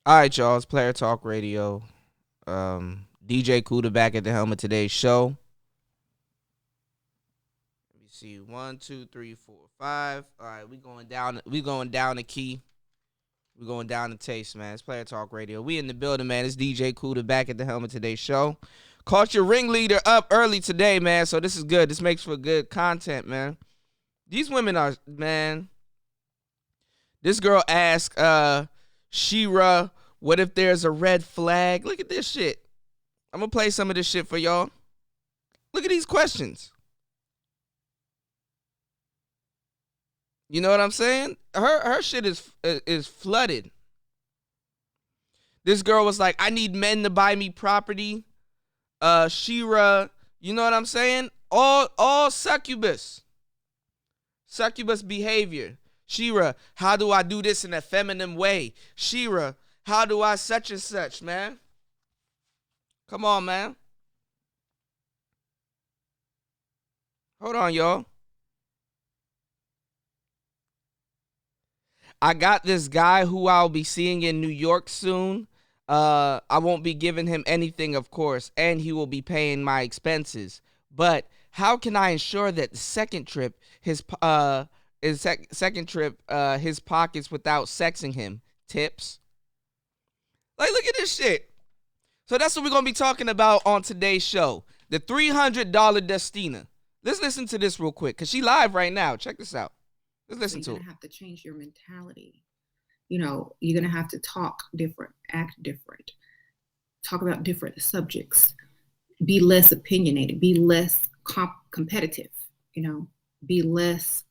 All right, y'all. It's Player Talk Radio. DJ Kuda back at the helm of today's show. Let me see. 1, 2, 3, 4, 5. All right, we going down. We going down the key. We going down the taste, man. It's Player Talk Radio. We in the building, man. It's DJ Kuda back at the helm of today's show. Caught your ringleader up early today, man. So this is good. This makes for good content, man. These women are, man. This girl asked Shira, what if there's a red flag? Look at this shit. I'm going to play some of this shit for y'all. Look at these questions. You know what I'm saying? Her shit is flooded. This girl was like, I need men to buy me property. Shira, you know what I'm saying? All succubus. Succubus behavior. Shira, how do I do this in a feminine way? Shira, how do I such and such, man? Come on, man. Hold on, y'all. I got this guy who I'll be seeing in New York soon. I won't be giving him anything, of course, and he will be paying my expenses. But how can I ensure that the second trip, his pockets without sexing him? Tips. Like, look at this shit. So that's what we're going to be talking about on today's show. The $300 Destina. Let's listen to this real quick, because she live right now. Check this out. Let's listen to it. You're going to have to change your mentality. You know, you're going to have to talk different, act different, talk about different subjects, be less opinionated, be less competitive, you know, be less,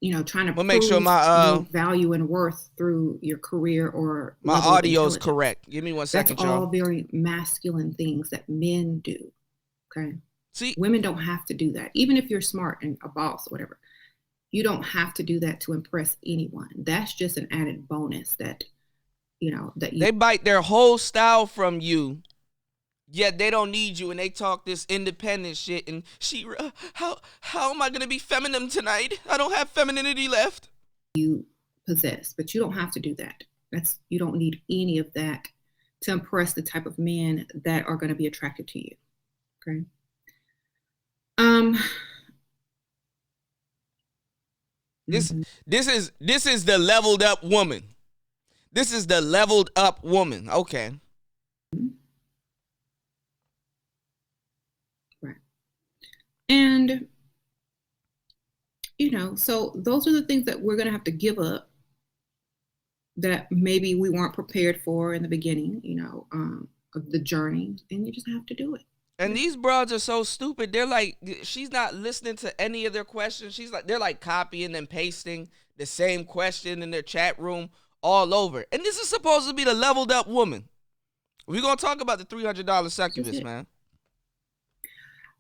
you know, trying to we'll make sure my value and worth through your career or my audio is correct. Give me 1 second, That's all very masculine things that men do. Okay. See, women don't have to do that. Even if you're smart and a boss or whatever, you don't have to do that to impress anyone. That's just an added bonus that, you know, that they bite their whole style from you. Yet they don't need you, and they talk this independent shit. And Shira, how am I gonna be feminine tonight? I don't have femininity left. You possess, but you don't have to do that. You don't need any of that to impress the type of men that are going to be attracted to you. Okay. This is the leveled up woman. This is the leveled up woman. Okay. Right. And, you know, so those are the things that we're going to have to give up that maybe we weren't prepared for in the beginning, you know, of the journey, and you just have to do it. And these broads are so stupid. They're like, she's not listening to any of their questions. They're like copying and pasting the same question in their chat room all over. And this is supposed to be the leveled up woman. We're going to talk about the $300 succubus, man.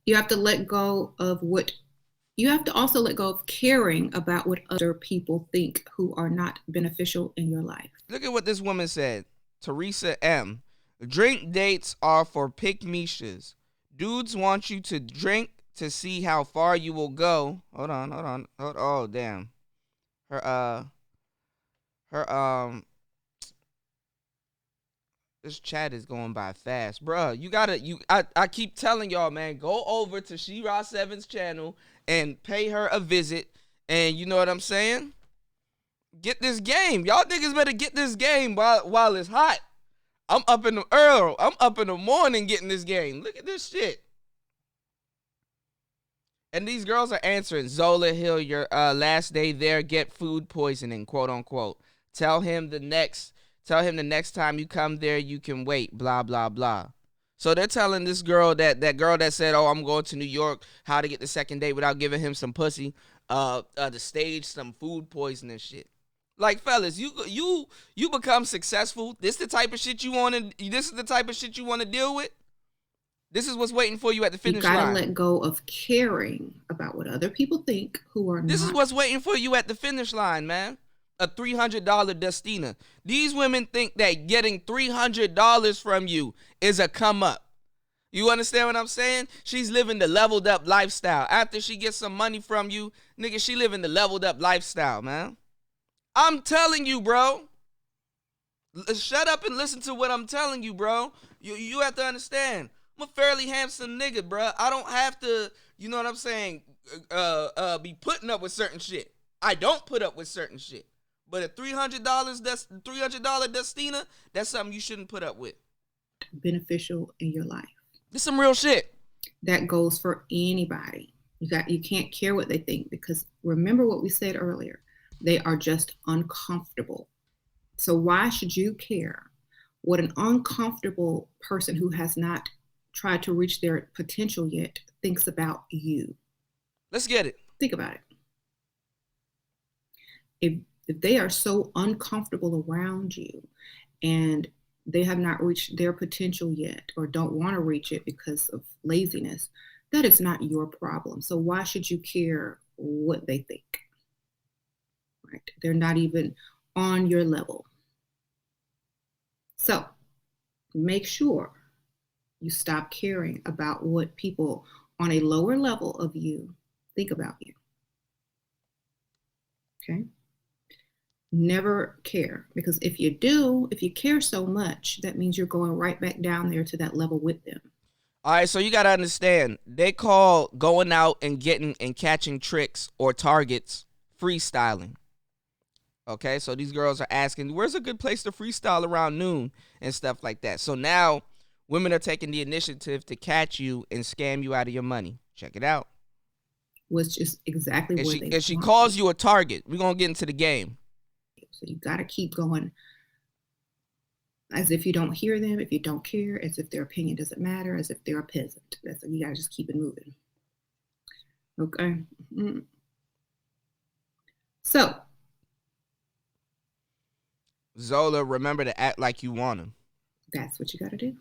You have to let go of you have to also let go of caring about what other people think who are not beneficial in your life. Look at what this woman said. Teresa M. Drink dates are for pick-me-shas. Dudes want you to drink to see how far you will go. Hold on. Oh, damn. This chat is going by fast. Bruh, I keep telling y'all, man, go over to She-Ra 7's channel and pay her a visit. And you know what I'm saying? Get this game. Y'all niggas better get this game while it's hot. I'm up in the morning getting this game. Look at this shit. And these girls are answering. Zola Hill, your last day there, get food poisoning, quote unquote. Tell him the next time you come there, you can wait, blah, blah, blah. So they're telling this girl that girl that said, oh, I'm going to New York, how to get the second date without giving him some pussy, to stage some food poisoning shit. Like, fellas, you become successful. This is the type of shit you want to deal with. This is what's waiting for you at the finish line. You gotta let go of caring about what other people think who are This is what's waiting for you at the finish line, man. A $300 Destina. These women think that getting $300 from you is a come up. You understand what I'm saying? She's living the leveled up lifestyle. After she gets some money from you, nigga, she living the leveled up lifestyle, man. I'm telling you, bro. Shut up and listen to what I'm telling you, bro. You have to understand. I'm a fairly handsome nigga, bro. I don't have to, you know what I'm saying, be putting up with certain shit. I don't put up with certain shit. But at $300, that's $300 Destina, that's something you shouldn't put up with. Beneficial in your life. This some real shit. That goes for anybody. You can't care what they think, because remember what we said earlier. They are just uncomfortable. So why should you care what an uncomfortable person who has not tried to reach their potential yet thinks about you? Let's get it. Think about it. If they are so uncomfortable around you and they have not reached their potential yet, or don't want to reach it because of laziness, that is not your problem. So why should you care what they think? Right? They're not even on your level. So make sure you stop caring about what people on a lower level of you think about you. Okay? Never care, because if you care so much, that means you're going right back down there to that level with them. All right, so you got to understand, they call going out and getting and catching tricks or targets freestyling. Okay, so these girls are asking, where's a good place to freestyle around noon and stuff like that. So now women are taking the initiative to catch you and scam you out of your money. Check it out. Was just exactly and what she, and she calls you a target. We're going to get into the game. So you got to keep going as if you don't hear them, if you don't care, as if their opinion doesn't matter, as if they're a peasant. That's, you got to just keep it moving. Okay. Mm-hmm. So, Zola, remember to act like you want him. That's what you got to do.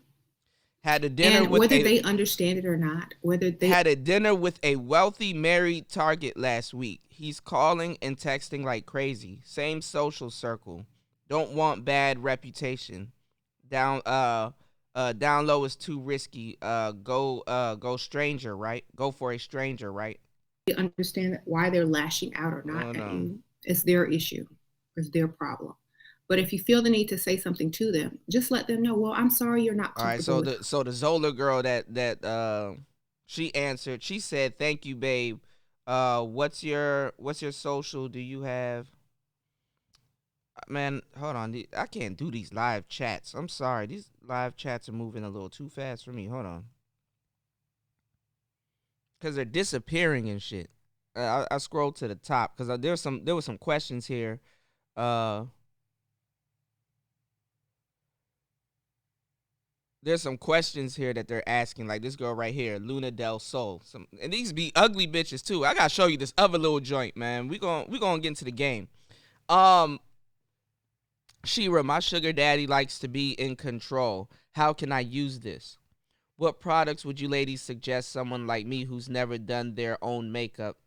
Had a dinner and with whether they understand it or not, whether they had a dinner with a wealthy married target last week. He's calling and texting like crazy. Same social circle. Don't want bad reputation. Down low is too risky. Go stranger, right? Go for a stranger, right? You understand why they're lashing out or not at you. It's their issue. It's their problem. But if you feel the need to say something to them, just let them know, well, I'm sorry you're not comfortable. All right, so the Zola girl that she answered, she said, "Thank you, babe. What's your social? Do you have?" Man, hold on. I can't do these live chats. I'm sorry. These live chats are moving a little too fast for me. Hold on. Because they're disappearing and shit. I scrolled to the top because there were some questions here. There's some questions here that they're asking, like this girl right here, Luna Del Sol. And these be ugly bitches too. I gotta show you this other little joint, man. We gonna get into the game. Shira, my sugar daddy likes to be in control. How can I use this? What products would you ladies suggest someone like me who's never done their own makeup?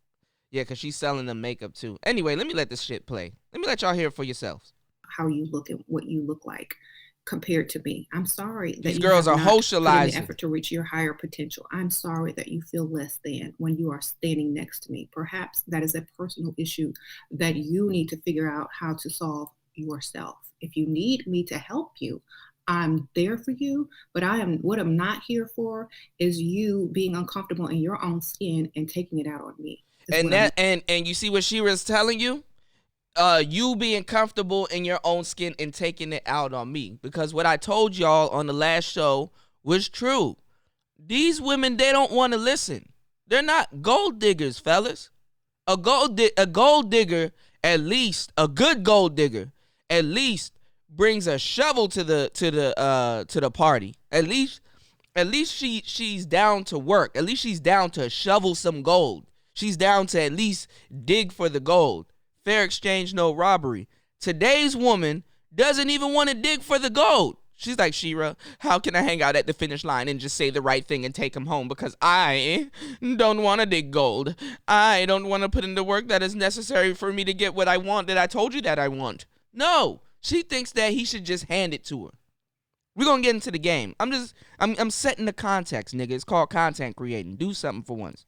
Yeah, because she's selling them makeup too. Anyway, let me let this shit play. Let me let y'all hear it for yourselves. How you look and what you look like compared to me. I'm sorry that these girls are socializing. Put in the effort to reach your higher potential. I'm sorry that you feel less than when you are standing next to me. Perhaps that is a personal issue that you need to figure out how to solve yourself. If you need me to help you, I'm there for you, but what I'm not here for is you being uncomfortable in your own skin and taking it out on me. And you see what Shira's telling you? You being comfortable in your own skin and taking it out on me. Because what I told y'all on the last show was true. These women, they don't want to listen. They're not gold diggers, fellas. A gold digger, at least a good gold digger, at least brings a shovel to the party. At least she's down to work. At least she's down to shovel some gold. She's down to at least dig for the gold. Fair exchange, no robbery. Today's woman doesn't even want to dig for the gold. She's like, Shira, how can I hang out at the finish line and just say the right thing and take him home? Because I don't want to dig gold. I don't want to put in the work that is necessary for me to get what I want that I told you that I want. No, she thinks that he should just hand it to her. We're going to get into the game. I'm setting the context, nigga. It's called content creating. Do something for once.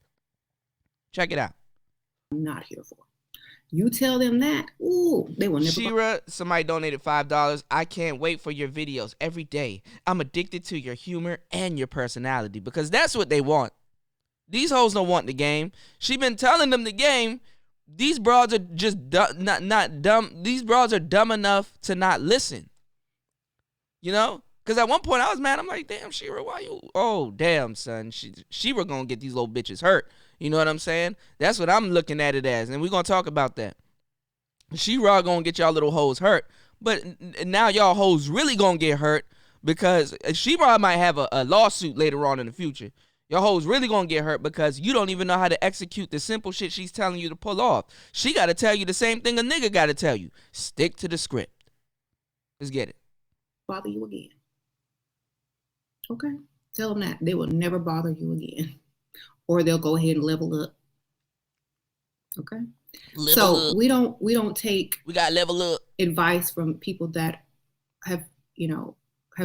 Check it out. I'm not here for. You tell them that, ooh, they will never. Shira, somebody donated $5. I can't wait for your videos every day. I'm addicted to your humor and your personality because that's what they want. These hoes don't want the game. She been telling them the game. These broads are just not dumb. These broads are dumb enough to not listen. You know? Because at one point I was mad. I'm like, damn, Shira, why you? Oh, damn, son. Shira gonna get these little bitches hurt. You know what I'm saying? That's what I'm looking at it as. And we're gonna talk about that. Shira gonna get y'all little hoes hurt. But now y'all hoes really gonna get hurt because Shira might have a lawsuit later on in the future. Your hoes really gonna get hurt because you don't even know how to execute the simple shit she's telling you to pull off. She gotta tell you the same thing a nigga gotta tell you. Stick to the script. Let's get it. Bother you again. Okay? Tell them that. They will never bother you again. Or they'll go ahead and level up. Okay? So we don't take we got level up advice from people that have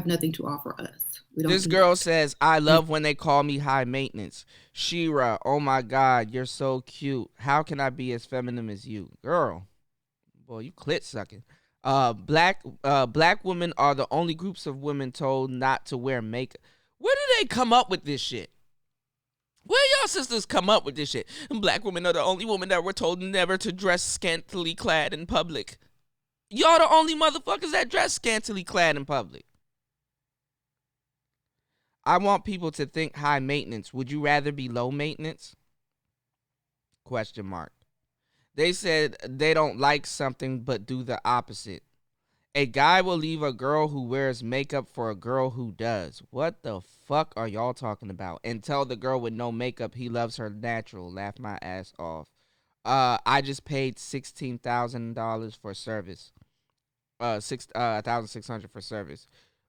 nothing to offer us. This girl says, I love when they call me high maintenance. Shira, oh my God, you're so cute. How can I be as feminine as you? Girl, boy, you clit sucking. Black women are the only groups of women told not to wear makeup. Where did they come up with this shit? Where y'all sisters come up with this shit? Black women are the only women that were told never to dress scantily clad in public. Y'all the only motherfuckers that dress scantily clad in public. I want people to think high maintenance. Would you rather be low maintenance? Question mark. They said they don't like something but do the opposite. A guy will leave a girl who wears makeup for a girl who does. What the fuck are y'all talking about? And tell the girl with no makeup he loves her natural. Laugh my ass off. I just paid $16,000 for service. $1,600 for service.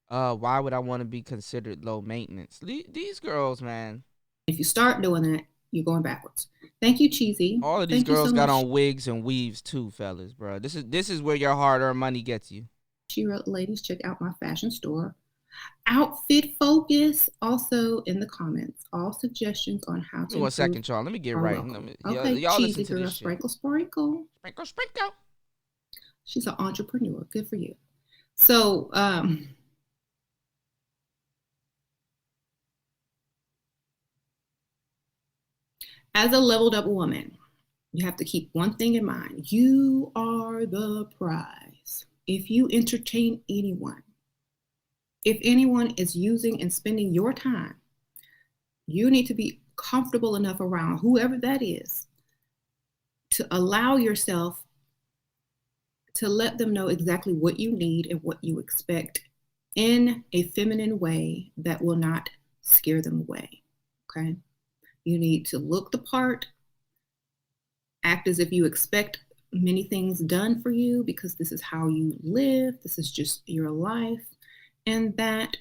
Why would I want to be considered low maintenance? These girls, man. If you start doing that, you're going backwards. Thank you, Cheesy. All of these girls got on wigs and weaves too, fellas, bro. This is where your hard-earned money gets you. She wrote, ladies, check out my fashion store. Outfit Focus, also in the comments. All suggestions on how to. 1 second, y'all. Let me get right. Okay, y'all Cheesy listen to girl, this sprinkle, shit. sprinkle. Sprinkle, sprinkle. She's an entrepreneur. Good for you. So, as a leveled up woman, you have to keep one thing in mind. You are the prize. If you entertain anyone, if anyone is using and spending your time, you need to be comfortable enough around whoever that is to allow yourself to let them know exactly what you need and what you expect in a feminine way that will not scare them away. Okay? You need to look the part, act as if you expect many things done for you because this is how you live, this is just your life, and that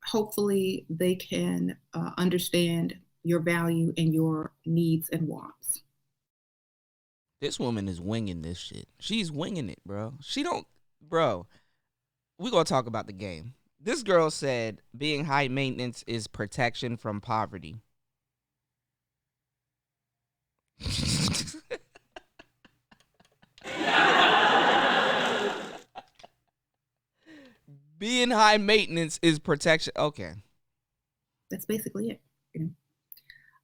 hopefully they can understand your value and your needs and wants. This woman is winging this shit. She's winging it, bro. Bro, we're going to talk about the game. This girl said being high maintenance is protection from poverty. Being high maintenance is protection. Okay. That's basically it.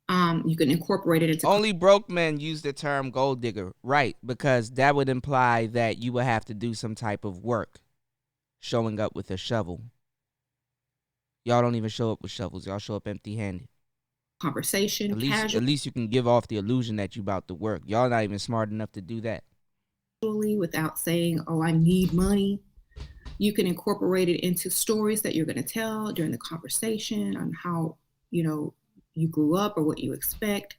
You can incorporate it into. Only broke men use the term gold digger, right? Because that would imply that you would have to do some type of work, showing up with a shovel. Y'all don't even show up with shovels. Y'all show up empty-handed. Conversation. At least you can give off the illusion that you about to work. Y'all not even smart enough to do that. Without saying, "Oh, I need money." You can incorporate it into stories that you're going to tell during the conversation on how, you grew up or what you expect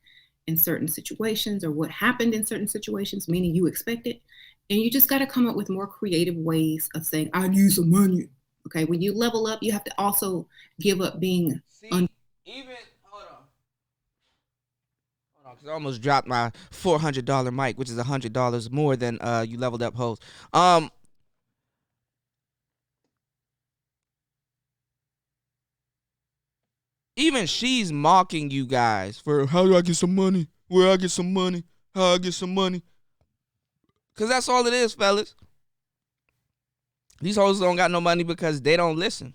in certain situations or what happened in certain situations, meaning you expect it. And you just got to come up with more creative ways of saying, I need some money. Okay. When you level up, you have to also give up being. Hold on. Because I almost dropped my $400 mic, which is $100 more than you leveled up hoes. Even she's mocking you guys for how do I get some money? Where I get some money? How I get some money? Because that's all it is, fellas. These hoes don't got no money because they don't listen.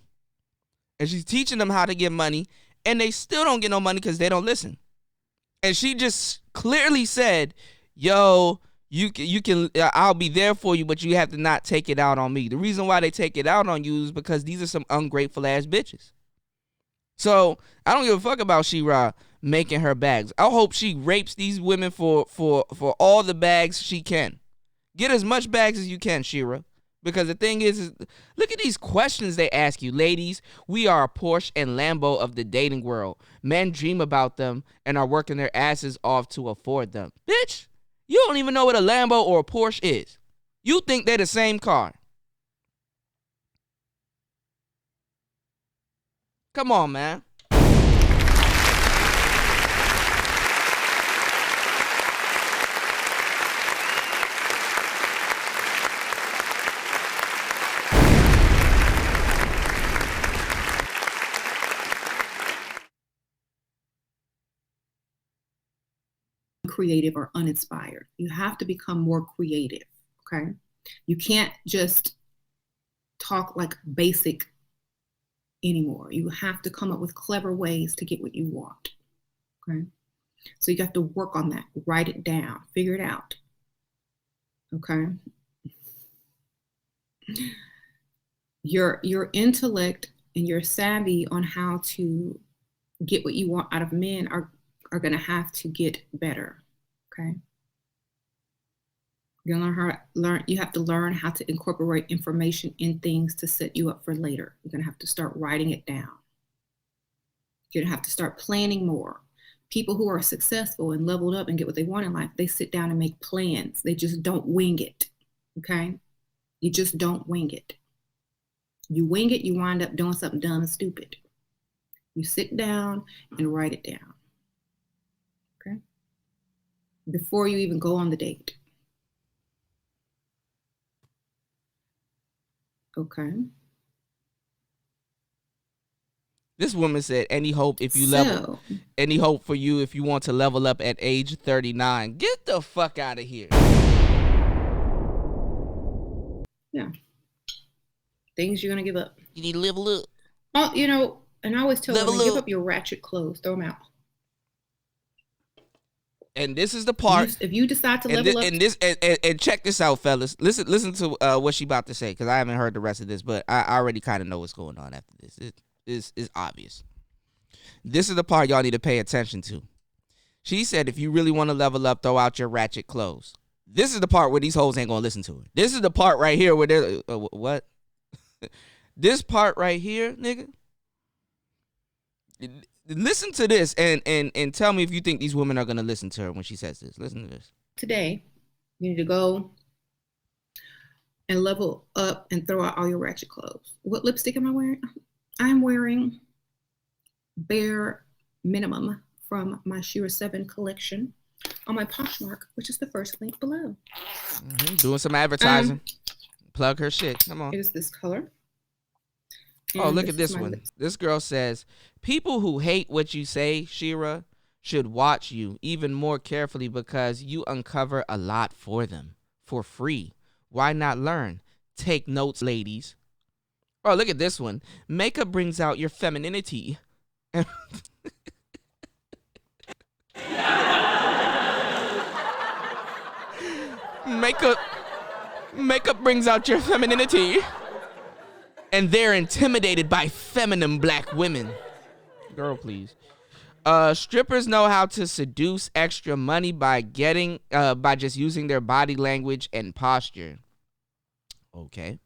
And she's teaching them how to get money, and they still don't get no money because they don't listen. And she just clearly said, yo, you can I'll be there for you, but you have to not take it out on me. The reason why they take it out on you is because these are some ungrateful ass bitches. So I don't give a fuck about She-Ra making her bags. I hope she rapes these women for all the bags she can. Get as much bags as you can, She-Ra. Because the thing is, look at these questions they ask you. Ladies, we are a Porsche and Lambo of the dating world. Men dream about them and are working their asses off to afford them. Bitch, you don't even know what a Lambo or a Porsche is. You think they're the same car. Come on, man. Creative or uninspired. You have to become more creative, okay? You can't just talk like basic anymore. You have to come up with clever ways to get what you want, okay? So you have to work on that, write it down, figure it out, okay? Your intellect and your savvy on how to get what you want out of men are going to have to get better, okay? You're gonna you have to learn how to incorporate information in things to set you up for later. You're gonna have to start writing it down. You're gonna have to start planning more. People who are successful and leveled up and get what they want in life, they sit down and make plans. They just don't wing it, okay? You just don't wing it. You wing it, you wind up doing something dumb and stupid. You sit down and write it down, okay? Before you even go on the date. Okay. This woman said, any hope if you level, any hope for you if you want to level up at age 39. Get the fuck out of here. Yeah. Things you're going to give up. You need to level up. Oh, you know, and I always tell women, give up your ratchet clothes, throw them out. And this is the part. If you decide to level up, and check this out, fellas. Listen to what she about to say, because I haven't heard the rest of this, but I already kind of know what's going on after this. It is obvious. This is the part y'all need to pay attention to. She said, if you really want to level up, throw out your ratchet clothes. This is the part where these hoes ain't gonna listen to her. This is the part right here where they're what? This part right here, nigga. Listen to this and tell me if you think these women are going to listen to her when she says this. Listen to this. Today, you need to go and level up and throw out all your ratchet clothes. What lipstick am I wearing? I'm wearing Bare Minimum from my She-Ra 7 collection on my Poshmark, which is the first link below. Mm-hmm. Doing some advertising. Plug her shit. Come on. It is this color. Oh, look at this one. This girl says, people who hate what you say, She-Ra, should watch you even more carefully because you uncover a lot for them for free. Why not learn? Take notes, ladies. Oh, look at this one. Makeup brings out your femininity. Makeup brings out your femininity. And they're intimidated by feminine black women. Girl, please. Strippers know how to seduce extra money by just using their body language and posture. Okay.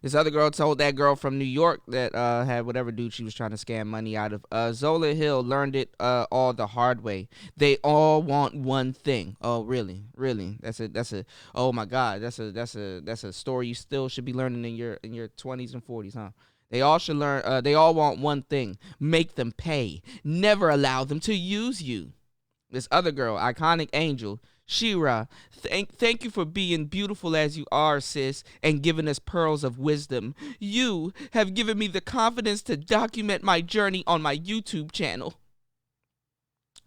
This other girl told that girl from New York that had whatever dude she was trying to scam money out of. Zola Hill learned it all the hard way. They all want one thing. Oh, really? Really? That's a oh my God. That's a story you still should be learning in your 20s and 40s, huh? They all should learn they all want one thing. Make them pay. Never allow them to use you. This other girl, Iconic Angel, She-Ra, thank you for being beautiful as you are, sis, and giving us pearls of wisdom. You have given me the confidence to document my journey on my YouTube channel.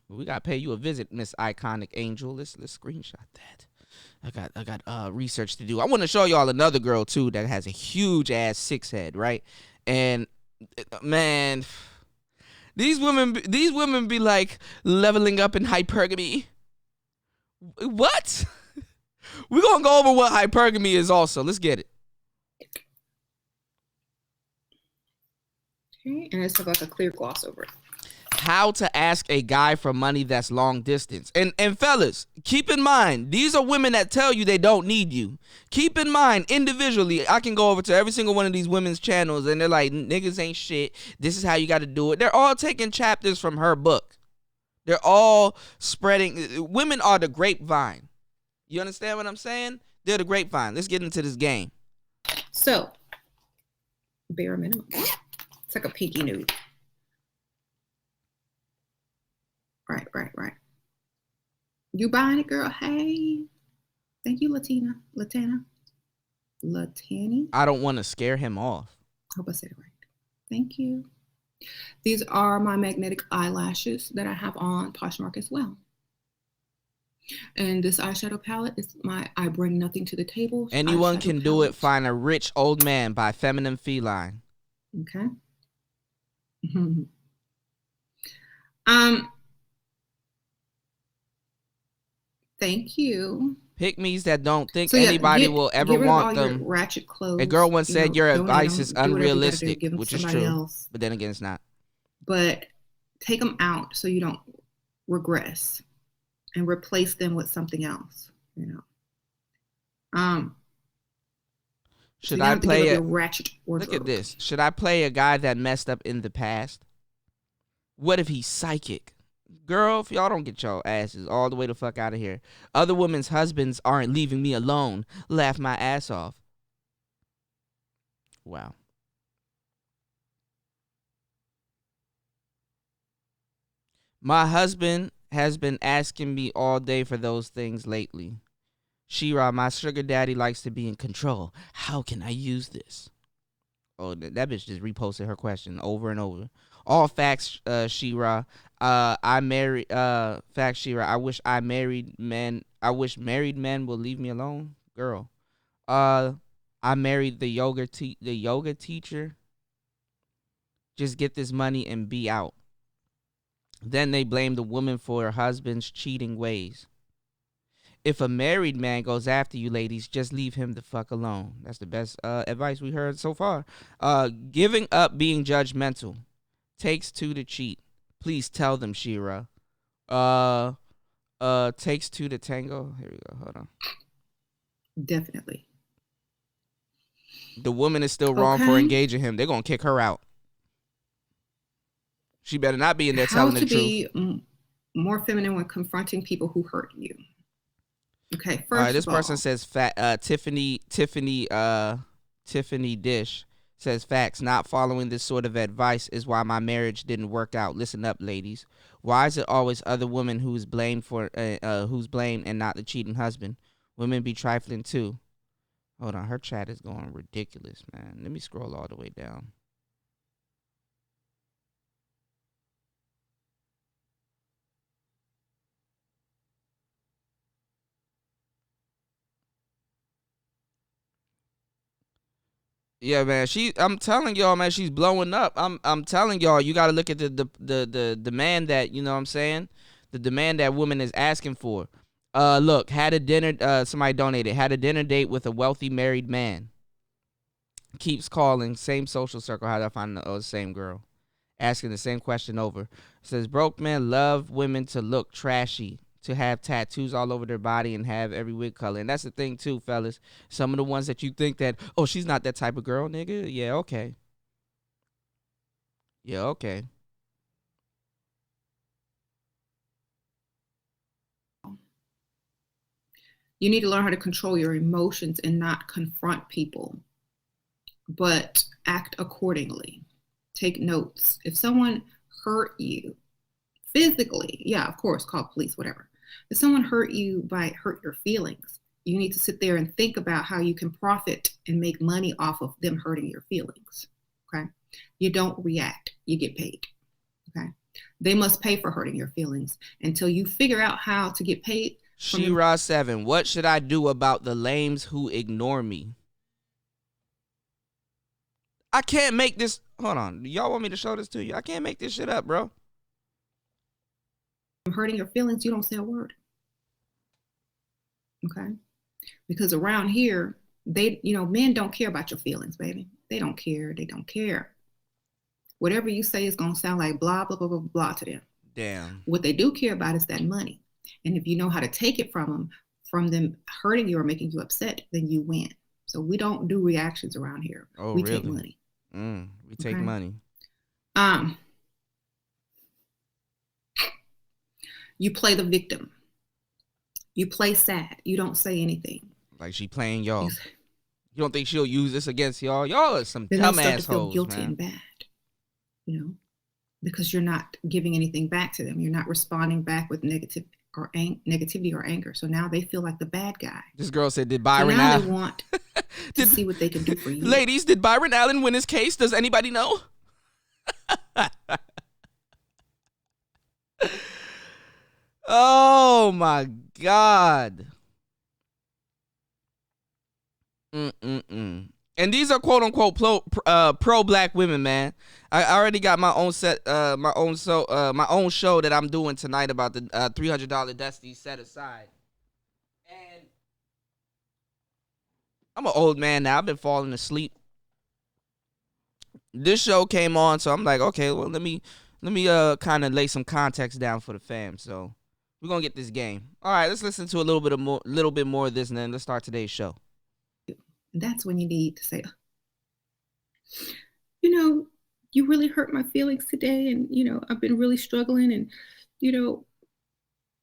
We gotta pay you a visit, Miss Iconic Angel. Let's screenshot that. I got research to do. I want to show y'all another girl too that has a huge ass 6 head, right? And man, these women be like leveling up in hypergamy. What? We're gonna go over what hypergamy is also. Let's get it. Okay, and it's like a clear gloss over it. How to ask a guy for money that's long distance. And fellas, keep in mind, these are women that tell you they don't need you. Keep in mind, individually, I can go over to every single one of these women's channels and they're like, niggas ain't shit. This is how you got to do it. They're all taking chapters from her book. They're all spreading. Women are the grapevine. You understand what I'm saying? They're the grapevine. Let's get into this game. So, bare minimum. It's like a pinky nude. Right. You buying it, girl? Hey. Thank you, Latani. I don't want to scare him off. Hope I said it right. Thank you. These are my magnetic eyelashes that I have on Poshmark as well. And this eyeshadow palette is I bring nothing to the table. Anyone can do it. Find a rich old man by Feminine Feline. Okay. Thank you. Pick me's that don't think anybody will ever want them. Ratchet clothes. A girl once said your advice is unrealistic, which is true. Else. But then again, it's not. But take them out so you don't regress, and replace them with something else. You know. Should I play a ratchet wardrobe? Look at this. Should I play a guy that messed up in the past? What if he's psychic? Girl, if y'all don't get your asses all the way the fuck out of here. Other women's husbands aren't leaving me alone. Laugh my ass off. Wow. My husband has been asking me all day for those things lately. Shira, my sugar daddy likes to be in control. How can I use this? Oh, that bitch just reposted her question over and over. All facts, Shira. Facts, Shira. I wish married men will leave me alone. Girl. I married the yoga teacher. Just get this money and be out. Then they blame the woman for her husband's cheating ways. If a married man goes after you, ladies, just leave him the fuck alone. That's the best advice we heard so far. Giving up being judgmental. Takes two to cheat. Please tell them, Shira. Takes two to tango. Here we go. Hold on. Definitely. The woman is still wrong for engaging him. They're gonna kick her out. She better not be in there telling the truth. How to be more feminine when confronting people who hurt you. Okay, first all right, this person says Tiffany Dish says facts. Not following this sort of advice is why my marriage didn't work out. Listen up, ladies. Why is it always other women who's blamed and not the cheating husband? Women be trifling too. Hold on, her chat is going ridiculous, man. Let me scroll all the way down. Yeah, man. I'm telling y'all, man, she's blowing up. I'm telling y'all, you got to look at the demand that, you know what I'm saying? The demand that woman is asking for. Look, had a dinner, somebody donated, had a dinner date with a wealthy married man. Keeps calling, same social circle. How did I find the same girl? Asking the same question over. Says, broke men love women to look trashy, to have tattoos all over their body and have every wig color. And that's the thing too, fellas. Some of the ones that you think that, oh, she's not that type of girl, nigga. Yeah, okay. Yeah, okay. You need to learn how to control your emotions and not confront people, but act accordingly. Take notes. If someone hurt you physically, yeah, of course, call police, whatever. If someone hurt your feelings, you need to sit there and think about how you can profit and make money off of them hurting your feelings. Okay. You don't react, you get paid. Okay. They must pay for hurting your feelings. Until you figure out how to get paid, She-Ra 7. What should I do about the lames who ignore me? I can't make this. Hold on. Y'all want me to show this to you? I can't make this shit up, bro. hurting your feelings, you don't say a word. Okay? Because around here, men don't care about your feelings, baby. They don't care. They don't care. Whatever you say is going to sound like blah, blah, blah, blah, blah to them. Damn. What they do care about is that money. And if you know how to take it from them hurting you or making you upset, then you win. So we don't do reactions around here. We really? take money. We take money. You play the victim. You play sad. You don't say anything. Like she playing y'all. You don't think she'll use this against y'all? Y'all are some dumb assholes, feel guilty man. and bad, because you're not giving anything back to them. You're not responding back with negativity or anger. So now they feel like the bad guy. This girl said, "Did Byron?" So now they want to see what they can do for you. Ladies, did Byron Allen win his case? Does anybody know? Oh my God. And these are quote unquote pro black women, man. I already got my own my own show that I'm doing tonight about the $300 Dusty set aside. And I'm an old man now. I've been falling asleep. This show came on, so I'm like, okay, well, let me kind of lay some context down for the fam. So we're gonna get this game. All right, let's listen to a little bit more of this, and then let's start today's show. That's when you need to say, you really hurt my feelings today, and I've been really struggling, and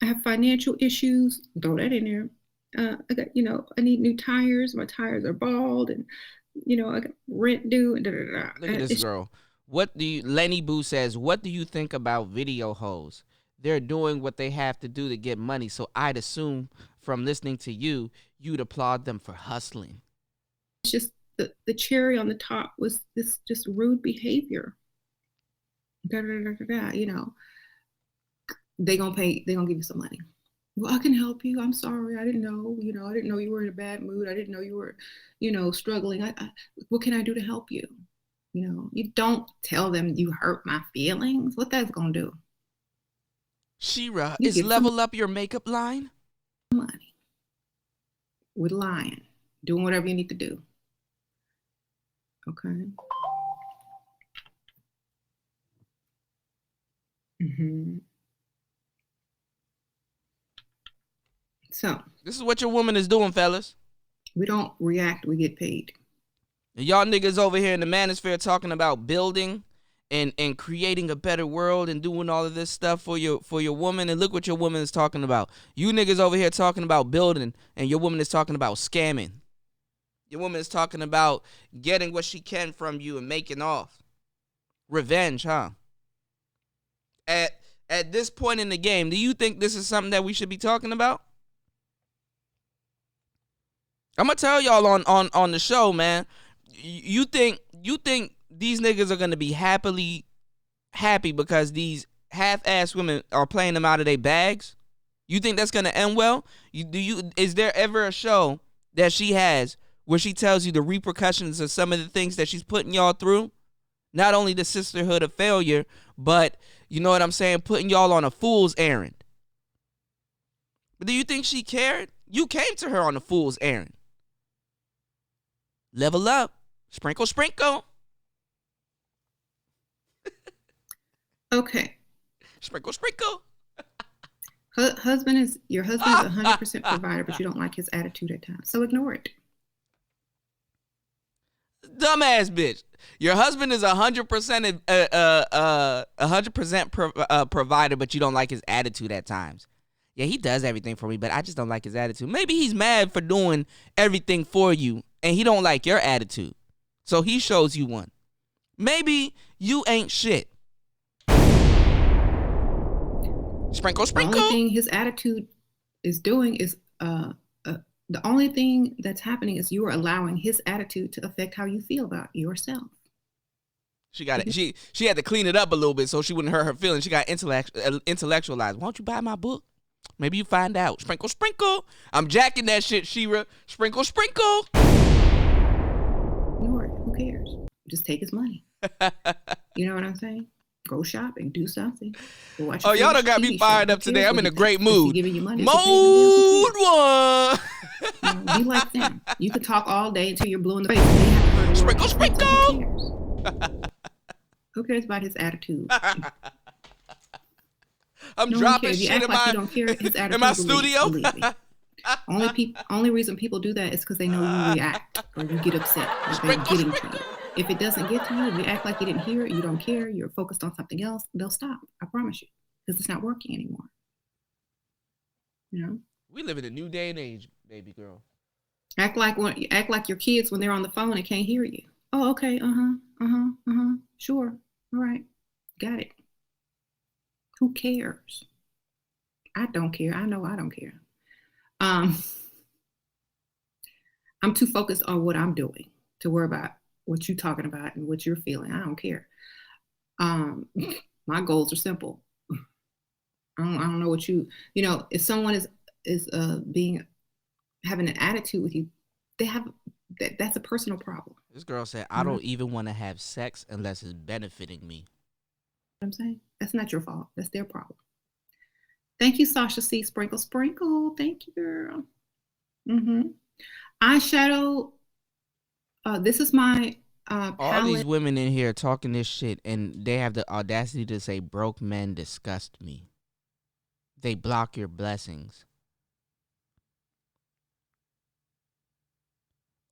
I have financial issues. Throw that in there. I got, I need new tires. My tires are bald, and I got rent due. And Look at this girl. Lenny Boo says, what do you think about video hoes? They're doing what they have to do to get money. So I'd assume from listening to you, you'd applaud them for hustling. It's just the cherry on the top was this just rude behavior. They're gonna give you some money. Well, I can help you. I'm sorry. I didn't know. I didn't know you were in a bad mood. I didn't know you were, struggling. What can I do to help you? You don't tell them you hurt my feelings. What that's gonna do? She-Ra, is level up your makeup line? Money. With lying. Doing whatever you need to do. Okay. So this is what your woman is doing, fellas. We don't react, we get paid. And y'all niggas over here in the manosphere talking about building and creating a better world and doing all of this stuff for your woman. And look what your woman is talking about. You niggas over here talking about building, and your woman is talking about scamming. Your woman is talking about getting what she can from you and making off. Revenge, huh? At this point in the game, do you think this is something that we should be talking about? I'm gonna tell y'all on the show, man. You think these niggas are gonna be happy because these half-ass women are playing them out of their bags? You think that's gonna end well? Is there ever a show that she has where she tells you the repercussions of some of the things that she's putting y'all through? Not only the sisterhood of failure, but you know what I'm saying, putting y'all on a fool's errand. But do you think she cared? You came to her on a fool's errand. Level up. Sprinkle, sprinkle. Okay. Sprinkle, sprinkle. Your husband is 100% provider, but you don't like his attitude at times. So ignore it. Dumbass bitch. Your husband is 100% provider, but you don't like his attitude at times. Yeah, he does everything for me, but I just don't like his attitude. Maybe he's mad for doing everything for you, and he don't like your attitude. So he shows you one. Maybe you ain't shit. Sprinkle, sprinkle. The only thing his attitude is doing is the only thing that's happening is you are allowing his attitude to affect how you feel about yourself. She got it. She had to clean it up a little bit so she wouldn't hurt her feelings. She got intellectualized. Why don't you buy my book? Maybe you find out. Sprinkle, sprinkle. I'm jacking that shit, Shira. Sprinkle, sprinkle. Ignore it. Who cares? Just take his money. You know what I'm saying? Go shopping, do something. Go watch Oh, y'all done got me fired up today. I'm in a great mood. Giving you money Mode one. Be like them. You could talk all day until you're blue in the face. And they haven't heard a word. Sprinkle, sprinkle. Who cares? Who cares about his attitude? I'm dropping shit in my studio. Believe me. Only reason people do that is because they know you react or you get upset or they're getting to you. If it doesn't get to you, if you act like you didn't hear it, you don't care, you're focused on something else, they'll stop. I promise you, because it's not working anymore. You know, we live in a new day and age, baby girl. Act like your kids when they're on the phone and can't hear you. Oh, okay, sure, all right, got it. Who cares? I don't care. I know I don't care. I'm too focused on what I'm doing to worry about what you're talking about and what you're feeling. I don't care. My goals are simple. I don't know what you know. If someone is having an attitude with you, they have that's a personal problem. This girl said, "I don't even want to have sex unless it's benefiting me." I'm saying that's not your fault. That's their problem. Thank you, Sasha C. Sprinkle, sprinkle. Thank you, girl. Eyeshadow. This is my palette. All these women in here talking this shit, and they have the audacity to say broke men disgust me. They block your blessings.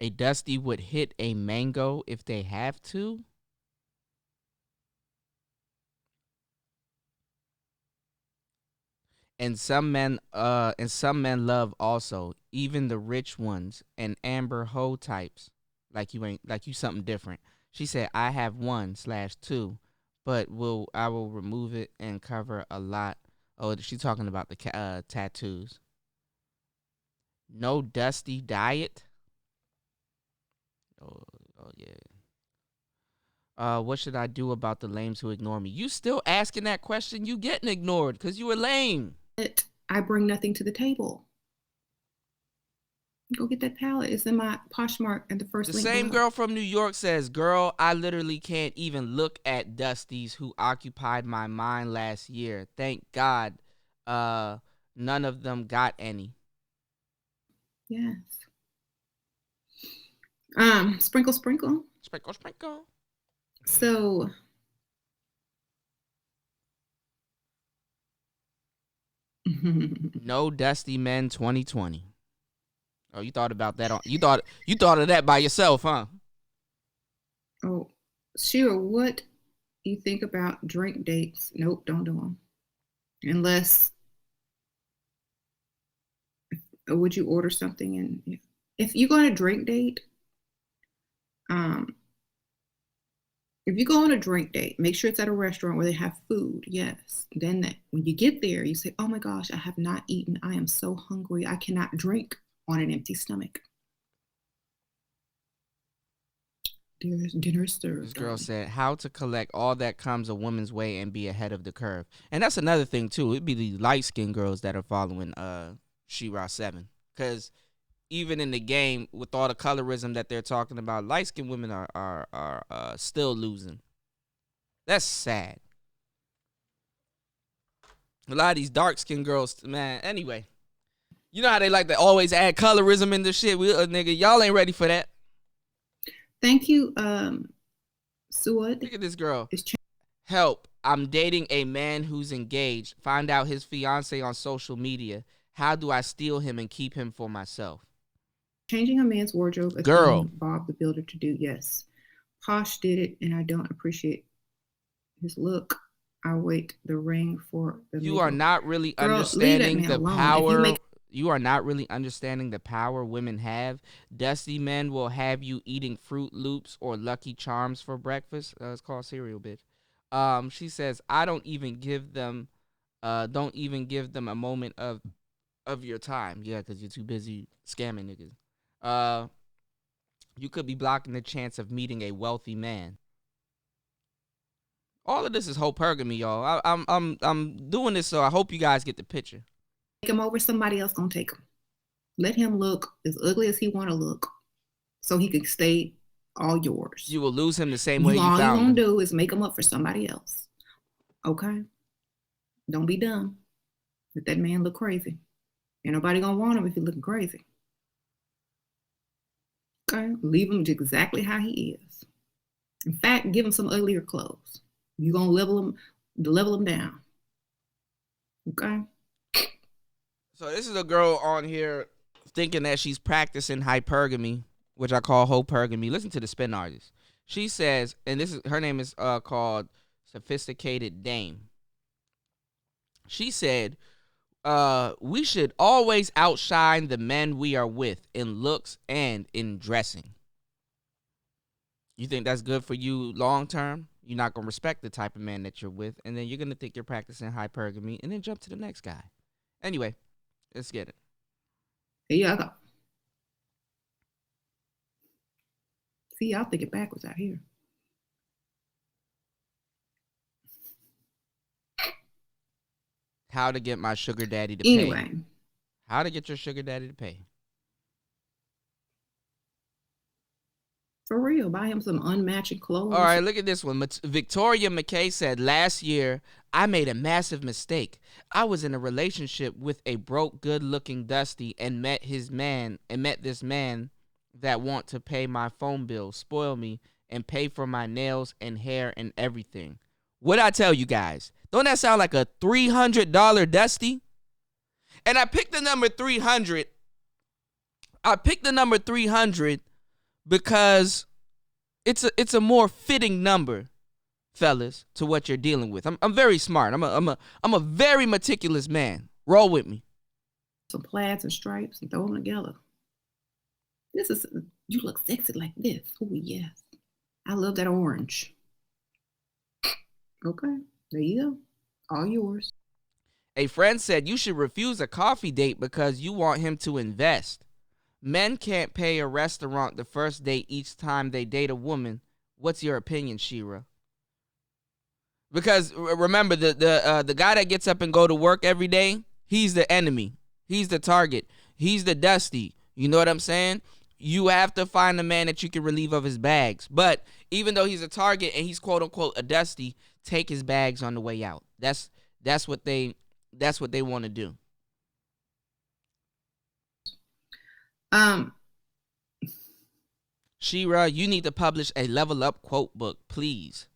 A Dusty would hit a mango if they have to. And some men love also, even the rich ones and Amber Ho types. Like you something different. She said, I have 1/2, but I will remove it and cover a lot. Oh, she's talking about the tattoos. No Dusty diet. Oh yeah. What should I do about the lames who ignore me? You still asking that question? You getting ignored because you were lame. I bring nothing to the table. Go get that palette. It's in my Poshmark and the first link. The same girl from New York says, girl, I literally can't even look at Dusties who occupied my mind last year. Thank God none of them got any. Yes. Sprinkle, sprinkle. Sprinkle, sprinkle. So no Dusty Men 2020. Oh, you thought about that? You thought of that by yourself, huh? Oh, Shira, what do you think about drink dates? Nope, don't do them. Unless, would you order something? And if you go on a drink date, if you go on a drink date, make sure it's at a restaurant where they have food. Yes. Then when you get there, you say, oh my gosh, I have not eaten. I am so hungry. I cannot drink on an empty stomach. Dinner served. This girl said, how to collect all that comes a woman's way and be ahead of the curve. And that's another thing, too. It'd be the light-skinned girls that are following She-Ra 7. Because even in the game, with all the colorism that they're talking about, light-skinned women are still losing. That's sad. A lot of these dark-skinned girls, man, anyway. You know how they like to always add colorism in this shit? Nigga, y'all ain't ready for that. Thank you, Suad. Look at this girl. Help. I'm dating a man who's engaged. Find out his fiance on social media. How do I steal him and keep him for myself? Changing a man's wardrobe. Girl. Bob the Builder to do, yes. Posh did it, and I don't appreciate his look. I wait the ring for the You are not really understanding the power. You are not really understanding the power women have. Dusty men will have you eating Fruit Loops or Lucky Charms for breakfast. It's called cereal, bitch. She says, I don't even give them a moment of your time. Yeah, because you're too busy scamming niggas. You could be blocking the chance of meeting a wealthy man. All of this is hypergamy, y'all. I'm doing this so I hope you guys get the picture. him over, somebody else gonna take him. Let him look as ugly as he want to look, so he can stay all yours. You will lose him the same way you all found you him. gonna do is make him up for somebody else. Okay, don't be dumb. Let that man look crazy. Ain't nobody gonna want him if he's looking crazy. Okay, leave him exactly how he is. In fact, give him some uglier clothes. You gonna level him down. Okay. So this is a girl on here thinking that she's practicing hypergamy, which I call hopergamy. Listen to the spin artist. She says, and her name is called Sophisticated Dame. She said, we should always outshine the men we are with in looks and in dressing. You think that's good for you long term? You're not going to respect the type of man that you're with, and then you're going to think you're practicing hypergamy and then jump to the next guy. Anyway, let's get it. Here y'all go. See, y'all thinking backwards out here. How to get my sugar daddy to Anyway. pay. How to get your sugar daddy to pay. For real, buy him some unmatching clothes. All right, look at this one. Victoria McKay said, last year, I made a massive mistake. I was in a relationship with a broke, good-looking Dusty and met this man that want to pay my phone bill, spoil me, and pay for my nails and hair and everything. What'd I tell you guys? Don't that sound like a $300 Dusty? And I picked the number 300. I picked the number 300 because it's a more fitting number, fellas, to what you're dealing with. I'm very smart. I'm a very meticulous man. Roll with me. Some plaids and stripes and throw them together. You look sexy like this. Oh yes, I love that orange. Okay, there you go. All yours. A friend said you should refuse a coffee date because you want him to invest. Men can't pay a restaurant the first date each time they date a woman. What's your opinion, Shira? Because remember, the guy that gets up and go to work every day, he's the enemy. He's the target. He's the Dusty. You know what I'm saying? You have to find a man that you can relieve of his bags. But even though he's a target and he's quote unquote a Dusty, take his bags on the way out. That's what they want to do. Shira, you need to publish a level up quote book, please.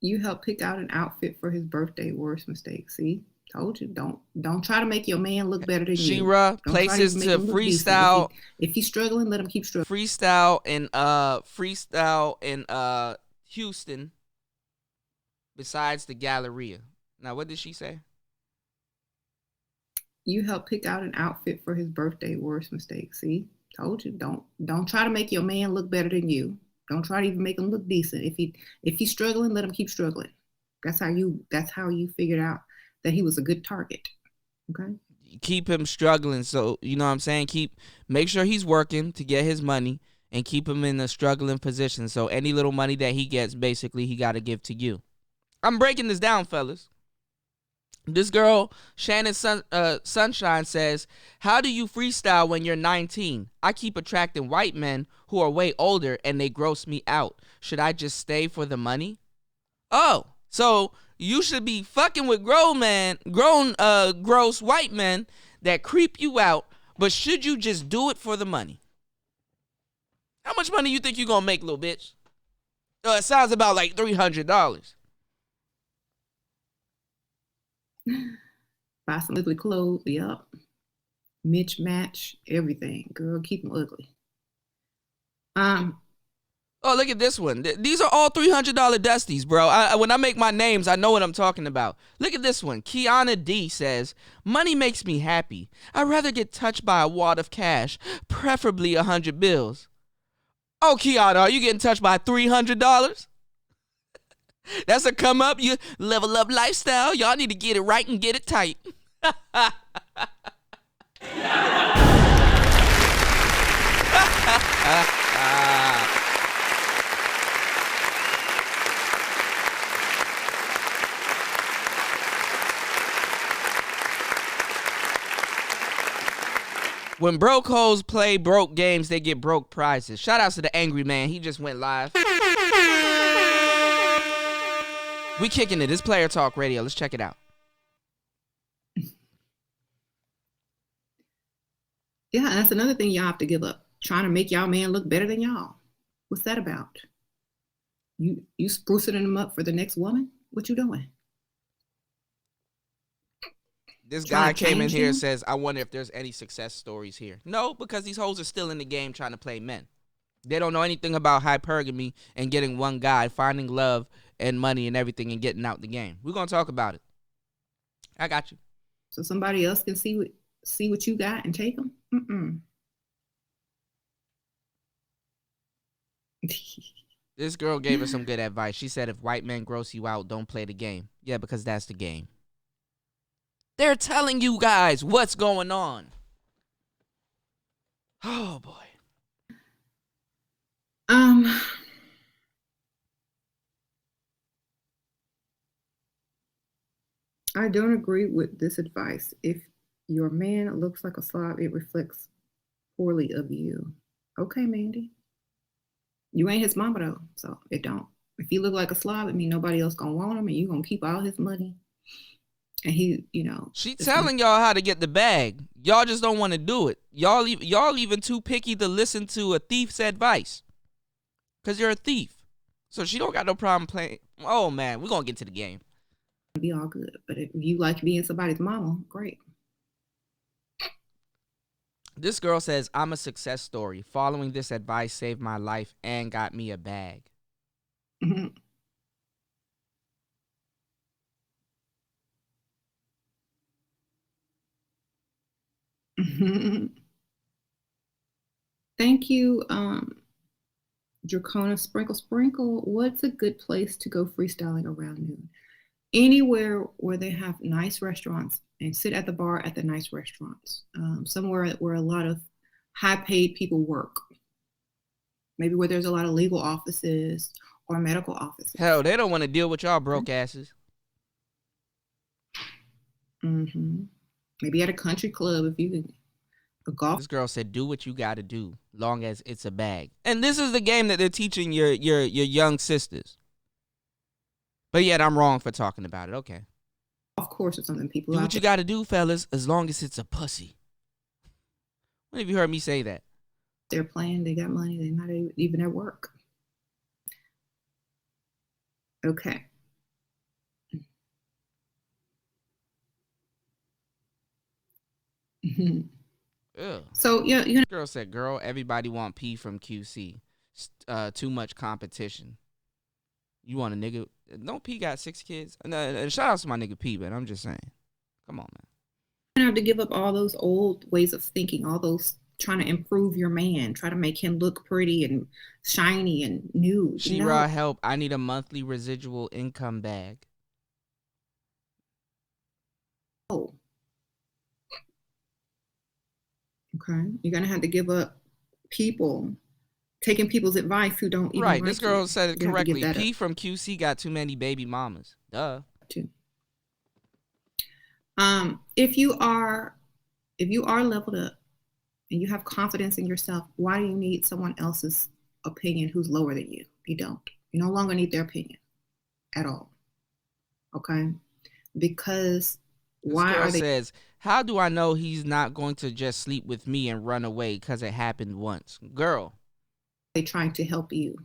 You help pick out an outfit for his birthday. Worst mistake. See, told you. Don't try to make your man look better than you. Shira, places to freestyle. If he's struggling, let him keep struggling. Freestyle in Houston. Besides the Galleria. Now, what did she say? You help pick out an outfit for his birthday. Worst mistake. See, told you. Don't try to make your man look better than you. Don't try to even make him look decent. If he's struggling, let him keep struggling. That's how you figured out that he was a good target. Okay. Keep him struggling. So you know what I'm saying? Make sure he's working to get his money and keep him in a struggling position. So any little money that he gets, basically, he got to give to you. I'm breaking this down, fellas. This girl, Shannon Sunshine, says, how do you freestyle when you're 19? I keep attracting white men who are way older and they gross me out. Should I just stay for the money? Oh, so you should be fucking with gross white men that creep you out, but should you just do it for the money? How much money you think you gonna make, little bitch? It sounds about like $300. Buy some ugly clothes. Yup. Match everything. Girl, keep them ugly. Oh, look at this one. These are all $300 Dusties, bro. When I make my names, I know what I'm talking about. Look at this one. Kiana D says, money makes me happy. I'd rather get touched by a wad of cash, preferably 100 bills. Oh, Kiana, are you getting touched by $300? That's a come up. You level up lifestyle. Y'all need to get it right and get it tight. When broke hoes play broke games, they get broke prizes. Shout outs to the angry man. He just went live. We kicking it. It's Player Talk Radio. Let's check it out. Yeah, that's another thing y'all have to give up. Trying to make y'all man look better than y'all. What's that about? You sprucing him up for the next woman? What you doing? This guy came in here and says, I wonder if there's any success stories here. No, because these hoes are still in the game trying to play men. They don't know anything about hypergamy and getting one guy, finding love and money and everything and getting out the game. We're going to talk about it. I got you. So somebody else can see what you got and take them? This girl gave us some good advice. She said, if white men gross you out, don't play the game. Yeah, because that's the game. They're telling you guys what's going on. Oh, boy. I don't agree with this advice. If your man looks like a slob, it reflects poorly of you. Okay, Mandy. You ain't his mama though, so it don't. If he look like a slob, it mean nobody else gonna want him, and you gonna keep all his money. And he, she telling y'all how to get the bag. Y'all just don't want to do it. Y'all even too picky to listen to a thief's advice, cause you're a thief. So she don't got no problem playing. Oh man, we're gonna get to the game. Be all good, but if you like being somebody's mama, great. This girl says, I'm a success story. Following this advice saved my life and got me a bag. Mm-hmm. Mm-hmm. Thank you, Dracona Sprinkle. What's a good place to go freestyling around noon? Anywhere where they have nice restaurants and sit at the bar at the nice restaurants. Somewhere where a lot of high-paid people work. Maybe where there's a lot of legal offices or medical offices. Hell, they don't want to deal with y'all broke asses. Mm-hmm. Maybe at a country club if you can. A golf. This girl said, do what you got to do, long as it's a bag. And this is the game that they're teaching your young sisters. But yet I'm wrong for talking about it. Okay. Of course, it's something people do what you got to do, fellas, as long as it's a pussy. When have you heard me say that? They're playing. They got money. They're not even at work. Okay. So yeah, This girl said, "Girl, everybody want P from QC. Too much competition. You want a nigga? No, P got 6 kids. And shout out to my nigga P, but I'm just saying, come on, man. You have to give up all those old ways of thinking. All those trying to improve your man, try to make him look pretty and shiny and new. She-Ra, help! I need a monthly residual income bag. Oh. Okay, you're gonna have to give up taking people's advice who don't even right. Like this girl you. said it You correctly. P from QC got too many baby mamas. Duh. If you are leveled up and you have confidence in yourself, why do you need someone else's opinion who's lower than you? You don't. You no longer need their opinion at all. Okay, because why this girl are they? Says, how do I know he's not going to just sleep with me and run away because it happened once? Girl. They trying to help you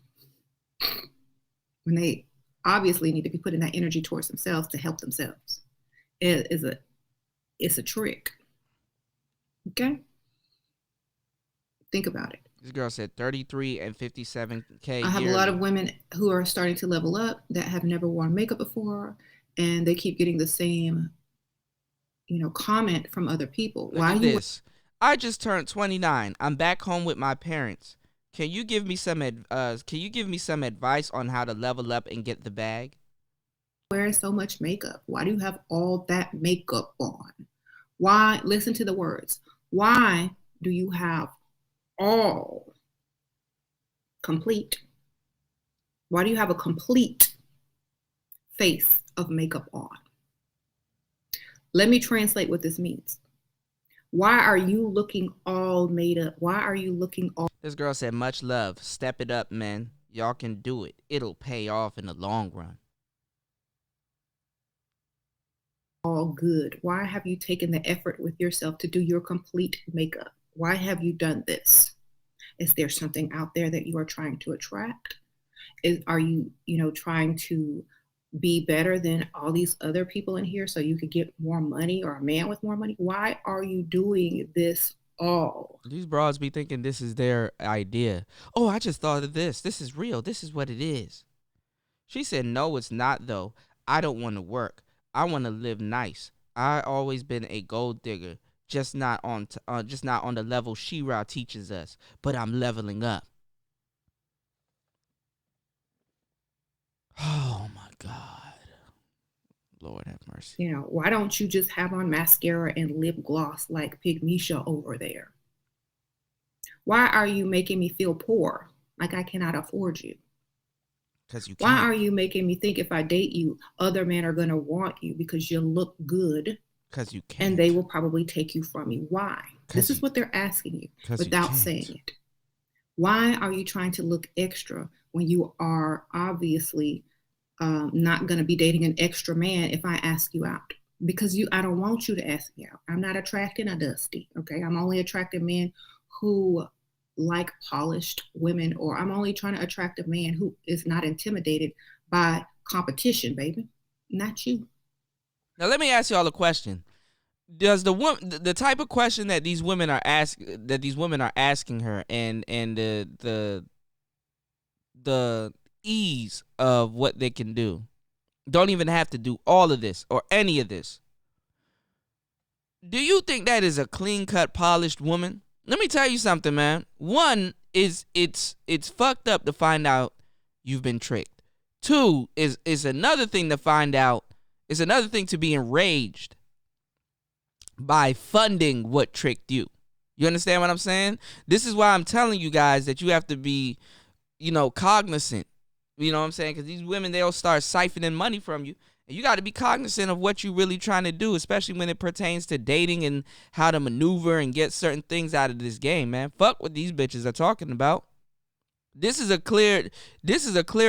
when they obviously need to be putting that energy towards themselves to help themselves. It's a trick. Okay? Think about it. This girl said 33 and 57K. I have yearly. a lot of women who are starting to level up that have never worn makeup before, and they keep getting the same comment from other people. Look at this. I just turned 29. I'm back home with my parents. Can you give me some advice on how to level up and get the bag? Wearing so much makeup? Why do you have all that makeup on? Why, listen to the words. Why do you have all complete? Why do you have a complete face of makeup on? Let me translate what this means. Why are you looking all made up? Why are you looking This girl said, much love. Step it up, man. Y'all can do it. It'll pay off in the long run. all good? Why have you taken the effort with yourself to do your complete makeup? Why have you done this? Is there something out there that you are trying to attract? Are you, trying to be better than all these other people in here so you could get more money, or a man with more money? Why are you doing this all? These broads be thinking this is their idea. Oh, I just thought of this. This is real. This is what it is. She said, no, it's not, though. I don't want to work. I want to live nice. I always been a gold digger, just not on the level She-Ra teaches us, but I'm leveling up. Oh my God. Lord have mercy. Why don't you just have on mascara and lip gloss like Pygmisha over there? Why are you making me feel poor, like I cannot afford you? Because you Why can't. are you making me think if I date you, other men are going to want you because you look good? Because you can't. And they will probably take you from you. Why? This is what they're asking you without saying it. Why are you trying to look extra when you are obviously not going to be dating an extra man if I ask you out? Because I don't want you to ask me out. I'm not attracting a dusty, okay? I'm only attracting men who like polished women, or I'm only trying to attract a man who is not intimidated by competition, baby. Not you. Now let me ask y'all a question. Does the type of question that these women are asking her, and the ease of what they can do, don't even have to do all of this or any of this. Do you think that is a clean-cut, polished woman? Let me tell you something, man. One is it's fucked up to find out you've been tricked. Two is another thing to find out. It's another thing to be enraged by funding what tricked you. You understand what I'm saying? This is why I'm telling you guys that you have to be, cognizant. You know what I'm saying? Because these women, they'll start siphoning money from you. And you got to be cognizant of what you're really trying to do, especially when it pertains to dating and how to maneuver and get certain things out of this game, man. Fuck what these bitches are talking about. This is a clear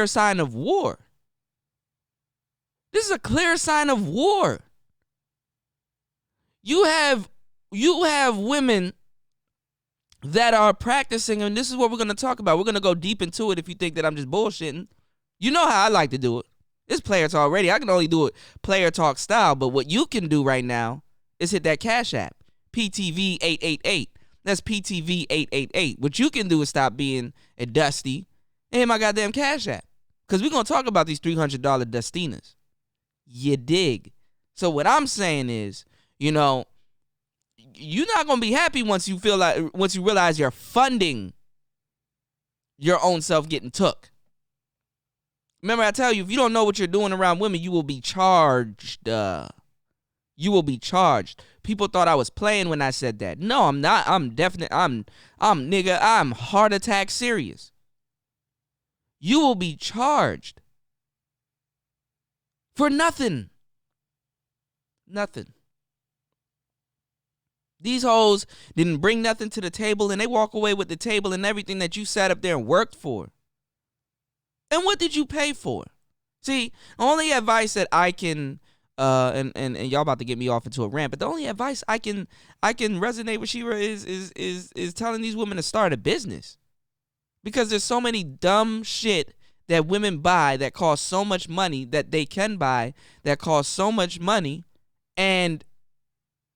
sign of war. This is a clear sign of war. You have women that are practicing, and this is what we're going to talk about. We're going to go deep into it if you think that I'm just bullshitting. You know how I like to do it. It's player talk already. I can only do it player talk style, but what you can do right now is hit that Cash App, PTV 888. That's PTV 888. What you can do is stop being a dusty and hit my goddamn Cash App, because we're going to talk about these $300 dustinas. You dig? So what I'm saying is, you're not going to be happy once you realize you're funding your own self getting took. Remember, I tell you, if you don't know what you're doing around women, you will be charged. You will be charged. People thought I was playing when I said that. No, I'm not. I'm heart attack serious. You will be charged for nothing. Nothing. These hoes didn't bring nothing to the table, and they walk away with the table and everything that you sat up there and worked for. And what did you pay for? See, only advice that I can, and y'all about to get me off into a rant, but the only advice I can resonate with She-Ra is telling these women to start a business. Because there's so many dumb shit that women buy that cost so much money, that they can buy that cost so much money, and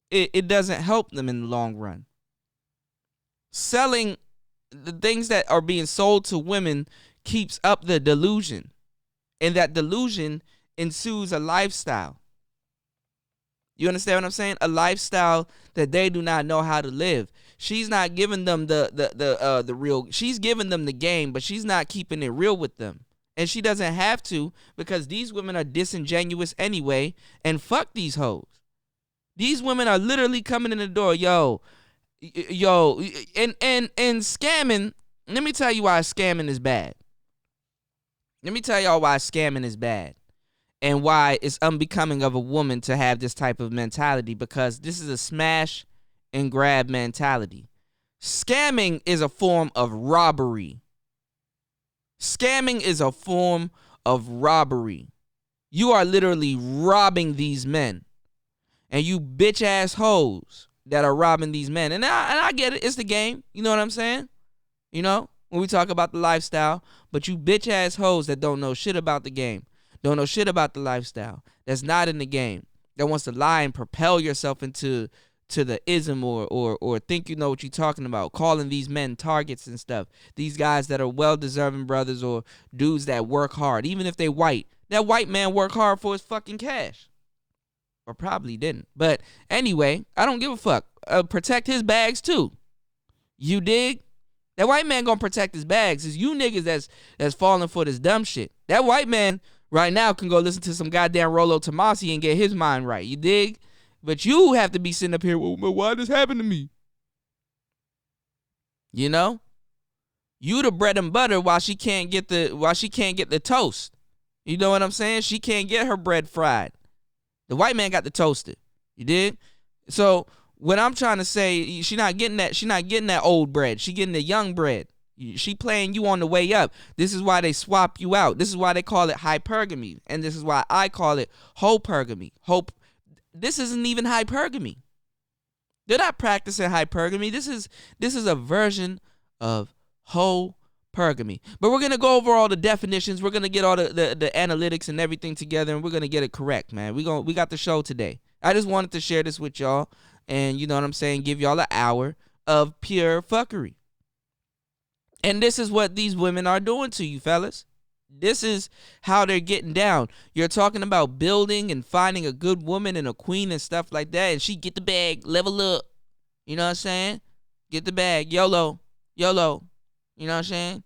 it doesn't help them in the long run. Selling the things that are being sold to women keeps up the delusion, and that delusion ensues a lifestyle. You understand what I'm saying? A lifestyle that they do not know how to live. She's not giving them the real. She's giving them the game, but she's not keeping it real with them. And she doesn't have to, because these women are disingenuous anyway. And fuck these hoes. These women are literally coming in the door, yo, and scamming. Let me tell you why scamming is bad. Let me tell y'all why scamming is bad, and why it's unbecoming of a woman to have this type of mentality, because this is a smash and grab mentality. Scamming is a form of robbery. Scamming is a form of robbery. You are literally robbing these men. And you bitch ass hoes that are robbing these men. And I get it. It's the game. You know what I'm saying? You know, when we talk about the lifestyle. But you bitch ass hoes that don't know shit about the game. Don't know shit about the lifestyle. That's not in the game. That wants to lie and propel yourself into the ism or think you know what you're talking about. Calling these men targets and stuff. These guys that are well-deserving brothers or dudes that work hard. Even if they white. That white man work hard for his fucking cash. Or probably didn't. But anyway, I don't give a fuck. Protect his bags too. You dig? That white man gonna protect his bags. It's you niggas that's falling for this dumb shit. That white man right now can go listen to some goddamn Rollo Tomasi and get his mind right. You dig? But you have to be sitting up here, well, why this happened to me? You know? You the bread and butter while she can't get the toast. You know what I'm saying? She can't get her bread fried. The white man got the toaster. You did? So what I'm trying to say, she not getting that old bread. She getting the young bread. She playing you on the way up. This is why they swap you out. This is why they call it hypergamy. And this is why I call it hopergamy. This isn't even hypergamy. They're not practicing hypergamy. This is a version of hopergamy. But we're gonna go over all the definitions. We're gonna get all the analytics and everything together, and we're gonna get it correct, man. We got the show today. I just wanted to share this with y'all, and you know what I'm saying, give y'all an hour of pure fuckery. And this is what these women are doing to you, fellas. This is how they're getting down. You're talking about building and finding a good woman and a queen and stuff like that, and she get the bag, level up. You know what I'm saying? Get the bag, YOLO. You know what I'm saying?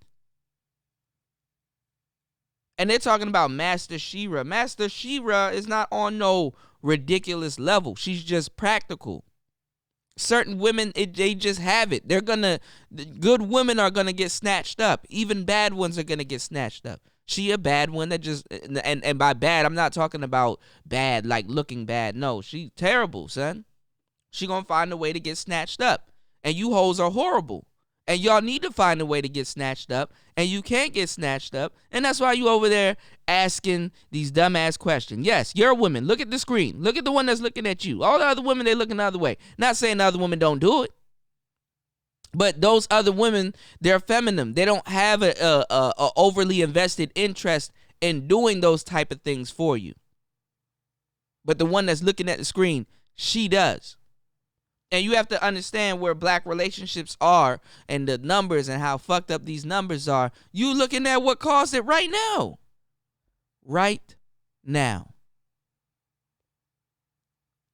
And they're talking about Master Shira. Master Shira is not on no ridiculous level. She's just practical. Certain women, they just have it. Good women are gonna get snatched up. Even bad ones are gonna get snatched up. She a bad one that just, and by bad, I'm not talking about bad, like looking bad. No, she's terrible, son. She gonna find a way to get snatched up. And you hoes are horrible. And y'all need to find a way to get snatched up. And you can't get snatched up. And that's why you over there asking these dumbass questions. Yes, you're a woman. Look at the screen. Look at the one that's looking at you. All the other women, they looking the other way. Not saying the other women don't do it. But those other women, they're feminine. They don't have a overly invested interest in doing those type of things for you. But the one that's looking at the screen, she does. And you have to understand where black relationships are and the numbers and how fucked up these numbers are. You looking at what caused it right now. Right now.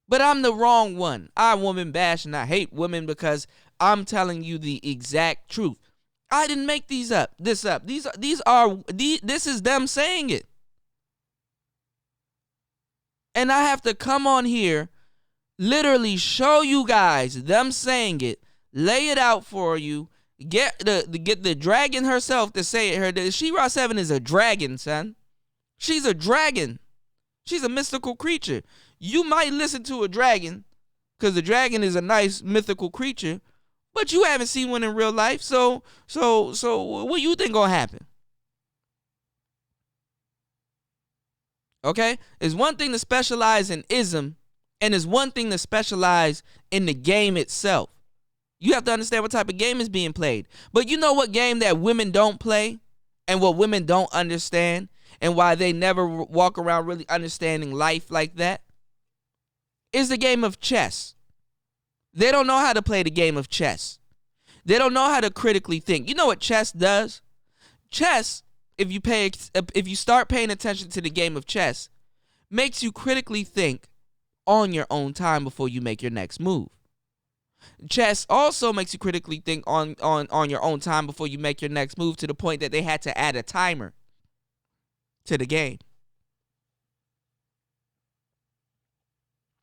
But I'm the wrong one. I woman bash and I hate women because I'm telling you the exact truth. I didn't make this up. This is them saying it. And I have to come on here, literally show you guys them saying it, lay it out for you, get the dragon herself to say it. Her She-Ra 7 is a dragon, son. She's a dragon. She's a mystical creature. You might listen to a dragon because the dragon is a nice mythical creature, but you haven't seen one in real life. So what you think gonna happen? Okay, it's one thing to specialize in ism. And it's one thing to specialize in the game itself. You have to understand what type of game is being played. But you know what game that women don't play and what women don't understand and why they never walk around really understanding life like that? Is the game of chess. They don't know how to play the game of chess. They don't know how to critically think. You know what chess does? Chess, if you start paying attention to the game of chess, makes you critically think on your own time before you make your next move. Chess also makes you critically think on your own time before you make your next move, to the point that they had to add a timer to the game.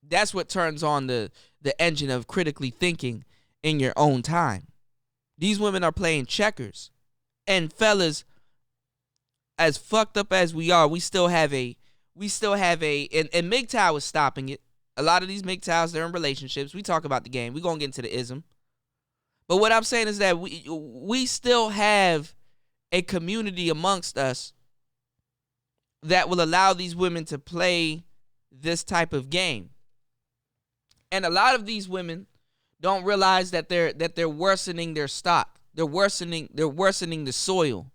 That's what turns on the engine of critically thinking in your own time. These women are playing checkers. And fellas, as fucked up as we are, we still have a and MGTOW is stopping it. A lot of these MGTOWs, they're in relationships. We talk about the game. We're going to get into the ism. But what I'm saying is that we still have a community amongst us that will allow these women to play this type of game. And a lot of these women don't realize that they're worsening their stock. They're worsening the soil.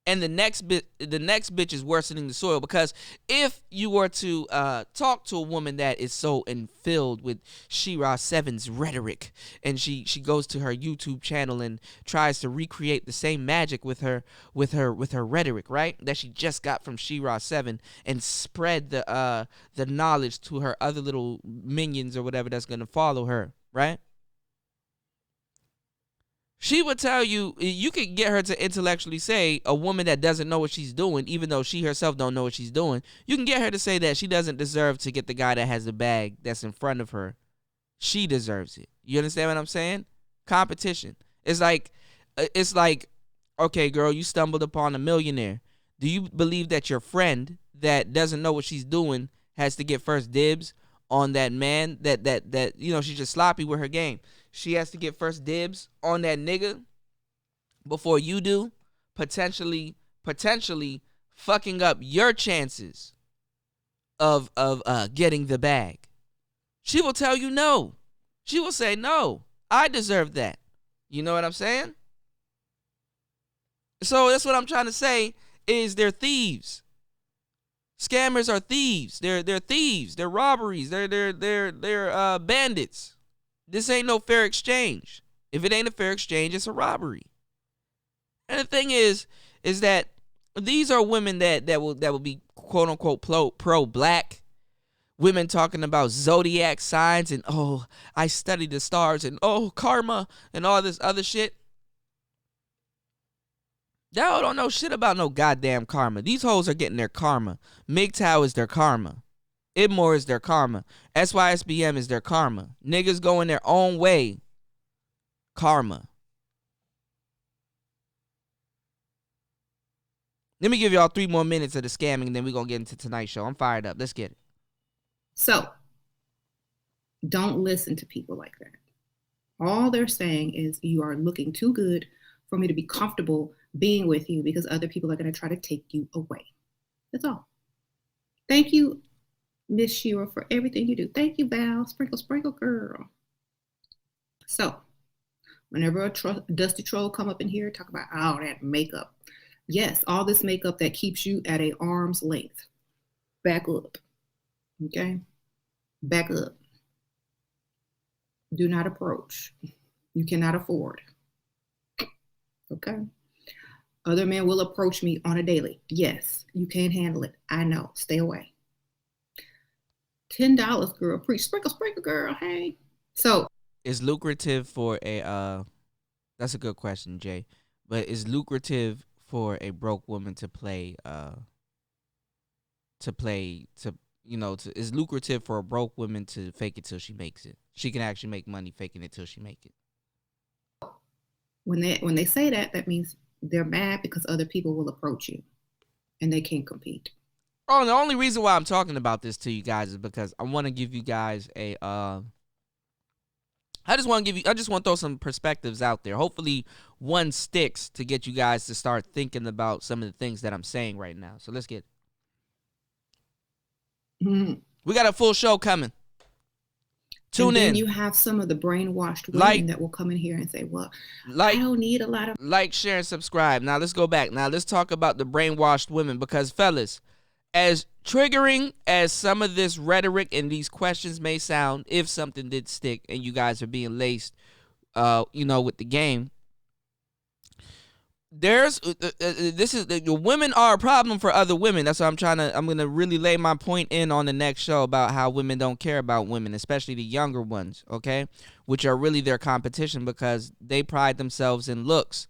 And the next bitch is worsening the soil, because if you were to talk to a woman that is so filled with She-Ra 7's rhetoric, and she goes to her YouTube channel and tries to recreate the same magic with her rhetoric, right, that she just got from She-Ra 7, and spread the knowledge to her other little minions or whatever that's gonna follow her, right? She would tell you, you could get her to intellectually say, a woman that doesn't know what she's doing, even though she herself don't know what she's doing, you can get her to say that she doesn't deserve to get the guy that has the bag that's in front of her. She deserves it. You understand what I'm saying? Competition. It's like, okay, girl, you stumbled upon a millionaire. Do you believe that your friend that doesn't know what she's doing has to get first dibs on that man that she's just sloppy with her game? She has to get first dibs on that nigga before you do, potentially fucking up your chances of getting the bag. She will tell you no. She will say, no, I deserve that. You know what I'm saying? So that's what I'm trying to say, is they're thieves. Scammers are thieves. They're thieves. They're robberies. They're bandits. This ain't no fair exchange. If it ain't a fair exchange, it's a robbery. And the thing is that these are women that will be quote unquote pro black. Women talking about zodiac signs and, oh, I study the stars and, oh, karma and all this other shit. Y'all don't know shit about no goddamn karma. These hoes are getting their karma. MGTOW is their karma. Idmore is their karma. SYSBM is their karma. Niggas going their own way. Karma. Let me give y'all 3 more minutes of the scamming, and then we're going to get into tonight's show. I'm fired up. Let's get it. So, don't listen to people like that. All they're saying is, you are looking too good for me to be comfortable being with you, because other people are going to try to take you away. That's all. Thank you, Miss Shira, for everything you do. Thank you, Val. Sprinkle, sprinkle, girl. So, whenever a dusty troll come up in here, talk about all that makeup. Yes, all this makeup that keeps you at an arm's length. Back up. Okay? Back up. Do not approach. You cannot afford. Okay? Other men will approach me on a daily. Yes, you can't handle it. I know. Stay away. $10, girl. Preach. Sprinkle, sprinkle, girl. Hey. So, is lucrative for a that's a good question, Jay. But is lucrative for a broke woman to play is lucrative for a broke woman to fake it till she makes it? She can actually make money faking it till she make it. When they say that, that means they're mad because other people will approach you and they can't compete. Oh, the only reason why I'm talking about this to you guys is because I want to give you guys a I just want to throw some perspectives out there. Hopefully one sticks to get you guys to start thinking about some of the things that I'm saying right now. So let's get Mm-hmm. We got a full show coming. Tune in. You have some of the brainwashed women that will come in here and say, well, I don't need a lot of... Like, share, and subscribe. Now, let's go back. Now, let's talk about the brainwashed women, because, fellas, as triggering as some of this rhetoric and these questions may sound, if something did stick and you guys are being laced, with the game, there's the women are a problem for other women. That's what I'm gonna really lay my point in on the next show about how women don't care about women, especially the younger ones, okay, which are really their competition because they pride themselves in looks,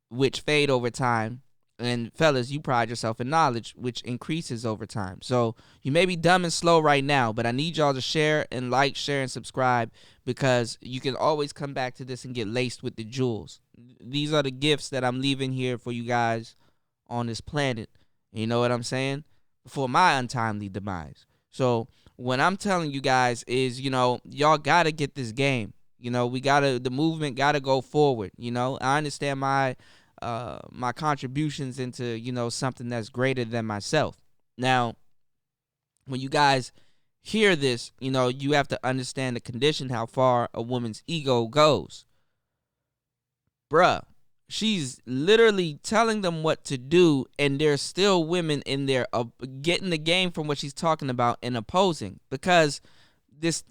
which fade over time. And fellas, you pride yourself in knowledge, which increases over time. So you may be dumb and slow right now, but I need y'all to share and like, share, and subscribe, because you can always come back to this and get laced with the jewels. These are the gifts that I'm leaving here for you guys on this planet. You know what I'm saying? Before my untimely demise. So what I'm telling you guys is, y'all gotta get this game. The movement gotta go forward. I understand my contributions into, something that's greater than myself. Now, when you guys hear this, you have to understand the condition, how far a woman's ego goes. Bruh, she's literally telling them what to do, and there's still women in there getting the game from what she's talking about and opposing, because this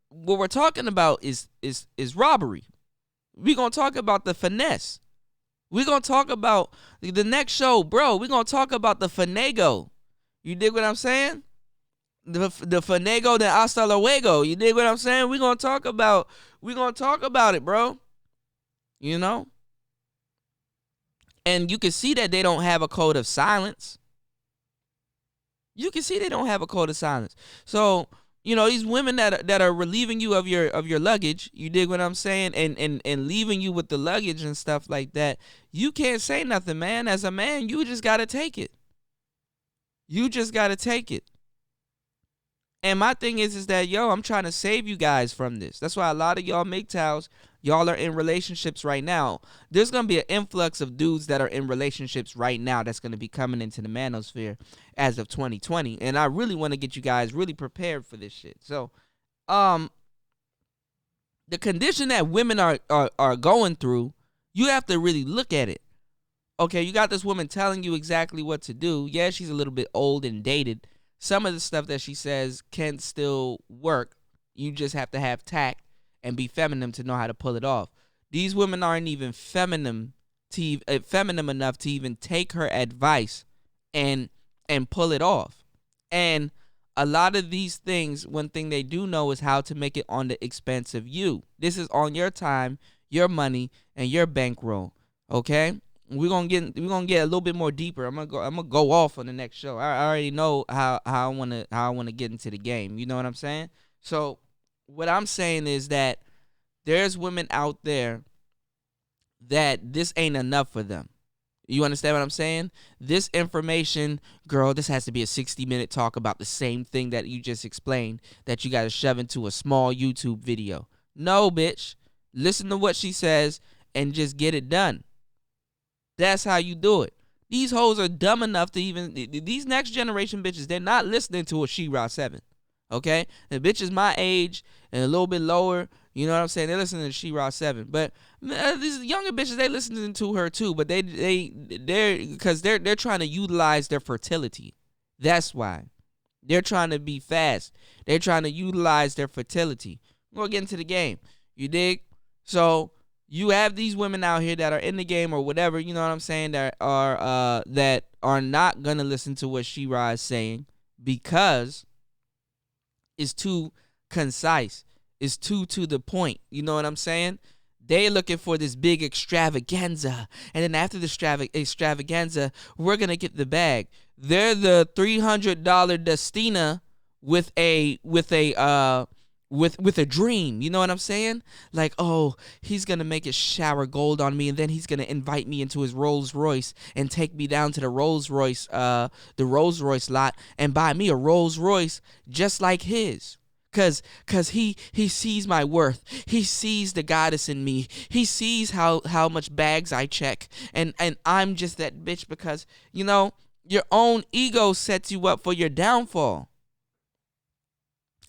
what we're talking about is robbery. We're gonna talk about the finesse. We're gonna talk about the next show, bro. We're gonna talk about the finago. You dig what I'm saying? The finago de hasta luego. You dig what I'm saying? We're gonna talk about it, bro. And you can see that they don't have a code of silence. So, these women that are relieving you of your luggage, you dig what I'm saying, and leaving you with the luggage and stuff like that, you can't say nothing, man. As a man, you just gotta take it. And my thing is that, I'm trying to save you guys from this. That's why a lot of y'all MGTOWs, y'all are in relationships right now. There's going to be an influx of dudes that are in relationships right now that's going to be coming into the manosphere as of 2020. And I really want to get you guys really prepared for this shit. So, the condition that women are going through, you have to really look at it. Okay, you got this woman telling you exactly what to do. Yeah, she's a little bit old and dated. Some of the stuff that she says can still work. You just have to have tact and be feminine to know how to pull it off. These women aren't even feminine enough to even take her advice and pull it off. And a lot of these things, one thing they do know is how to make it on the expense of you. This is on your time, your money, and your bankroll. Okay? We're gonna get a little bit more deeper. I'm gonna go off on the next show. I already know how I wanna get into the game. You know what I'm saying? So what I'm saying is that there's women out there that this ain't enough for them. You understand what I'm saying? This information, girl, this has to be a 60-minute talk about the same thing that you just explained that you gotta shove into a small YouTube video. No, bitch. Listen to what she says and just get it done. That's how you do it. These hoes are dumb enough to these next generation bitches, they're not listening to a She-Ra 7. Okay? The bitches my age and a little bit lower, you know what I'm saying? They're listening to She-Ra 7. But these younger bitches, they listening to her too, but they're because they're trying to utilize their fertility. That's why. They're trying to be fast. They're trying to utilize their fertility. We're going to get into the game. You dig? So you have these women out here that are in the game or whatever, you know what I'm saying, that are not gonna listen to what She-Ra is saying because it's too concise, it's too to the point. You know what I'm saying? They're looking for this big extravaganza, and then after the extravaganza, we're gonna get the bag. They're the $300 Destina with a dream. You know what I'm saying? Like, oh, he's gonna make it shower gold on me, and then he's gonna invite me into his Rolls Royce and take me down to the Rolls Royce lot and buy me a Rolls Royce just like his. Cause he sees my worth. He sees the goddess in me. He sees how much bags I check, and I'm just that bitch because your own ego sets you up for your downfall.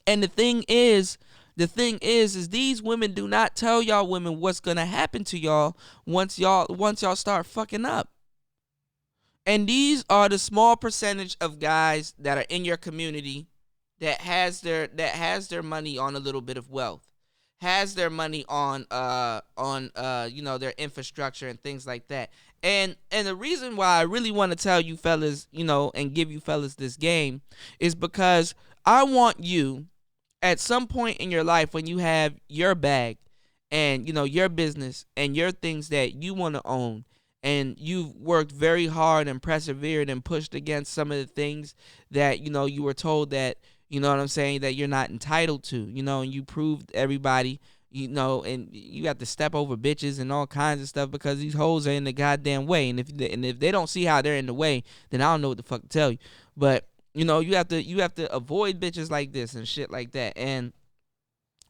And the thing is these women do not tell y'all women what's gonna happen to y'all once y'all start fucking up. And these are the small percentage of guys that are in your community that has their money on a little bit of wealth, has their money on their infrastructure and things like that. And the reason why I really want to tell you fellas, and give you fellas this game is because I want you at some point in your life when you have your bag and your business and your things that you want to own, and you've worked very hard and persevered and pushed against some of the things that you were told that that you're not entitled to, and you proved everybody, and you got to step over bitches and all kinds of stuff because these hoes are in the goddamn way. And if they don't see how they're in the way, then I don't know what the fuck to tell you. But you have to avoid bitches like this and shit like that. And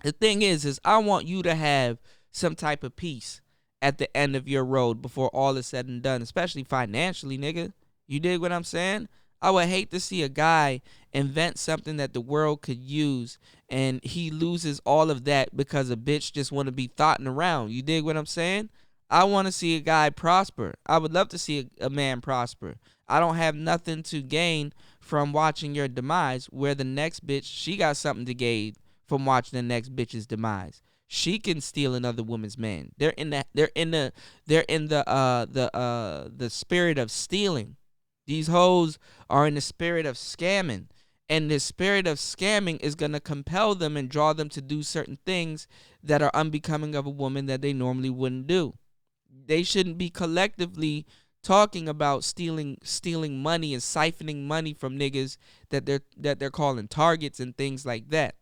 the thing is I want you to have some type of peace at the end of your road before all is said and done, especially financially, nigga. You dig what I'm saying? I would hate to see a guy invent something that the world could use and he loses all of that because a bitch just want to be thotting around. You dig what I'm saying? I want to see a guy prosper. I would love to see a man prosper. I don't have nothing to gain from watching your demise, where the next bitch, she got something to gain from watching the next bitch's demise. She can steal another woman's man. They're in the spirit of stealing. These hoes are in the spirit of scamming. And the spirit of scamming is going to compel them and draw them to do certain things that are unbecoming of a woman that they normally wouldn't do. They shouldn't be collectively talking about stealing money and siphoning money from niggas that they're calling targets and things like that.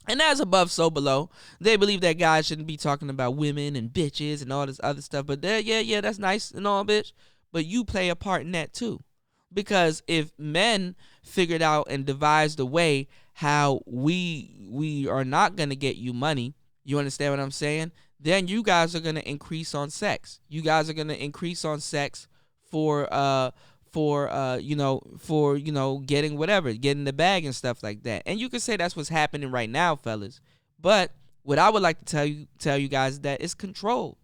And as above, so below. They believe that guys shouldn't be talking about women and bitches and all this other stuff. But yeah, that's nice and all, bitch. But you play a part in that too. Because if men figured out and devised a way how we are not going to get you money, you understand what I'm saying? Then you guys are going to increase on sex. You guys are going to increase on sex for getting whatever, getting the bag and stuff like that. And you can say that's what's happening right now, fellas. But what I would like to tell you guys is that it's controlled.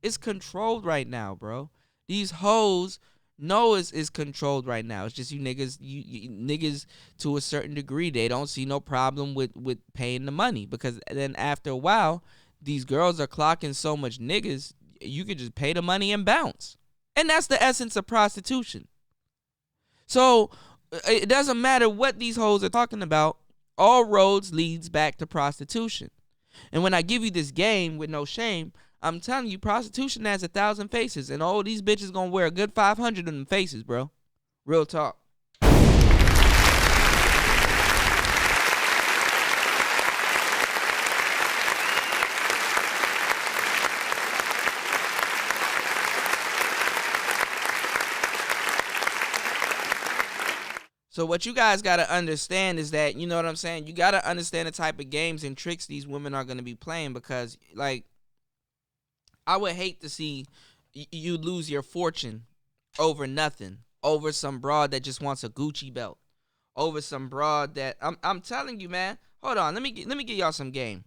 It's controlled right now, bro. These hoes know is controlled right now. It's just you niggas to a certain degree, they don't see no problem with paying the money, because then after a while, these girls are clocking so much niggas, you could just pay the money and bounce. And that's the essence of prostitution. So it doesn't matter what these hoes are talking about. All roads leads back to prostitution. And when I give you this game with no shame, I'm telling you, prostitution has 1,000 faces, and all these bitches gonna wear a good 500 of them faces, bro. Real talk. So what you guys got to understand is that, you know what I'm saying? You got to understand the type of games and tricks these women are going to be playing, because, like, I would hate to see you lose your fortune over nothing, over some broad that just wants a Gucci belt, over some broad that I'm telling you, man. Hold on, let me give y'all some game.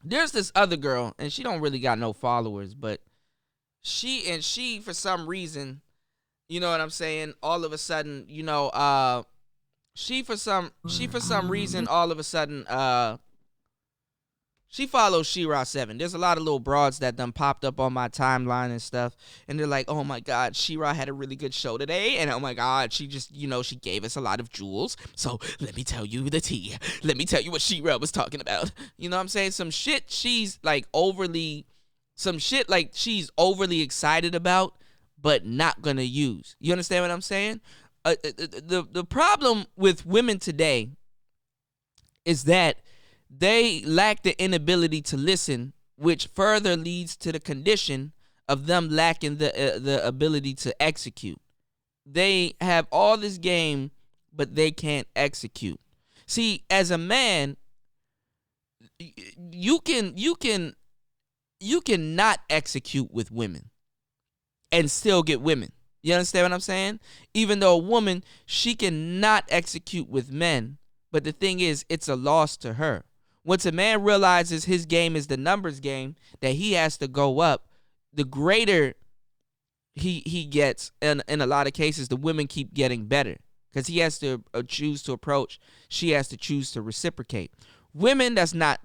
There's this other girl, and she don't really got no followers, but she for some reason, you know what I'm saying, all of a sudden, she for some reason all of a sudden she follows She-Ra 7. There's a lot of little broads that done popped up on my timeline and stuff, and they're like, oh my god, She-Ra had a really good show today, and oh my god, she just, she gave us a lot of jewels, so let me tell you the tea. Let me tell you what She-Ra was talking about. You know what I'm saying? Some shit she's overly excited about, but not gonna use. You understand what I'm saying? The problem with women today is that they lack the inability to listen, which further leads to the condition of them lacking the ability to execute. They have all this game, but they can't execute. See, as a man, you can not execute with women and still get women. You understand what I'm saying? Even though a woman, she cannot execute with men, but the thing is, it's a loss to her. Once a man realizes his game is the numbers game, that he has to go up, the greater he gets, and in a lot of cases, the women keep getting better, because he has to choose to approach, she has to choose to reciprocate. Women, that's not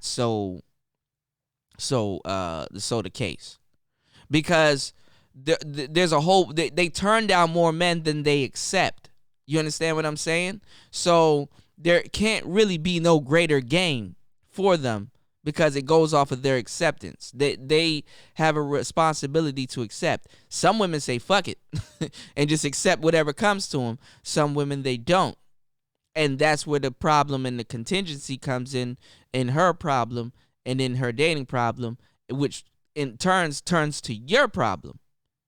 so the case, because there's a whole, they turn down more men than they accept. You understand what I'm saying? So there can't really be no greater game for them, because it goes off of their acceptance. They have a responsibility to accept. Some women say fuck it and just accept whatever comes to them. Some women, they don't. And that's where the problem and the contingency comes in her problem and in her dating problem, which in turns to your problem.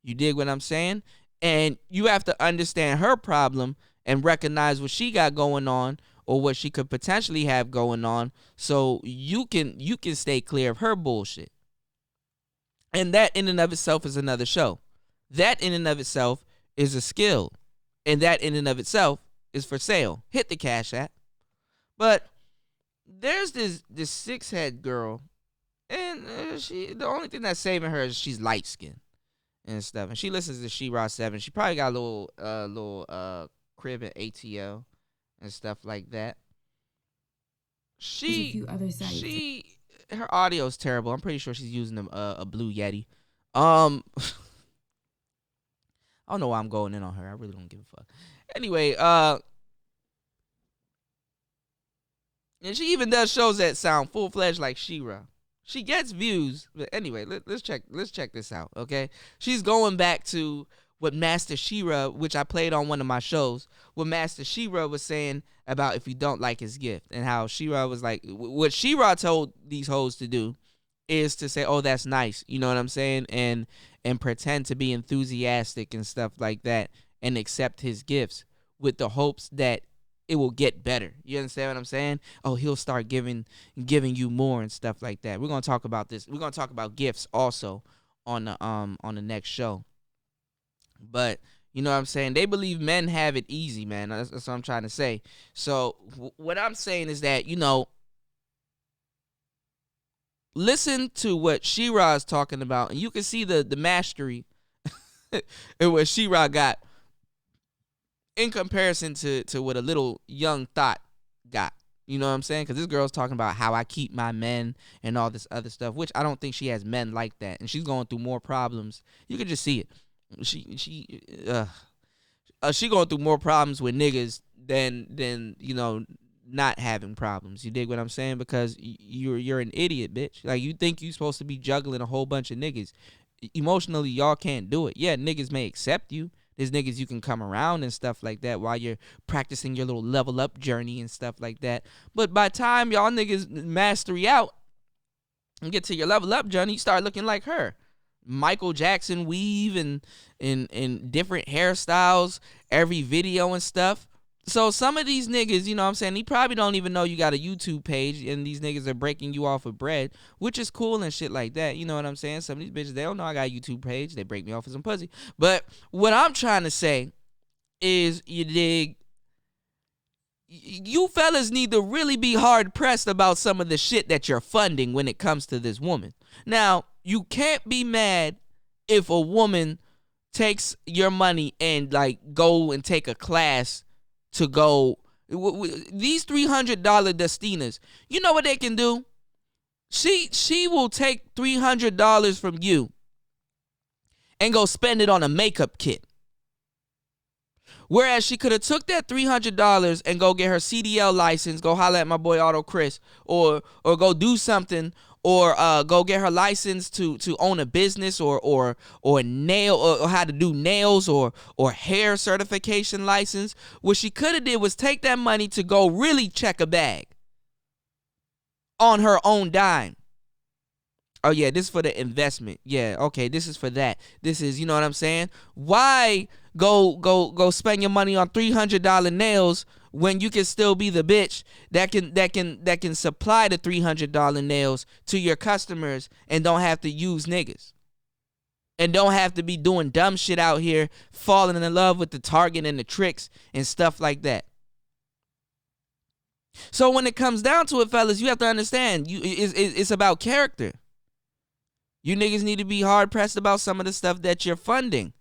You dig what I'm saying? And you have to understand her problem and recognize what she got going on or what she could potentially have going on, so you can stay clear of her bullshit. And that in and of itself is another show. That in and of itself is a skill. And that in and of itself is for sale. Hit the Cash App. But there's this six head girl, and she, the only thing that's saving her is she's light skinned and stuff. And she listens to She-Ra 7. She probably got a little crib at ATL and stuff like that. There's a few other sites. Her audio is terrible. I'm pretty sure she's using a Blue Yeti. I don't know why I'm going in on her. I really don't give a fuck. Anyway, and she even does shows that sound full fledged like She-Ra. She gets views, but anyway, let's check this out. Okay, she's going back to what Master She-Ra, which I played on one of my shows, what Master She-Ra was saying about if you don't like his gift, and how She-Ra was like, what She-Ra told these hoes to do is to say, oh, that's nice, you know what I'm saying, and pretend to be enthusiastic and stuff like that, and accept his gifts with the hopes that it will get better. You understand what I'm saying? Oh, he'll start giving you more and stuff like that. We're gonna talk about this. We're gonna talk about gifts also on the next show. But you know what I'm saying? They believe men have it easy, man. That's what I'm trying to say. So what I'm saying is that, you know, listen to what She-Ra is talking about, and you can see the mastery in what She-Ra got in comparison to what a little young thought got. You know what I'm saying? Because this girl's talking about how I keep my men and all this other stuff, which I don't think she has men like that. And she's going through more problems. You can just see it. She going through more problems with niggas than you know, not having problems. You dig what I'm saying? Because you're an idiot, bitch. Like, you think you're supposed to be juggling a whole bunch of niggas. Emotionally, y'all can't do it. Yeah, niggas may accept you. There's niggas you can come around and stuff like that while you're practicing your little level up journey and stuff like that. But by the time y'all niggas mastery out and get to your level up journey, you start looking like her. Michael Jackson weave and different hairstyles, every video and stuff. So some of these niggas, you know what I'm saying, he probably don't even know you got a YouTube page, and these niggas are breaking you off of bread, which is cool and shit like that. You know what I'm saying? Some of these bitches, they don't know I got a YouTube page. They break me off for some pussy. But what I'm trying to say is, you dig, you fellas need to really be hard pressed about some of the shit that you're funding when it comes to this woman. Now, you can't be mad if a woman takes your money and like go and take a class to go. These $300 Destinas, you know what they can do? She will take $300 from you and go spend it on a makeup kit. Whereas she could have took that $300 and go get her CDL license, go holler at my boy Auto Chris, or go do something, or go get her license to own a business, or nail, or how to do nails, or hair certification license. What she could have did was take that money to go really check a bag on her own dime. Oh yeah, this is for the investment. Yeah, okay, this is for that. This is, you know what I'm saying? Why go spend your money on $300 nails when you can still be the bitch that can supply the $300 nails to your customers and don't have to use niggas? And don't have to be doing dumb shit out here, falling in love with the Target and the tricks and stuff like that. So when it comes down to it, fellas, you have to understand, it's about character. You niggas need to be hard pressed about some of the stuff that you're funding.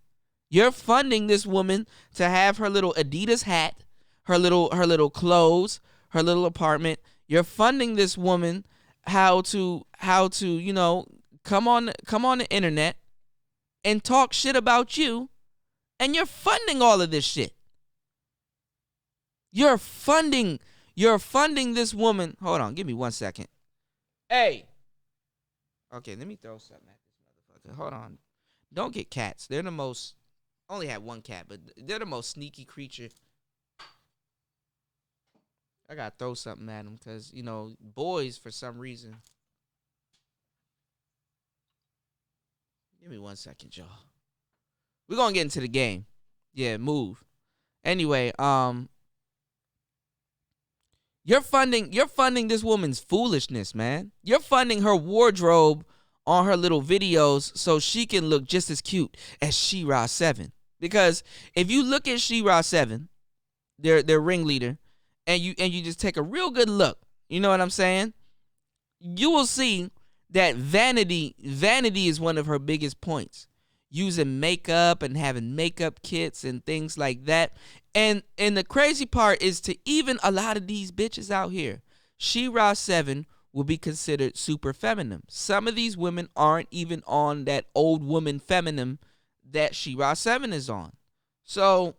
You're funding this woman to have her little Adidas hat, her little clothes, her little apartment. You're funding this woman how to you know, come on the internet and talk shit about you, and you're funding all of this shit. You're funding this woman. Hold on, give me 1 second. Hey. Okay, let me throw something at this motherfucker. Hold on. Don't get cats. They're the most... only had one cat, but they're the most sneaky creature. I gotta throw something at them because, you know, boys, for some reason... Give me 1 second, y'all. We're gonna get into the game. Yeah, move. Anyway, you're funding this woman's foolishness, man. You're funding her wardrobe on her little videos so she can look just as cute as She-Ra 7. Because if you look at She-Ra 7, their ringleader, and you just take a real good look, you know what I'm saying? You will see that vanity is one of her biggest points. Using makeup and having makeup kits and things like that. And the crazy part is to even a lot of these bitches out here, She-Ra 7 will be considered super feminine. Some of these women aren't even on that old woman feminine that She-Ra 7 is on. So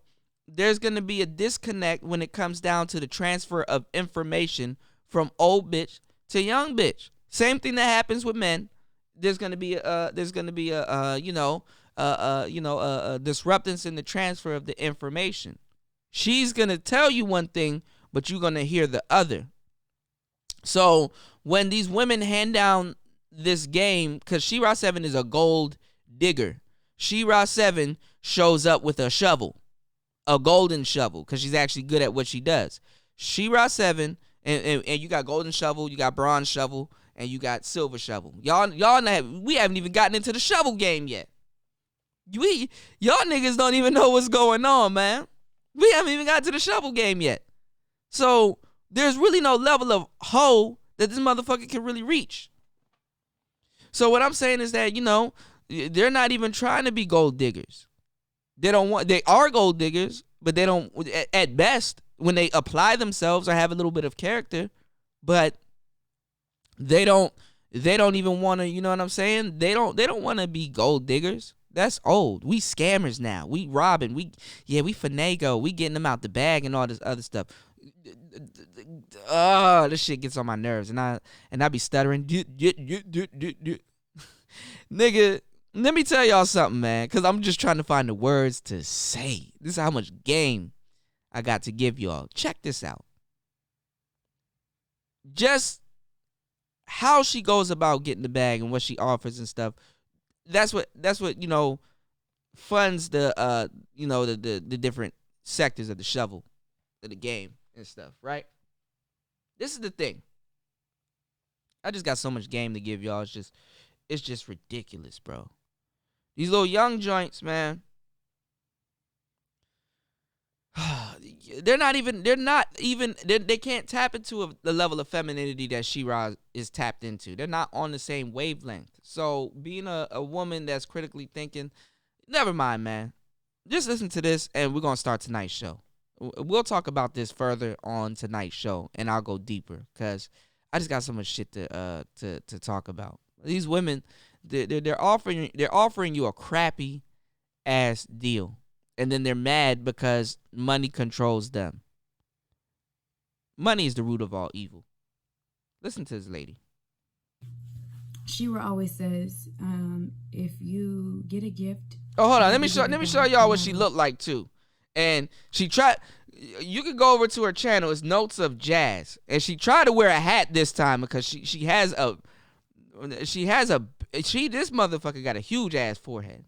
there's going to be a disconnect when it comes down to the transfer of information from old bitch to young bitch. Same thing that happens with men. There's going to be a disruptance in the transfer of the information. She's going to tell you one thing, but you're going to hear the other. So when these women hand down this game, because She-Ra 7 is a gold digger. She-Ra 7 shows up with a shovel, a golden shovel, because she's actually good at what she does. She-Ra 7, and you got golden shovel, you got bronze shovel, and you got silver shovel. We haven't even gotten into the shovel game yet. Y'all niggas don't even know what's going on, man. We haven't even got to the shovel game yet. So there's really no level of hoe that this motherfucker can really reach. So what I'm saying is that, they're not even trying to be gold diggers. They are gold diggers, but they don't, at best, when they apply themselves or have a little bit of character, but they don't even want to, you know what I'm saying? They don't want to be gold diggers. That's old. We scammers now. We robbing. We finagle. We getting them out the bag and all this other stuff. Oh, this shit gets on my nerves, and I be stuttering. Nigga, let me tell y'all something, man, because I'm just trying to find the words to say. This is how much game I got to give y'all. Check this out. Just how she goes about getting the bag and what she offers and stuff. That's what funds the the different sectors of the shovel of the game and stuff, right? This is the thing. I just got so much game to give y'all. It's just ridiculous, bro. These little young joints, man. They can't tap into the level of femininity that She-Ra is tapped into. They're not on the same wavelength. So being a woman that's critically thinking, never mind, man. Just listen to this and we're going to start tonight's show. We'll talk about this further on tonight's show and I'll go deeper because I just got so much shit to talk about. These women, they're offering you a crappy ass deal. And then they're mad because money controls them. Money is the root of all evil. Listen to this lady. She-Ra always says, if you get a gift. Oh, hold on. Let me show y'all what she looked like too. And she tried. You can go over to her channel. It's Notes of Jazz, and she tried to wear a hat this time because this motherfucker got a huge ass forehead.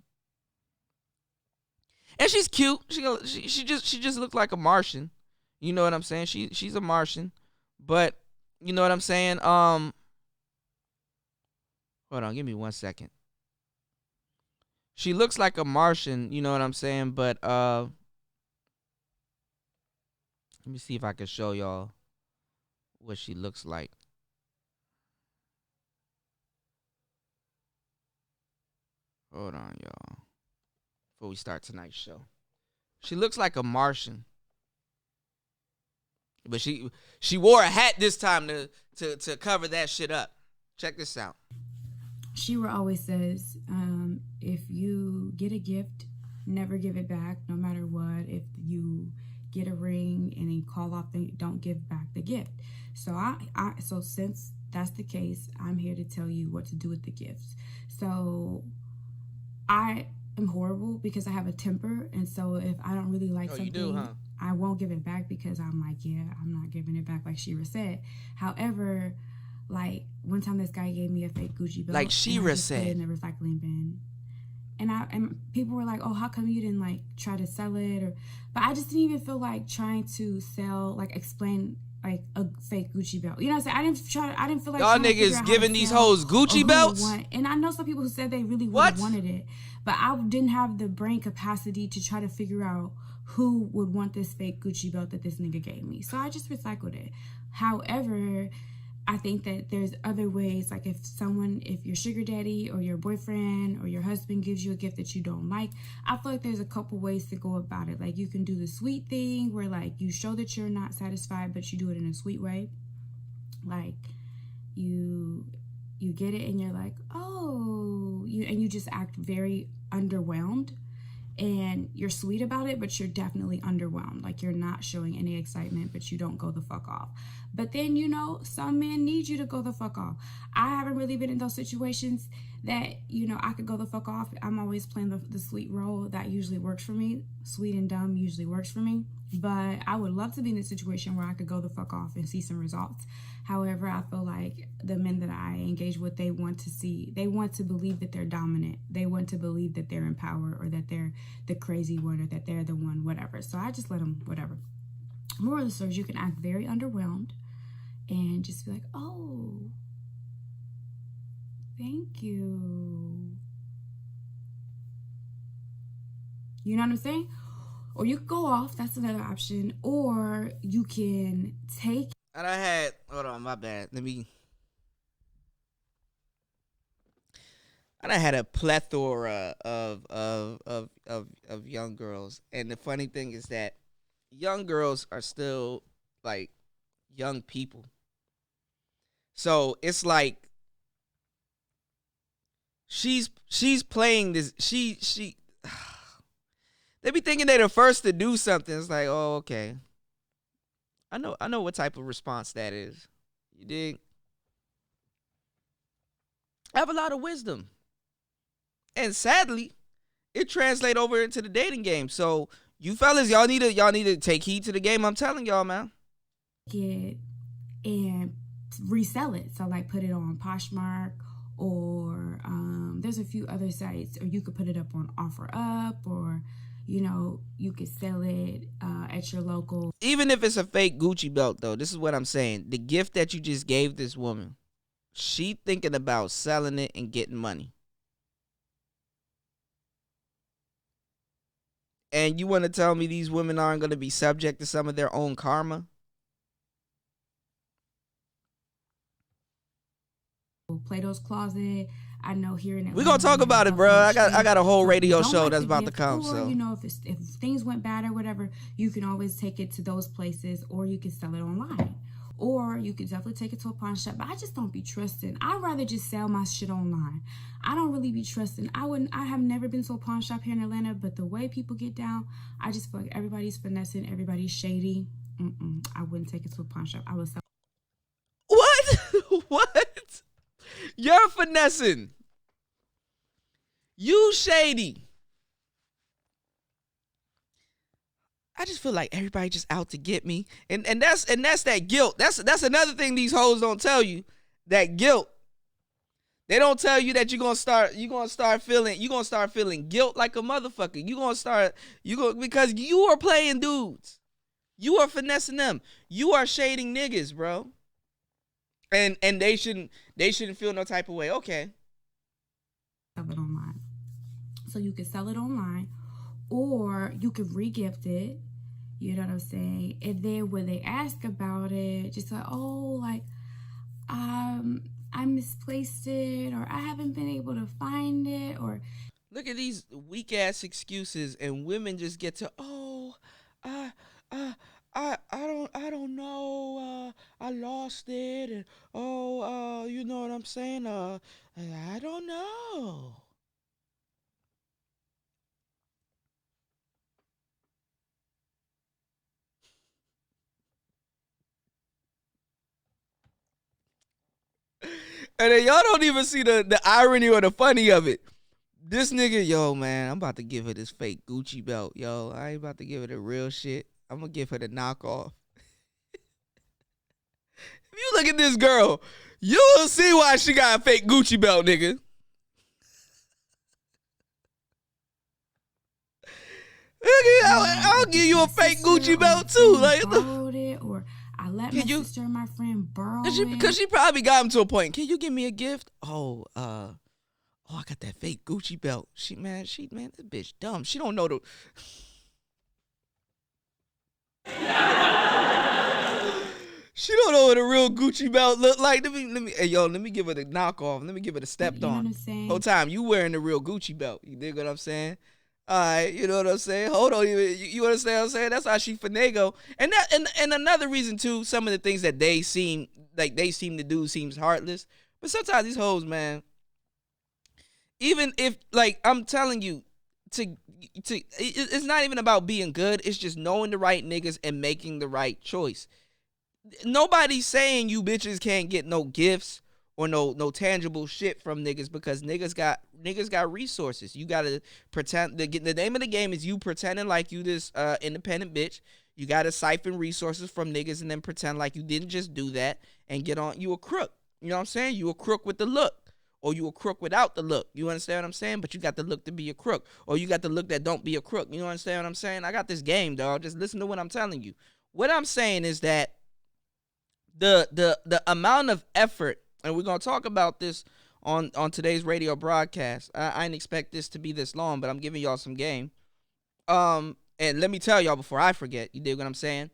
And she's cute. She just looked like a Martian. You know what I'm saying? She's a Martian. But you know what I'm saying? Hold on, give me 1 second. She looks like a Martian, you know what I'm saying? But let me see if I can show y'all what she looks like. Hold on, y'all. Before we start tonight's show. She looks like a Martian. But she wore a hat this time to cover that shit up. Check this out. She-Ra always says, if you get a gift, never give it back, no matter what. If you get a ring and you call off, don't give back the gift. So so since that's the case, I'm here to tell you what to do with the gifts. So I am horrible because I have a temper, and so if I don't really like something, you do, huh? I won't give it back because I'm like, yeah, I'm not giving it back, like She-Ra said. However, like one time this guy gave me a fake Gucci belt, like She-Ra said, in the recycling bin, and people were like, oh, how come you didn't like try to sell it? Or, but I just didn't even feel like trying to sell, like explain like a fake Gucci belt. You know what I'm saying? I didn't feel like Y'all trying to figure niggas out how to giving these sell hoes or Gucci who would belts? want. And I know some people who said they really would have What? wanted it, but I didn't have the brain capacity to try to figure out who would want this fake Gucci belt that this nigga gave me. So I just recycled it. However, I think that there's other ways, like if your sugar daddy or your boyfriend or your husband gives you a gift that you don't like, I feel like there's a couple ways to go about it. Like you can do the sweet thing where like you show that you're not satisfied, but you do it in a sweet way. Like you get it and you're like, oh, you just act very underwhelmed. And you're sweet about it, but you're definitely underwhelmed. Like you're not showing any excitement, but you don't go the fuck off. But then, some men need you to go the fuck off. I haven't really been in those situations that, I could go the fuck off. I'm always playing the sweet role. That usually works for me. Sweet and dumb usually works for me. But I would love to be in a situation where I could go the fuck off and see some results. However, I feel like the men that I engage with, they want to believe that they're dominant. They want to believe that they're in power, or that they're the crazy one, or that they're the one, whatever. So I just let them, whatever. Moral of the story is you can act very underwhelmed and just be like, oh, thank you. You know what I'm saying? Or you can go off. That's another option. Or you can take. And hold on, my bad. I had a plethora of young girls. And the funny thing is that young girls are still like young people. So it's like she's playing this, she they be thinking they're the first to do something. It's like, oh, okay. I know what type of response that is. You dig? I have a lot of wisdom. And sadly, it translates over into the dating game. So you fellas, y'all need to take heed to the game. I'm telling y'all, man. Get and resell it. So like put it on Poshmark, or there's a few other sites, or you could put it up on OfferUp, or you could sell it at your local. Even if it's a fake Gucci belt, though, this is what I'm saying. The gift that you just gave this woman, she thinking about selling it and getting money. And you want to tell me these women aren't going to be subject to some of their own karma? Plato's Closet. I know here in Atlanta, we're gonna talk about it, bro. I got a whole radio show that's about to come. Or, so if things went bad or whatever, you can always take it to those places, or you can sell it online, or you could definitely take it to a pawn shop. But I just don't be trusting. I'd rather just sell my shit online. I don't really be trusting. I have never been to a pawn shop here in Atlanta, but the way people get down, I just feel like everybody's finessing, everybody's shady. I wouldn't take it to a pawn shop. I would sell. What? What? You're finessing. You shady. I just feel like everybody just out to get me. And that's that guilt. That's another thing these hoes don't tell you. That guilt. They don't tell you that you're gonna start feeling guilt like a motherfucker. Because you are playing dudes. You are finessing them. You are shading niggas, bro. And they shouldn't feel no type of way. Okay. Sell it online. So you can sell it online, or you can re-gift it. You know what I'm saying? And then when they ask about it, just like, oh, like, I misplaced it, or I haven't been able to find it, or look at these weak ass excuses, and women just get to, oh, I don't know. I lost it, and you know what I'm saying? I don't know. And then y'all don't even see the irony or the funny of it. This nigga, yo, man, I'm about to give her this fake Gucci belt, yo. I ain't about to give her the real shit. I'm gonna give her the knockoff. If you look at this girl, you'll see why she got a fake Gucci belt, nigga. I'll give you a fake Gucci belt too. Like, borrowed it, or I let my sister or my friend borrow it. Because she probably got him to a point. Can you give me a gift? Oh, I got that fake Gucci belt. Man, this bitch dumb. She don't know the. She don't know what a real Gucci belt look like. Let me give her the knockoff. Let me give her the stepped on. What I'm saying? Whole time you wearing the real Gucci belt. You dig what I'm saying? All right, you know what I'm saying? Hold on, you understand what I'm saying? That's how she finagle. And another reason too, some of the things that they seem to do seems heartless. But sometimes these hoes, man, even if, like, I'm telling you, it's not even about being good. It's just knowing the right niggas and making the right choice. Nobody's saying you bitches can't get no gifts or no tangible shit from niggas, because niggas got resources. You gotta pretend. The name of the game is you pretending like you this independent bitch. You gotta siphon resources from niggas and then pretend like you didn't just do that and get on. You a crook. You know what I'm saying? You a crook with the look, or you a crook without the look. You understand what I'm saying? But you got the look to be a crook, or you got the look that don't be a crook. You understand what I'm saying? I got this game, dog. Just listen to what I'm telling you. What I'm saying is that the amount of effort, and we're gonna talk about this on today's radio broadcast. I didn't expect this to be this long, but I'm giving y'all some game. And let me tell y'all before I forget. You dig what I'm saying?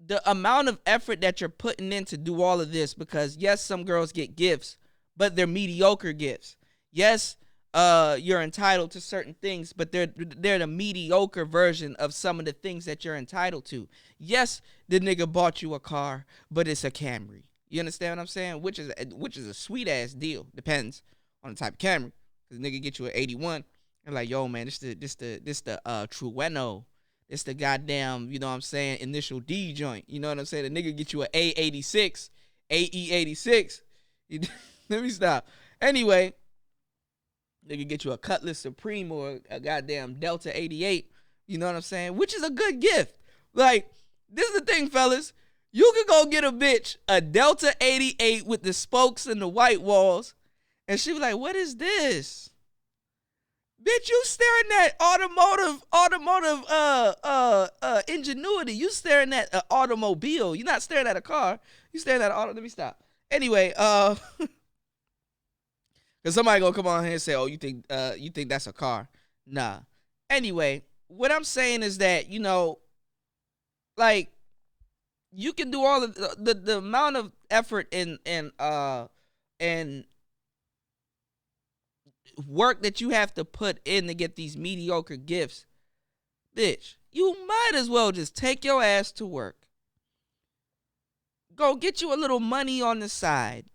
The amount of effort that you're putting in to do all of this, because yes, some girls get gifts, but they're mediocre gifts. Yes, you're entitled to certain things, but they're the mediocre version of some of the things that you're entitled to. Yes, the nigga bought you a car, but it's a Camry. You understand what I'm saying? Which is a sweet ass deal. Depends on the type of Camry. Cause nigga get you an 81, and like, yo man, this the Trueno. It's the goddamn, you know what I'm saying, initial D joint. You know what I'm saying? The nigga get you an A86, AE86. Let me stop. Anyway, nigga get you a Cutlass Supreme or a goddamn Delta 88. You know what I'm saying? Which is a good gift. Like, this is the thing, fellas. You could go get a bitch a Delta 88 with the spokes and the white walls, and she be like, what is this? Bitch, you staring at automotive ingenuity. You staring at an automobile. You're not staring at a car. You staring at an auto. Let me stop. Anyway, because somebody gonna come on here and say, oh, you think that's a car? Nah. Anyway, what I'm saying is that, you know, like, you can do all of the amount of effort and work that you have to put in to get these mediocre gifts. Bitch, you might as well just take your ass to work. Go get you a little money on the side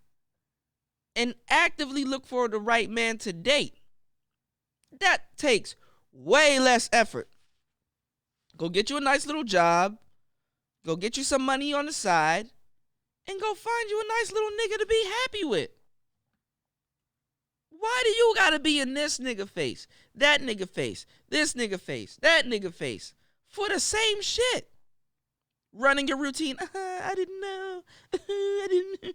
and actively look for the right man to date. That takes way less effort. Go get you a nice little job. Go get you some money on the side. And go find you a nice little nigga to be happy with. Why do you gotta be in this nigga face, that nigga face, this nigga face, that nigga face, for the same shit? Running your routine. I didn't know. I didn't.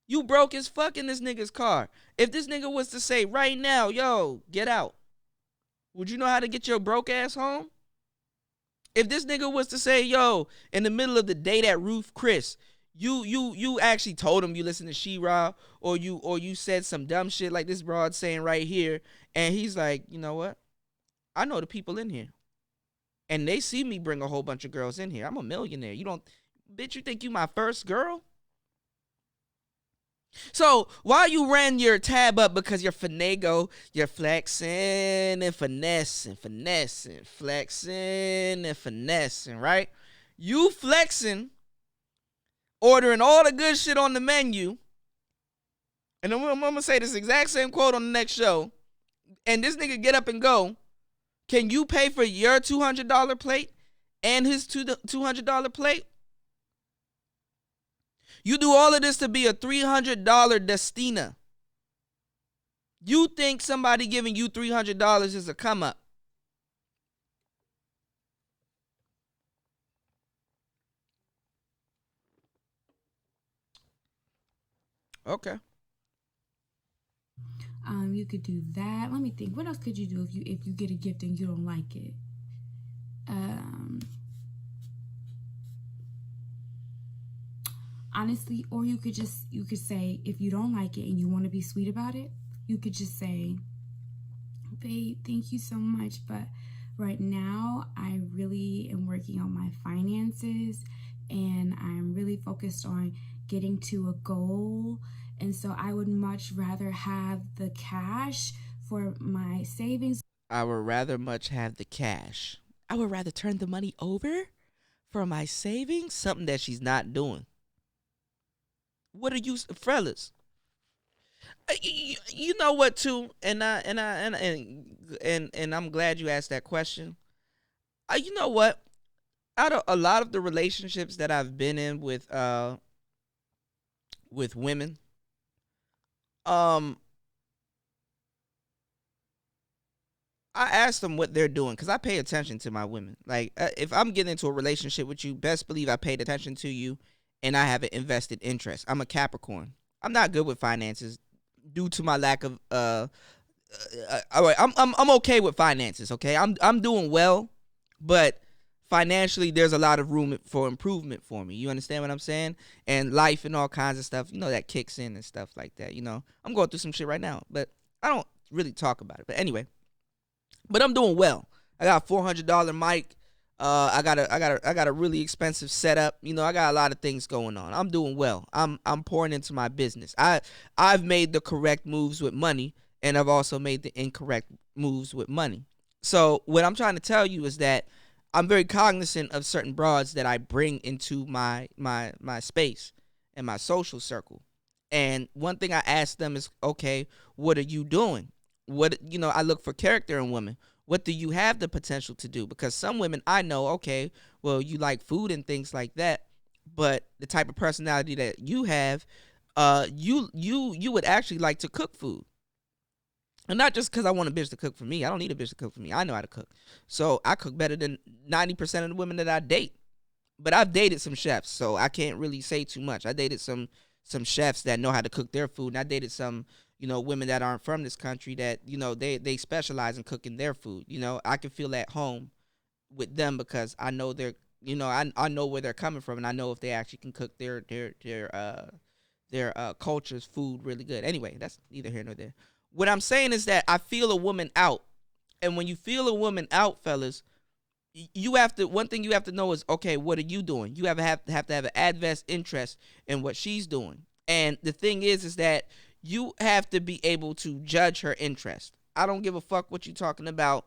You broke as fuck in this nigga's car. If this nigga was to say right now, yo, get out, would you know how to get your broke ass home? If this nigga was to say, yo, in the middle of the date at Ruth Chris, you actually told him you listen to She-Ra, or you said some dumb shit like this broad saying right here, and he's like, you know what? I know the people in here, and they see me bring a whole bunch of girls in here. I'm a millionaire. You don't, bitch, you think you my first girl? So while you ran your tab up because you're finagle, you're flexing and finessing, flexing and finessing, right? You flexing, ordering all the good shit on the menu, and I'm gonna say this exact same quote on the next show, and this nigga get up and go. Can you pay for your $200 plate and his $200 plate? You do all of this to be a $300 Destina. You think somebody giving you $300 is a come up? You could do that. Let me think. What else could you do if you get a gift and you don't like it? Honestly, or you could say, if you don't like it and you want to be sweet about it, you could just say, babe, thank you so much, but right now I really am working on my finances and I'm really focused on getting to a goal, and so I would much rather have the cash for my savings. I would rather much have the cash. I would rather turn the money over for my savings, something that she's not doing. What are you, fellas? You know what too, and I'm glad you asked that question. You know what? Out of a lot of the relationships that I've been in with women, um, I ask them what they're doing because I pay attention to my women. Like, if I'm getting into a relationship with you, best believe I paid attention to you, and I have an invested interest. I'm a Capricorn. I'm not good with finances due to my lack of all right, I'm okay with finances. Okay, I'm doing well, but financially, there's a lot of room for improvement for me. You understand what I'm saying? And life and all kinds of stuff, that kicks in and stuff like that. I'm going through some shit right now, but I don't really talk about it. But anyway, but I'm doing well. I got a $400 mic. I got a really expensive setup. I got a lot of things going on. I'm doing well. I'm pouring into my business. I've made the correct moves with money, and I've also made the incorrect moves with money. So what I'm trying to tell you is that I'm very cognizant of certain broads that I bring into my space and my social circle. And one thing I ask them is, okay, what are you doing? I look for character in women. What do you have the potential to do? Because some women I know, okay, well, you like food and things like that, but the type of personality that you have, you would actually like to cook food. And not just because I want a bitch to cook for me. I don't need a bitch to cook for me. I know how to cook. So I cook better than 90% of the women that I date. But I've dated some chefs, so I can't really say too much. I dated some chefs that know how to cook their food, and I dated some women that aren't from this country that they specialize in cooking their food. I can feel at home with them because I know I know where they're coming from, and I know if they actually can cook their culture's food really good. Anyway, that's neither here nor there. What I'm saying is that I feel a woman out, and when you feel a woman out, fellas, one thing you have to know is, okay, what are you doing? You have to have an adverse interest in what she's doing. And the thing is that you have to be able to judge her interest. I don't give a fuck what you're talking about.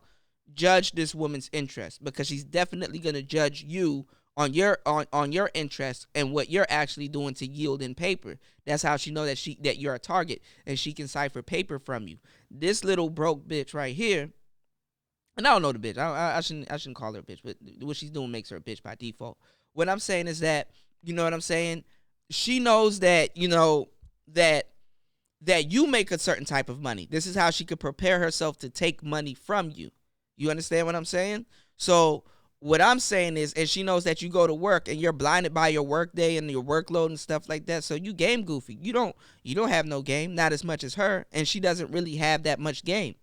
Judge this woman's interest, because she's definitely going to judge you on your interest and what you're actually doing to yield in paper. That's how she know that you're a target and she can cipher paper from you. This little broke bitch right here, and I don't know the bitch. I shouldn't call her a bitch, but what she's doing makes her a bitch by default. What I'm saying is that, you know what I'm saying? She knows that, that you make a certain type of money. This is how she could prepare herself to take money from you. You understand what I'm saying? So what I'm saying is, and she knows that you go to work and you're blinded by your work day and your workload and stuff like that. So you game goofy. You don't have no game, not as much as her, and she doesn't really have that much game.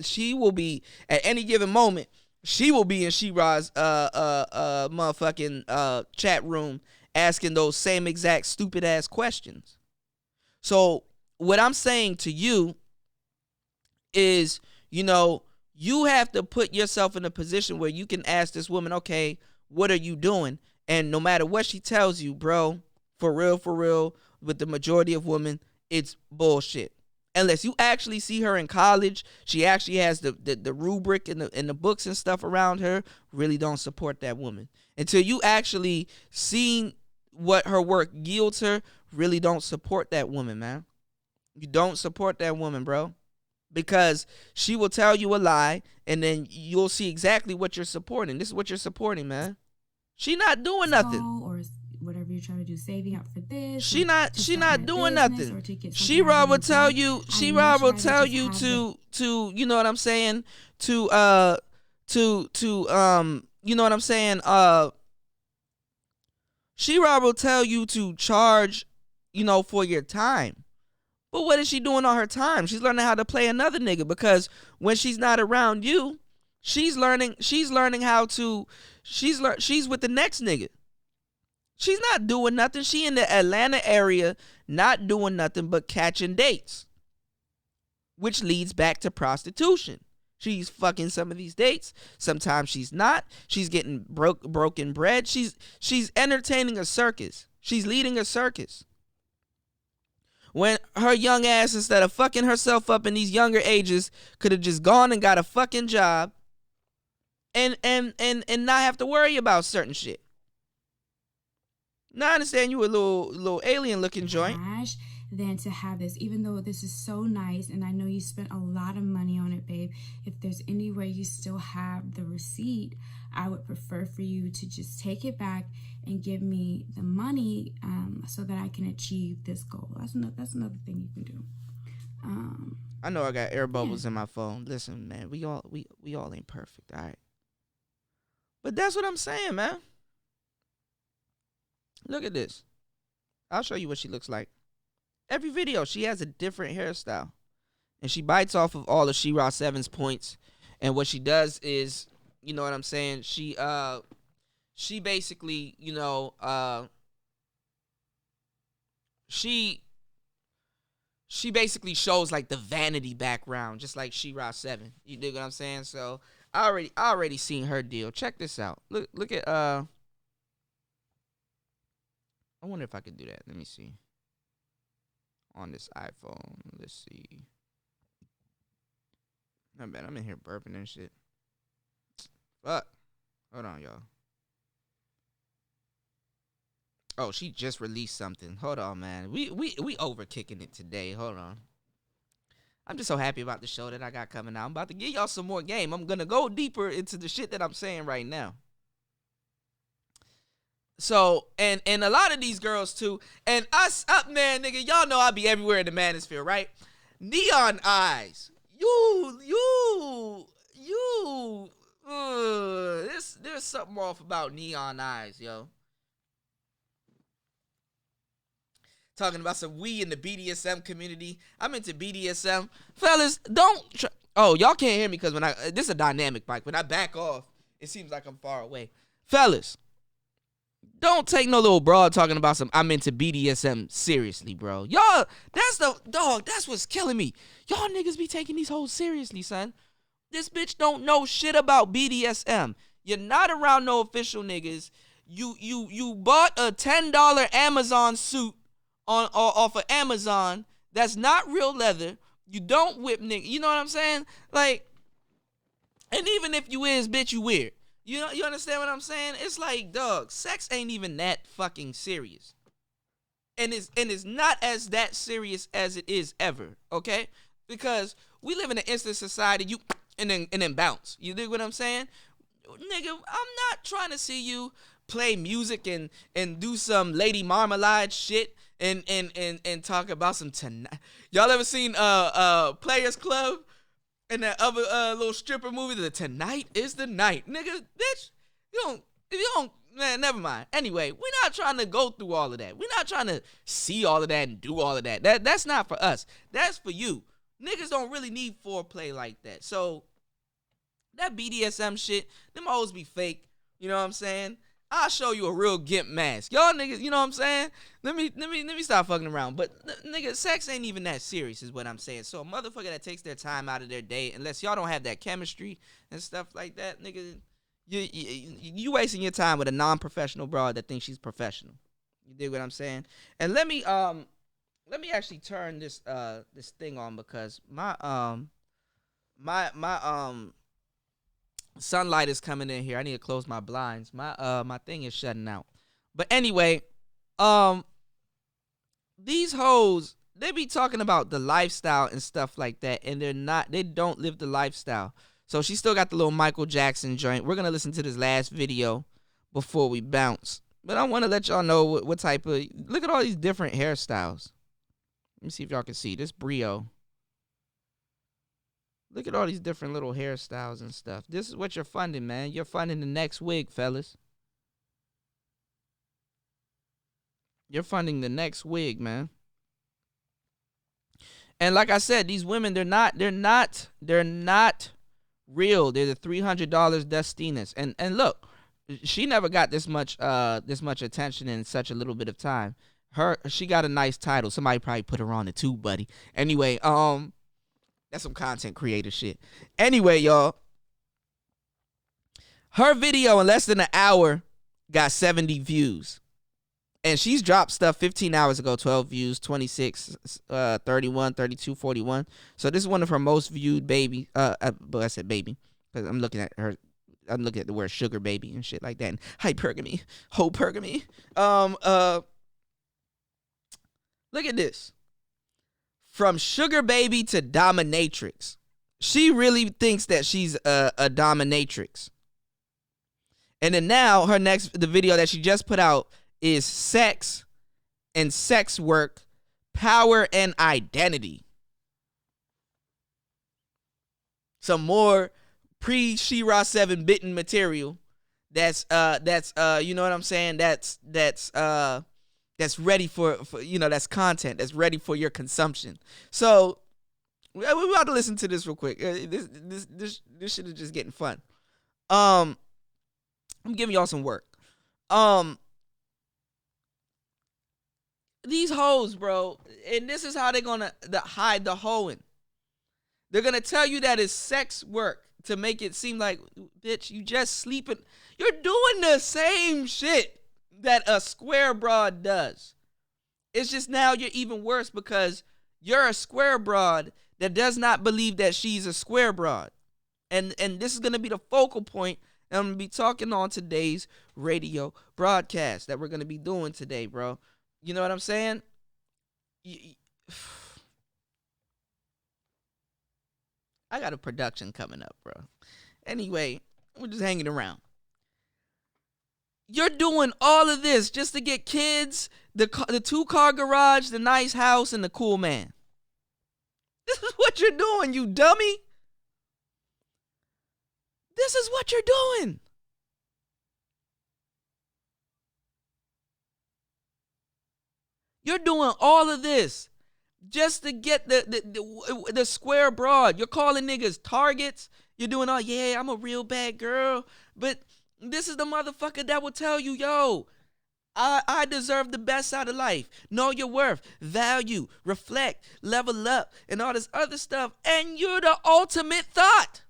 She will be at any given moment. She will be in She-Ra's motherfucking chat room asking those same exact stupid ass questions. So what I'm saying to you is, you have to put yourself in a position where you can ask this woman, okay, what are you doing? And no matter what she tells you, bro, for real, with the majority of women, it's bullshit. Unless you actually see her in college, she actually has the rubric and the books and stuff around her, really don't support that woman. Until you actually seen what her work yields her, really don't support that woman, man. You don't support that woman, bro. Because she will tell you a lie, and then you'll see exactly what you're supporting. This is what you're supporting, man. She not doing nothing. Or whatever you're trying to do, saving up for this. She not doing nothing. She-Ra will tell you. She-Ra will tell you to you know what I'm saying, to you know what I'm saying, She-Ra will tell you to charge, for your time. But what is she doing on her time? She's learning how to play another nigga, because when she's not around you, she's learning how to she's with the next nigga. She's not doing nothing. She in the Atlanta area not doing nothing but catching dates, which leads back to prostitution. She's fucking some of these dates. Sometimes she's not. She's getting broken bread. She's entertaining a circus. She's leading a circus. When her young ass, instead of fucking herself up in these younger ages, could have just gone and got a fucking job and not have to worry about certain shit. Now I understand you a little alien looking joint. Than to have this, even though this is so nice, and I know you spent a lot of money on it, babe. If there's any way you still have the receipt, I would prefer for you to just take it back and give me the money, so that I can achieve this goal. That's another thing you can do. I know I got air bubbles in my phone. Listen, man, we all ain't perfect, all right? But that's what I'm saying, man. Look at this. I'll show you what she looks like. Every video, she has a different hairstyle. And she bites off of all of She-Ra 7's points. And what she does is, you know what I'm saying? She basically, she basically shows like the vanity background, just like She-Ra 7. You dig what I'm saying? So I already seen her deal. Check this out. Look at I wonder if I could do that. Let me see. On this iPhone. Let's see. Not bad. I'm in here burping and shit. Fuck. Hold on, y'all. Oh, she just released something. Hold on, man. We over kicking it today. Hold on. I'm just so happy about the show that I got coming out. I'm about to give y'all some more game. I'm gonna go deeper into the shit that I'm saying right now. So, and a lot of these girls too, and us up, man, nigga, y'all know I be everywhere in the manosphere, right? Neon Eyes. There's something off about Neon Eyes, yo. Talking about some we in the BDSM community. I'm into BDSM. Fellas, oh, y'all can't hear me because when this is a dynamic mic. When I back off, it seems like I'm far away. Fellas, don't take no little broad talking about some I'm into BDSM seriously, bro. Y'all, that's what's killing me. Y'all niggas be taking these hoes seriously, son. This bitch don't know shit about BDSM. You're not around no official niggas. You bought a $10 Amazon suit off of Amazon that's not real leather. You don't whip nigga. You know what I'm saying? Like, and even if you is, bitch, you weird. You know, you understand what I'm saying? It's like, dog, sex ain't even that fucking serious. And it's not as that serious as it is ever, okay? Because we live in an instant society, and then bounce. You dig what I'm saying? Nigga, I'm not trying to see you play music and do some Lady Marmalade shit and talk about some tonight. Y'all ever seen Players Club? And that other little stripper movie, the Tonight is the Night. Nigga, bitch, if you don't, man, never mind. Anyway, we're not trying to go through all of that. We're not trying to see all of that and do all of that. That's not for us. That's for you. Niggas don't really need foreplay like that. So, that BDSM shit, them hoes be fake. You know what I'm saying? I'll show you a real gimp mask. Y'all niggas, you know what I'm saying? Let me stop fucking around. But nigga, sex ain't even that serious is what I'm saying. So a motherfucker that takes their time out of their day, unless y'all don't have that chemistry and stuff like that, nigga, you wasting your time with a non-professional broad that thinks she's professional. You dig what I'm saying? And let me actually turn this thing on because my sunlight is coming in here. I need to close my blinds. My thing is shutting out. But anyway, these hoes, they be talking about the lifestyle and stuff like that, and they don't live the lifestyle. So she still got the little Michael Jackson joint. We're gonna listen to this last video before we bounce. But I want to let y'all know what type of, look at all these different hairstyles. Let me see if y'all can see this Brio. Look at all these different little hairstyles and stuff. This is what you're funding, man. You're funding the next wig, fellas. You're funding the next wig, man. And like I said, these women, they're not real. They're the $300 Dustinas. And look, she never got this much attention in such a little bit of time. She got a nice title. Somebody probably put her on it too, buddy. Anyway, that's some content creator shit. Anyway, y'all, her video in less than an hour got 70 views. And she's dropped stuff 15 hours ago, 12 views, 26, 31, 32, 41. So this is one of her most viewed baby. But I said baby because I'm looking at her. I'm looking at the word sugar baby and shit like that. And hypergamy, hopergamy. Look at this. From sugar baby to dominatrix. She really thinks that she's a dominatrix. And then now the video that she just put out is sex and sex work, power and identity. Some more pre-She-Ra 7 bitten material that's you know what I'm saying, that's ready for that's content that's ready for your consumption. So we're about to listen to this real quick. This shit is just getting fun. I'm giving y'all some work. These hoes, bro, and this is how they're gonna hide the hoeing. They're gonna tell you that it's sex work to make it seem like, bitch, you just sleeping. You're doing the same shit that a square broad does. It's just now you're even worse because you're a square broad that does not believe that she's a square broad. And this is gonna be the focal point. And I'm gonna be talking on today's radio broadcast that we're gonna be doing today, bro. You know what I'm saying? I got a production coming up, bro. Anyway, we're just hanging around. You're doing all of this just to get kids, the 2-car garage, the nice house, and the cool man. This is what you're doing, you dummy. This is what you're doing. You're doing all of this just to get the square broad. You're calling niggas targets. You're doing all, yeah, I'm a real bad girl. But this is the motherfucker that will tell you, yo, I deserve the best out of life. Know your worth, value, reflect, level up, and all this other stuff. And you're the ultimate thought.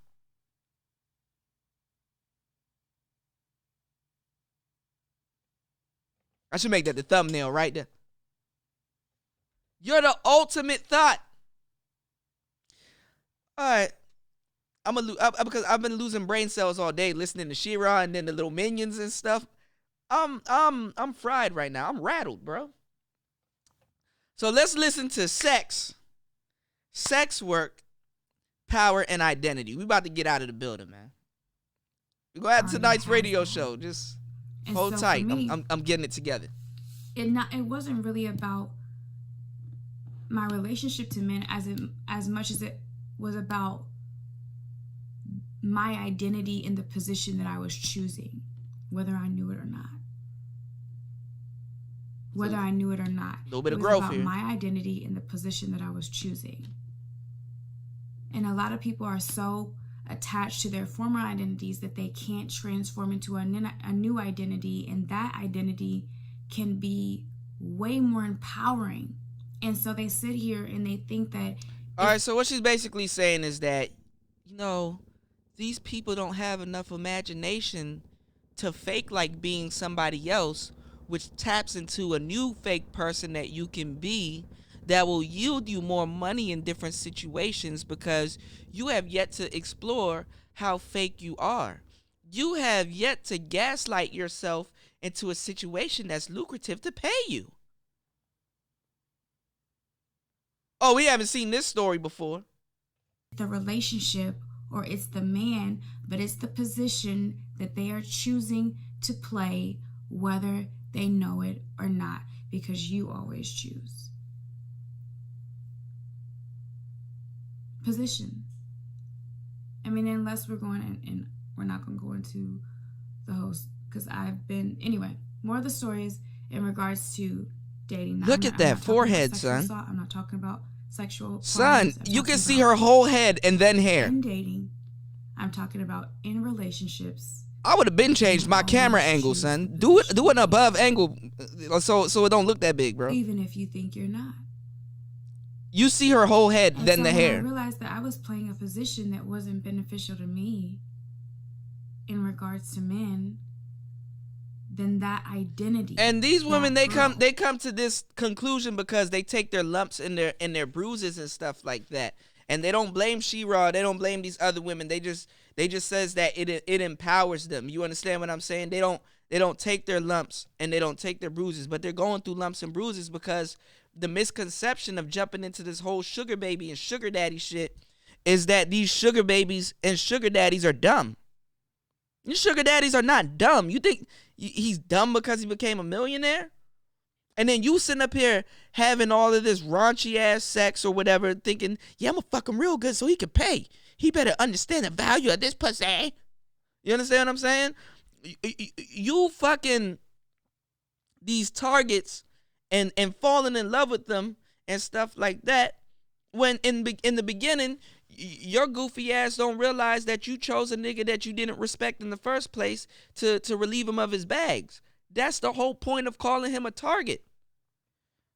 I should make that the thumbnail right there. You're the ultimate thought. All right. Because I've been losing brain cells all day listening to She-Ra and then the little minions and stuff. I'm fried right now. I'm rattled, bro. So let's listen to sex work, power, and identity. We about to get out of the building, man. We're gonna have tonight's radio show. Just hold tight. I'm getting it together. It wasn't really about my relationship to men as much as it was about my identity in the position that I was choosing, whether I knew it or not. Whether I knew it or not. A little bit of growth here. It was about my identity in the position that I was choosing. And a lot of people are so attached to their former identities that they can't transform into a new identity, and that identity can be way more empowering. And so they sit here and they think that... All right, so what she's basically saying is that, these people don't have enough imagination to fake like being somebody else, which taps into a new fake person that you can be that will yield you more money in different situations because you have yet to explore how fake you are. You have yet to gaslight yourself into a situation that's lucrative to pay you. Oh, we haven't seen this story before. The relationship, or it's the man, but it's the position that they are choosing to play, whether they know it or not, because you always choose. Position. I mean, unless we're going and we're not going to go into the host, because anyway, more of the stories in regards to dating. Look at that forehead, son. I'm not talking about sexual Son, partners. you can see her whole head and then hair. In dating, I'm talking about in relationships. I would have been changed my camera angle, son. Do an above angle, so it don't look that big, bro. Even if you think you're not. You see her whole head, And then so the when hair. I realized that I was playing a position that wasn't beneficial to me in regards to men, then that identity. And these women, they girl, come to this conclusion because they take their lumps and their bruises and stuff like that, and they don't blame She-Ra. They don't blame these other women. They just says that it empowers them. You understand what I'm saying? They don't take their lumps and they don't take their bruises, but they're going through lumps and bruises because the misconception of jumping into this whole sugar baby and sugar daddy shit is that these sugar babies and sugar daddies are dumb. These sugar daddies are not dumb. You think he's dumb because he became a millionaire? And then you sitting up here having all of this raunchy ass sex or whatever, thinking, yeah, I'm gonna fuck him real good so he can pay. He better understand the value of this pussy. You understand what I'm saying? You fucking these targets and falling in love with them and stuff like that, when in the beginning, your goofy ass don't realize that you chose a nigga that you didn't respect in the first place to relieve him of his bags. That's the whole point of calling him a target.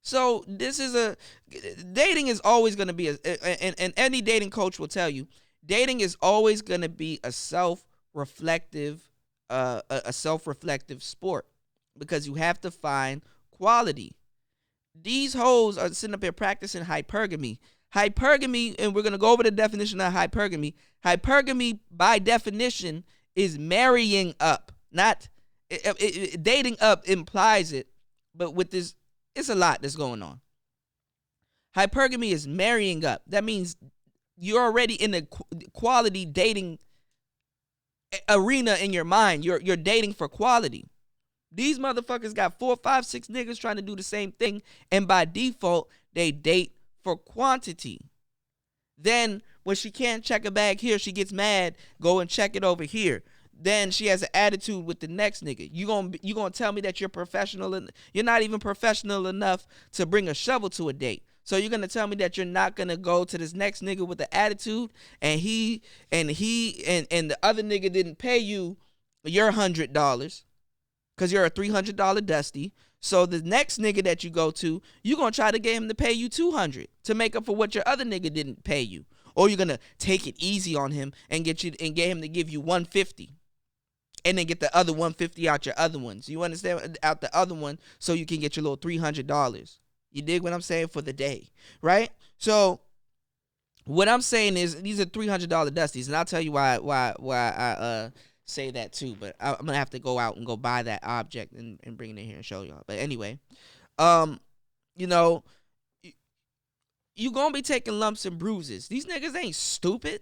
So dating is always going to be and any dating coach will tell you, dating is always going to be a self-reflective sport, because you have to find quality. These hoes are sitting up here practicing hypergamy. Hypergamy, and we're going to go over the definition of hypergamy. Hypergamy, by definition, is marrying up. Not dating up implies it, but with this, it's a lot that's going on. Hypergamy is marrying up. That means you're already in the quality dating arena in your mind. You're dating for quality. These motherfuckers got 4, 5, 6 niggas trying to do the same thing, and by default, they date for quantity. Then when she can't check a bag here, she gets mad, go and check it over here. Then she has an attitude with the next nigga. You gonna tell me that you're professional, and you're not even professional enough to bring a shovel to a date. So you're gonna tell me that you're not gonna go to this next nigga with the attitude, and the other nigga didn't pay you your $100 because you're a $300 dusty. So the next nigga that you go to, you're going to try to get him to pay you $200 to make up for what your other nigga didn't pay you. Or you're going to take it easy on him and get him to give you $150 and then get the other $150 out your other ones. You understand? Out the other one so you can get your little $300. You dig what I'm saying? For the day, right? So what I'm saying is these are $300 dusties, and I'll tell you why I say that too, but I'm gonna have to go out and go buy that object and bring it in here and show y'all. But anyway, you gonna be taking lumps and bruises. These niggas ain't stupid.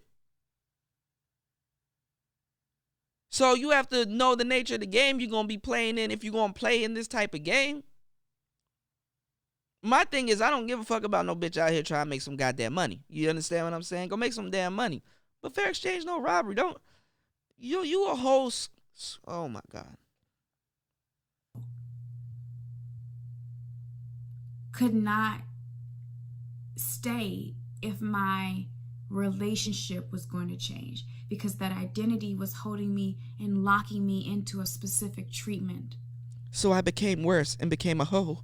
So you have to know the nature of the game you're gonna be playing in if you're gonna play in this type of game. My thing is, I don't give a fuck about no bitch out here trying to make some goddamn money. You understand what I'm saying? Go make some damn money. But fair exchange, no robbery. Don't. You a whole, oh my God. Could not stay if my relationship was going to change, because that identity was holding me and locking me into a specific treatment. So I became worse and became a hoe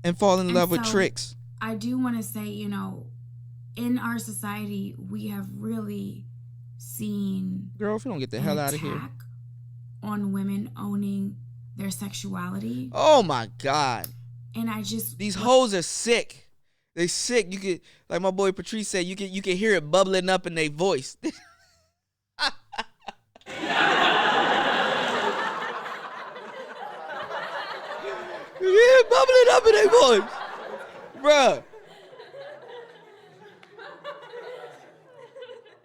and fall in love with tricks. I do want to say, in our society, we have really seen, girl, if you don't get the hell out of here, on women owning their sexuality. Oh my God. And these hoes are sick. They sick. You could, like my boy Patrice said, you can hear it bubbling up in their voice. You hear it bubbling up in their voice, bruh.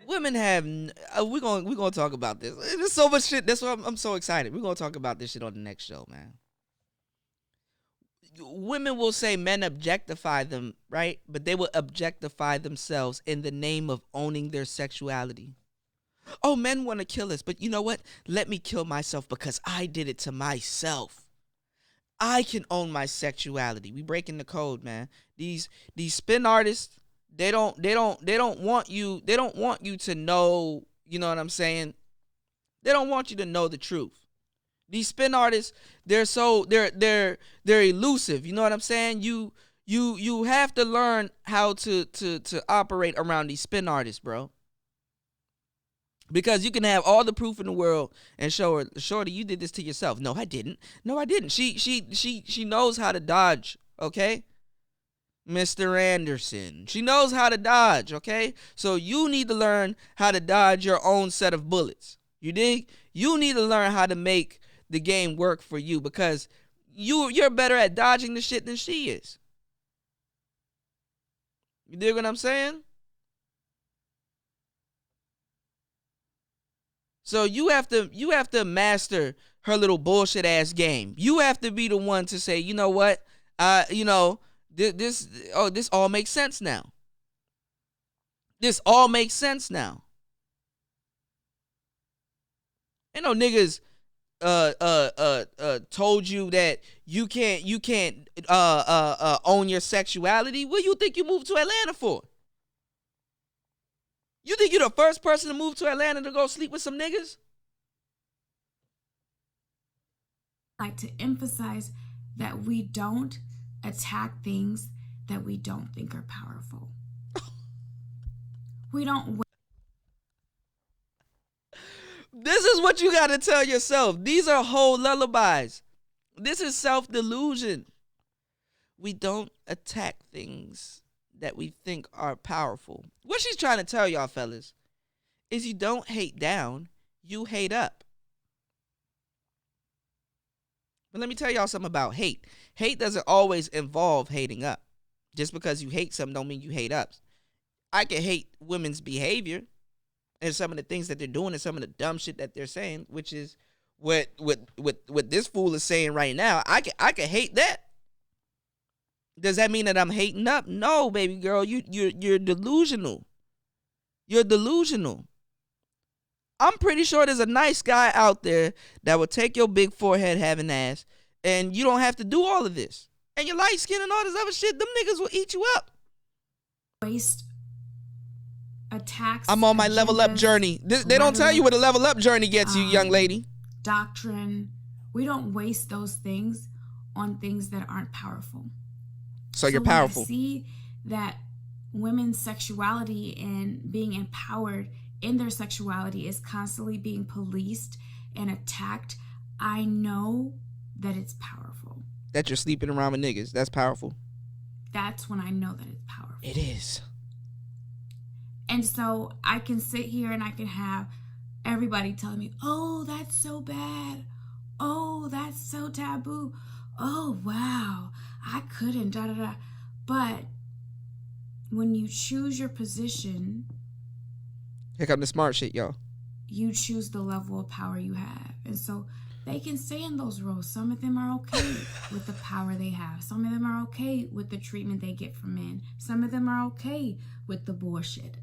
Women have, we're gonna talk about this. There's so much shit. That's why I'm so excited. We're gonna talk about this shit on the next show, man. Women will say men objectify them, right? But they will objectify themselves in the name of owning their sexuality. Oh, men want to kill us, but you know what? Let me kill myself because I did it to myself. I can own my sexuality. We breaking the code, man. These spin artists, they don't want you to know, you know what I'm saying? They don't want you to know the truth. These spin artists, they're elusive. You know what I'm saying? You have to learn how to operate around these spin artists, bro. Because you can have all the proof in the world and show her, shorty, you did this to yourself. No, I didn't. No, I didn't. She knows how to dodge, okay? Mr. Anderson. She knows how to dodge, okay? So you need to learn how to dodge your own set of bullets. You dig? You need to learn how to make the game work for you, because you're better at dodging the shit than she is. You dig what I'm saying? So you have to master her little bullshit ass game. You have to be the one to say, you know what? This all makes sense now. This all makes sense now. Ain't no niggas told you that you can't own your sexuality. What do you think you moved to Atlanta for? You think you're the first person to move to Atlanta to go sleep with some niggas? Like to emphasize that we don't attack things that we don't think are powerful. We don't. This is what you got to tell yourself. These are whole lullabies. This is self-delusion. We don't attack things that we think are powerful. What she's trying to tell y'all, fellas, is you don't hate down, you hate up. But let me tell y'all something about hate. Hate doesn't always involve hating up. Just because you hate something don't mean you hate up. I can hate women's behavior and some of the things that they're doing and some of the dumb shit that they're saying, which is what this fool is saying right now. I can hate that. Does that mean that I'm hating up? No, baby girl, you're delusional. You're delusional. I'm pretty sure there's a nice guy out there that will take your big forehead having ass, and you don't have to do all of this. And your light skin and all this other shit, them niggas will eat you up. Waste attacks. I'm on my level up journey. They don't tell you what a level up journey gets you, young lady. Doctrine. We don't waste those things on things that aren't powerful. So you're powerful. When I see that women's sexuality and being empowered in their sexuality is constantly being policed and attacked, I know that it's powerful. That you're sleeping around with niggas. That's powerful. That's when I know that it's powerful. It is. And so I can sit here and I can have everybody telling me, oh, that's so bad. Oh, that's so taboo. Oh, wow. I couldn't, da da da. But when you choose your position, here come the smart shit, y'all. You choose the level of power you have. And so they can stay in those roles. Some of them are okay with the power they have. Some of them are okay with the treatment they get from men. Some of them are okay with the bullshit.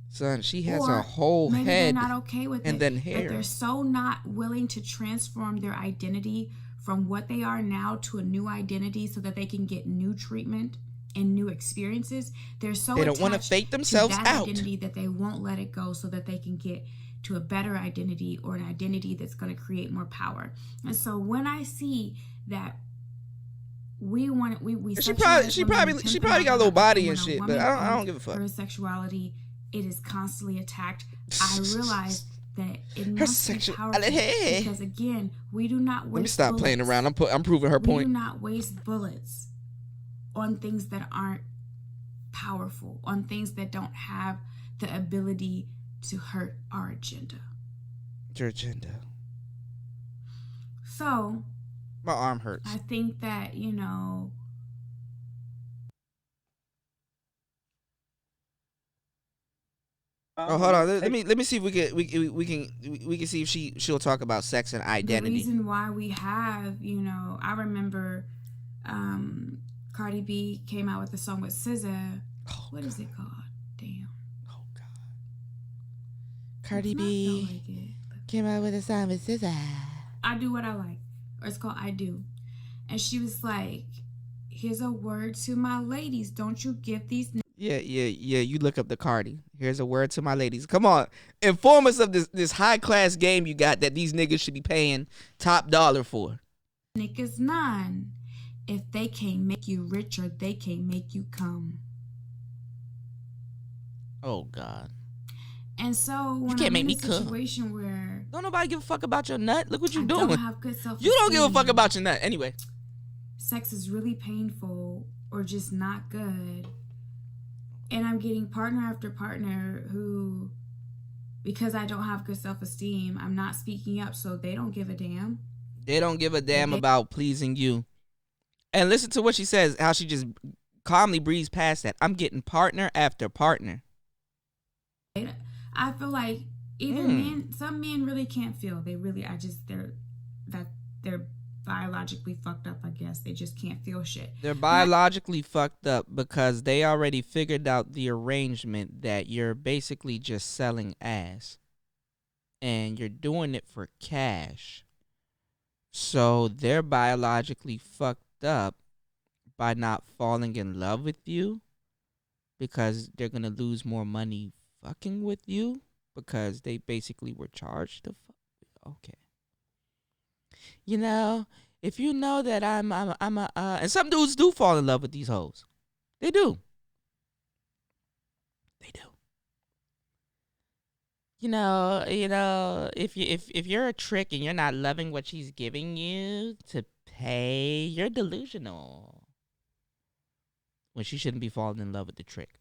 Son, she has a whole maybe head. They're not okay with and it, then hair. But they're so not willing to transform their identity from what they are now to a new identity so that they can get new treatment and new experiences. They don't want to fake themselves to that out. Identity that they won't let it go so that they can get to a better identity or an identity that's going to create more power. And so when I see that we she probably got a little body and shit, but I don't give a fuck. Her sexuality, it is constantly attacked. I realize that it must be powerful because again, we do not waste. Let me stop playing around. I'm proving her point. We do not waste bullets on things that aren't powerful, on things that don't have the ability to hurt our agenda. Your agenda. So, my arm hurts. I think that, oh, hold on. Let me see if we can see if she'll talk about sex and identity. The reason why we have, I remember Cardi B came out with a song with SZA. Oh, what is it called? Damn. Oh God. Cardi B came out with a song with SZA. I do what I like. or it's called I Do. And she was like, here's a word to my ladies. Don't you give these Yeah. You look up the Cardi. Here's a word to my ladies. Come on, inform us of this high class game you got that these niggas should be paying top dollar for. niggas none. If they can't make you rich or they can't make you come. Oh God. And so when can't I'm make in me a come. situation where Don't nobody give a fuck about your nut. Look what you I doing. don't have good self-esteem, You don't give a fuck about your nut. Anyway. sex is really painful or just not good, and I'm getting partner after partner who, because I don't have good self-esteem, I'm not speaking up, so they don't give a damn. They don't give a damn about pleasing you. And listen to what she says, how she just calmly breezed past that. I'm getting partner after partner. I feel like some men really can't feel. They're biologically fucked up, I guess. They just can't feel shit. They're biologically fucked up because they already figured out the arrangement that you're basically just selling ass. And you're doing it for cash. So they're biologically fucked up by not falling in love with you because they're going to lose more money fucking with you because they basically were charged to fuck. Okay. You know, if you know that I'm and some dudes do fall in love with these hoes. They do. They do. You know, if you're a trick and you're not loving what she's giving you to pay, you're delusional. When she shouldn't be falling in love with the trick.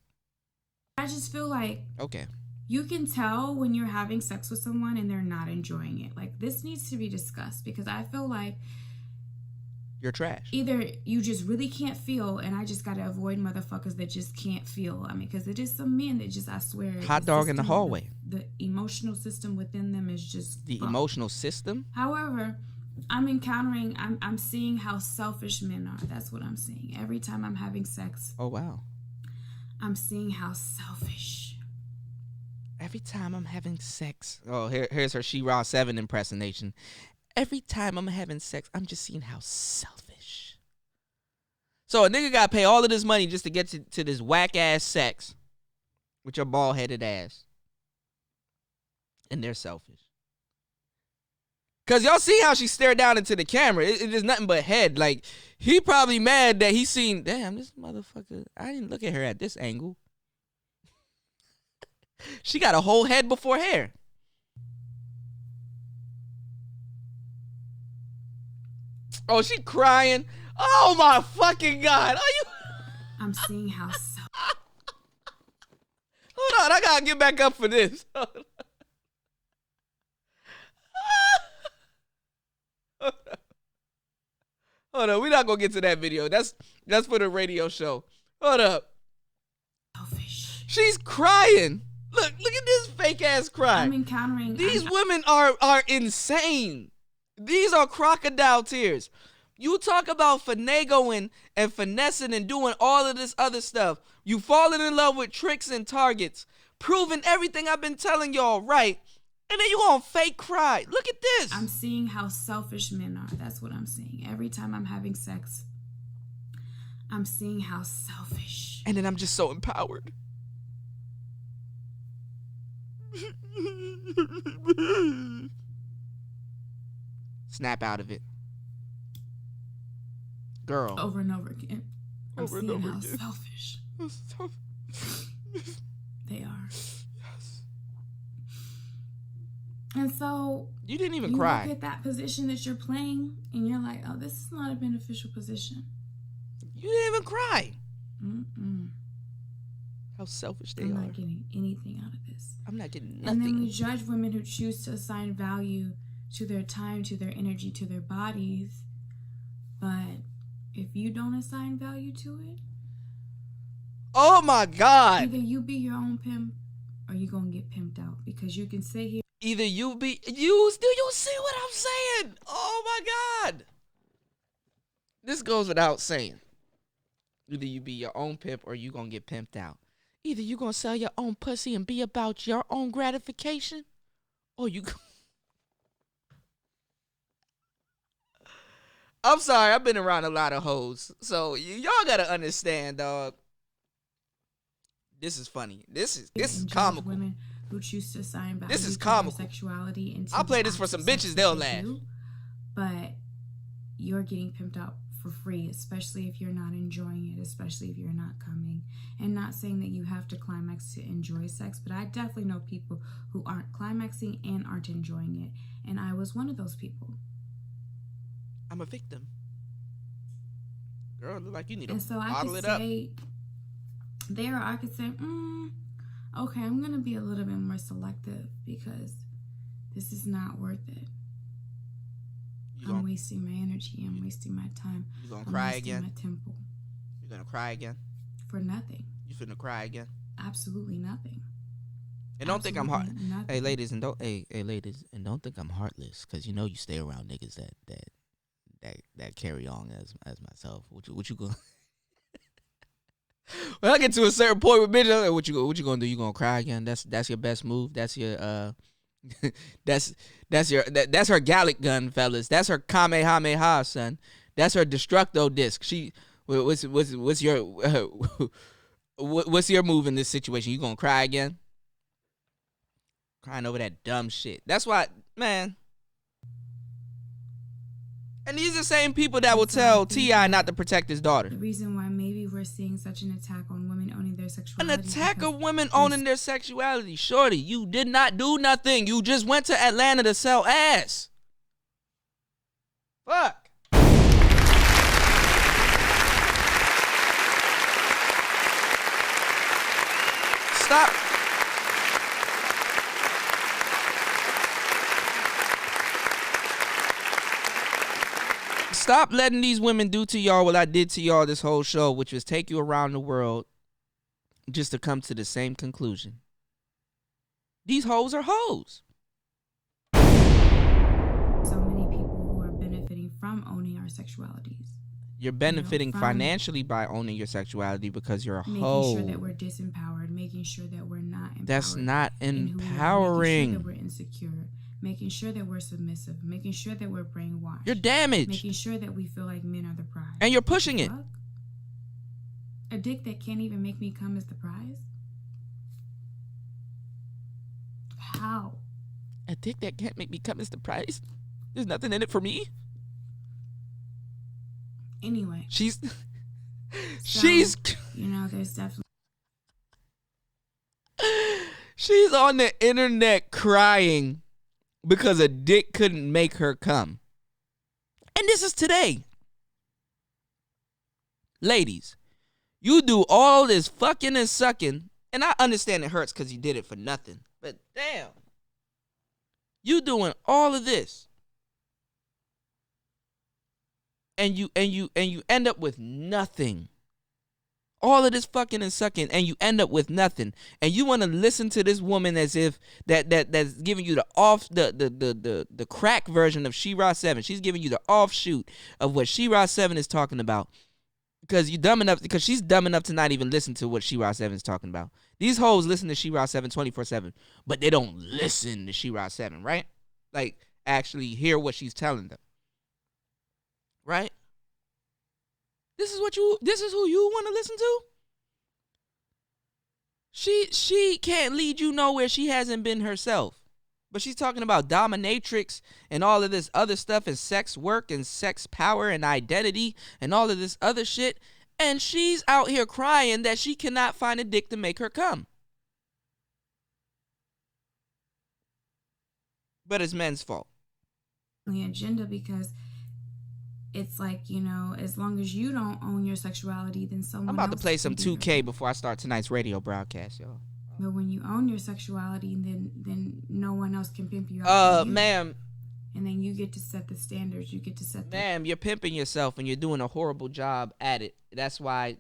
I just feel like okay, you can tell when you're having sex with someone and they're not enjoying it. Like, this needs to be discussed because I feel like you're trash. Either you just really can't feel, and I just got to avoid motherfuckers that just can't feel. I mean, because there is some men that just, I swear, hot dog in the hallway. The emotional system within them is just the fucked. Emotional system. However, I'm seeing how selfish men are. That's what I'm seeing every time I'm having sex. Oh wow. I'm seeing how selfish. Every time I'm having sex. Oh, here's her She-Ra 7 impersonation. Every time I'm having sex, I'm just seeing how selfish. So a nigga got to pay all of this money just to get to this whack-ass sex with your bald-headed ass. And they're selfish. Because y'all see how she stared down into the camera. It is nothing but head. Like, he probably mad that he seen, damn, this motherfucker, I didn't look at her at this angle. She got a whole head before hair. Oh, she crying. Oh, my fucking God. Are you? I'm seeing how Hold on. I got to get back up for this. Hold on. We're not going to get to that video. That's for the radio show. Hold up. Selfish. She's crying. Look at this fake ass cry. I'm encountering. These women are insane. These are crocodile tears. You talk about finagling and finessing and doing all of this other stuff. You falling in love with tricks and targets, proving everything I've been telling y'all right, and then you gonna fake cry. Look at this. I'm seeing how selfish men are. That's what I'm seeing. Every time I'm having sex, I'm seeing how selfish. And then I'm just so empowered. Snap out of it. Girl. Over and over again. I'm seeing how selfish they are. Yes. And so you didn't even you cry. Look at that position that you're playing and you're like, oh, this is not a beneficial position. You didn't even cry. Mm-mm. How selfish they I'm are. not getting anything out of this. I'm not getting nothing. And then we judge women who choose to assign value to their time, to their energy, to their bodies. But if you don't assign value to it, oh my God. either you be your own pimp or you gonna get pimped out, because you can sit here. Either you be you. Do you see what I'm saying? Oh my God. This goes without saying. Either you be your own pimp or you gonna get pimped out. Either you gonna sell your own pussy and be about your own gratification, or you. I'm sorry. I've been around a lot of hoes, so y'all gotta understand, dog. This is funny. This is comical. Women who choose to assign value This is to comical. their sexuality into I'll play this for some bitches. They'll laugh. But you're getting pimped out for free, especially if you're not enjoying it, especially if you're not coming. And not saying that you have to climax to enjoy sex, but I definitely know people who aren't climaxing and aren't enjoying it. And I was one of those people. I'm a victim. Girl, look like you need to so bottle it up. There, I could say, okay, I'm going to be a little bit more selective because this is not worth it. I'm wasting my energy. I'm wasting my time. You gonna cry again? My temple. You gonna cry again? For nothing. You finna cry again? Absolutely nothing. And don't think I'm heart. Hey ladies, and don't think I'm heartless, because you know you stay around niggas that carry on as myself. What you gonna? When I get to a certain point with bitches, like, what you gonna do? You gonna cry again? That's your best move. That's your that's her Gallic gun, fellas. That's her Kamehameha, son. That's her Destructo disc. What's your move in this situation? You gonna cry again? Crying over that dumb shit. That's why, man. And these are the same people that will tell T.I. not to protect his daughter. The reason why maybe we're seeing such an attack on women owning their sexuality. An attack of women owning their sexuality. Shorty, you did not do nothing. You just went to Atlanta to sell ass. Fuck. Stop. Stop letting these women do to y'all what I did to y'all this whole show, which was take you around the world just to come to the same conclusion. These hoes are hoes. So many people who are benefiting from owning our sexualities. You're benefiting financially by owning your sexuality because you're a hoe. Making sure that we're disempowered, making sure that we're not empowered. That's not empowering. Making sure that we're insecure. Making sure that we're submissive, making sure that we're brainwashed. You're damaged. Making sure that we feel like men are the prize. And you're pushing it. A dick that can't even make me come is the prize? How? A dick that can't make me come is the prize? There's nothing in it for me? Anyway. She's... You know, there's definitely... She's on the internet crying because a dick couldn't make her come. And this is today. Ladies, you do all this fucking and sucking, and I understand it hurts because you did it for nothing. But damn. You doing all of this. And you end up with nothing. All of this fucking and sucking, and you end up with nothing. And you want to listen to this woman as if that's giving you the crack version of She-Ra 7. She's giving you the offshoot of what She-Ra 7 is talking about. Because she's dumb enough to not even listen to what She-Ra 7 is talking about. These hoes listen to She-Ra 7 24/7, but they don't listen to She-Ra 7, right? Like, actually hear what she's telling them. Right? This is who you want to listen to? She can't lead you nowhere she hasn't been herself. But she's talking about dominatrix and all of this other stuff and sex work and sex power and identity and all of this other shit. And she's out here crying that she cannot find a dick to make her come. But it's men's fault. The agenda, because it's like, you know, as long as you don't own your sexuality, then someone else. I'm about to play some 2K before I start tonight's radio broadcast, y'all. But when you own your sexuality, then no one else can pimp you out. Ma'am. And then you get to set the standards. You get to set the... Ma'am, you're pimping yourself and you're doing a horrible job at it. That's why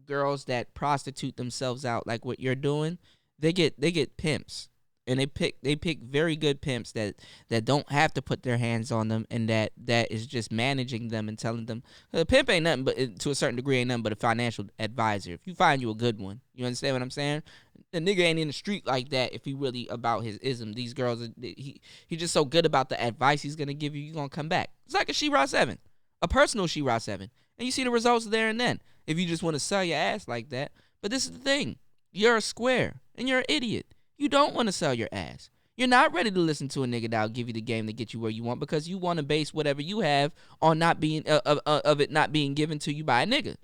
girls that prostitute themselves out like what you're doing, they get pimps. And they pick very good pimps that don't have to put their hands on them, and that is just managing them and telling them the pimp ain't nothing but, to a certain degree, ain't nothing but a financial advisor. If you find you a good one, you understand what I'm saying? The nigga ain't in the street like that if he really about his ism. These girls, he just so good about the advice he's gonna give you, you gonna come back. It's like a She-Ra 7, a personal She-Ra 7. And you see the results there and then if you just want to sell your ass like that. But this is the thing. You're a square and you're an idiot. You don't want to sell your ass. You're not ready to listen to a nigga that'll give you the game to get you where you want because you want to base whatever you have on not being of it not being given to you by a nigga.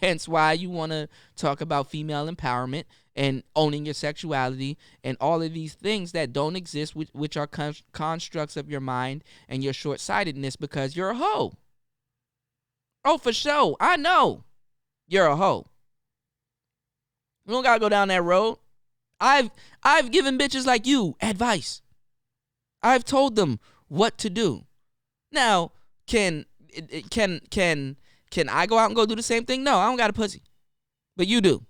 Hence why you want to talk about female empowerment and owning your sexuality and all of these things that don't exist, which are constructs of your mind and your short-sightedness because you're a hoe. Oh, for sure. I know you're a hoe. You don't gotta go down that road. I've given bitches like you advice. I've told them what to do. Now, can I go out and go do the same thing? No, I don't got a pussy. But you do.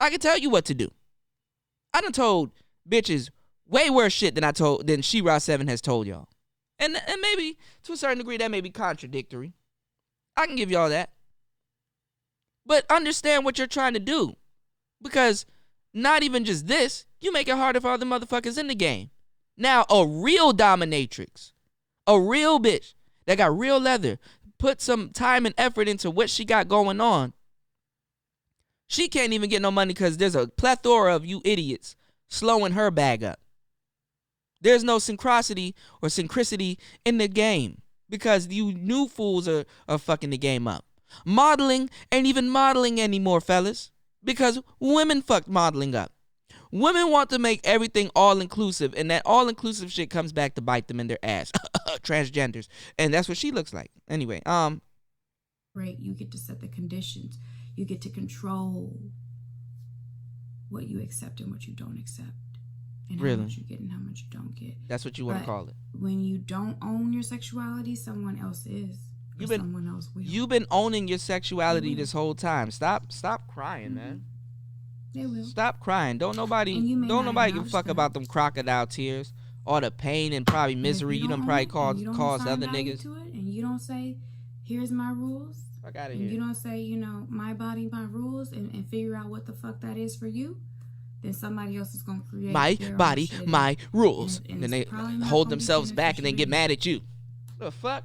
I can tell you what to do. I done told bitches way worse shit than She-Ra 7 has told y'all. And maybe to a certain degree that may be contradictory. I can give y'all that. But understand what you're trying to do. Because not even just this, you make it harder for other motherfuckers in the game. Now, a real dominatrix, a real bitch that got real leather, put some time and effort into what she got going on, she can't even get no money because there's a plethora of you idiots slowing her bag up. There's no synchronicity in the game because you new fools are fucking the game up. Modeling ain't even modeling anymore, fellas. Because women fucked modeling up. Women want to make everything all-inclusive, and that all-inclusive shit comes back to bite them in their ass. Transgenders. And that's what she looks like. Anyway, Right, you get to set the conditions. You get to control what you accept and what you don't accept. And really? How much you get and how much you don't get. That's what you want to call it. When you don't own your sexuality, someone else is. Someone else will. You've been owning your sexuality this whole time. Stop crying, man. They will. Stop crying. Don't nobody give a fuck about them crocodile tears, all the pain and probably misery you done probably caused other niggas. To it, and you don't say, "Here's my rules." Fuck out of here. here. You don't say, my body, my rules, and figure out what the fuck that is for you. Then somebody else is gonna create my body, my rules, and then they hold themselves back and then get mad at you. The fuck.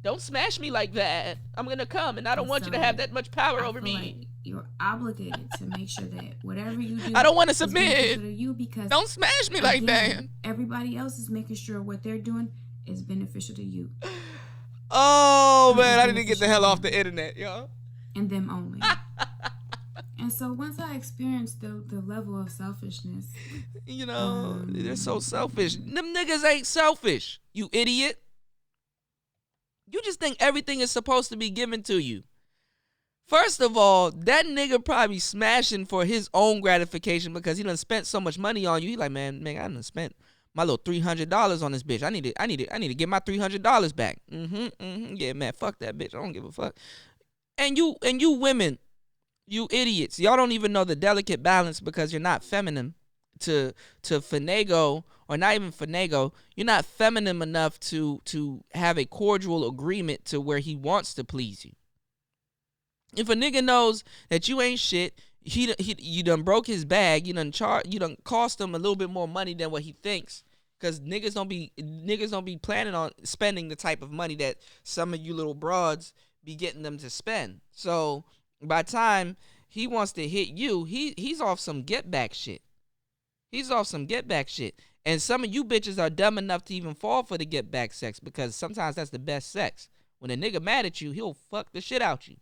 Don't smash me like that. I'm going to come, and I don't want you to have that much power over me. Like you're obligated to make sure that whatever you do, I don't want to submit. You because don't smash me like that. Everybody else is making sure what they're doing is beneficial to you. Oh, man, I need to get the hell off the internet, y'all. And them only. And so once I experienced the level of selfishness. They're so selfish. Them niggas ain't selfish, you idiot. You just think everything is supposed to be given to you. First of all, that nigga probably smashing for his own gratification because he done spent so much money on you. He like, man, I done spent my little $300 on this bitch. I need to get my $300 back. Yeah, man, fuck that bitch. I don't give a fuck. And you women, you idiots, y'all don't even know the delicate balance because you're not feminine to finagle, or not even finagle. You're not feminine enough to have a cordial agreement to where he wants to please you. If a nigga knows that you ain't shit, you done broke his bag, you done cost him a little bit more money than what he thinks, because niggas don't be planning on spending the type of money that some of you little broads be getting them to spend. So by the time he wants to hit you, he's off some get back shit. And some of you bitches are dumb enough to even fall for the get back sex, because sometimes that's the best sex. When a nigga mad at you, he'll fuck the shit out you.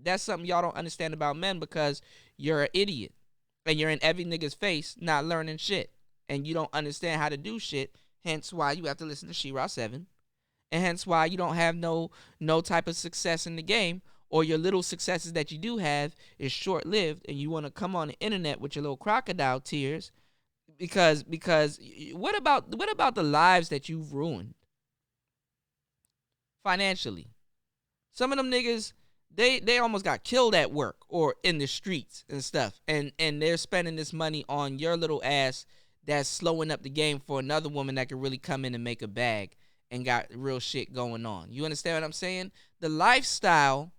That's something y'all don't understand about men, because you're an idiot and you're in every nigga's face not learning shit, and you don't understand how to do shit. Hence why you have to listen to She-Ra 7, and hence why you don't have no type of success in the game, or your little successes that you do have is short lived, and you want to come on the internet with your little crocodile tears. Because what about the lives that you've ruined financially? Some of them niggas, they almost got killed at work or in the streets and stuff, and they're spending this money on your little ass that's slowing up the game for another woman that could really come in and make a bag and got real shit going on. You understand what I'm saying? The lifestyle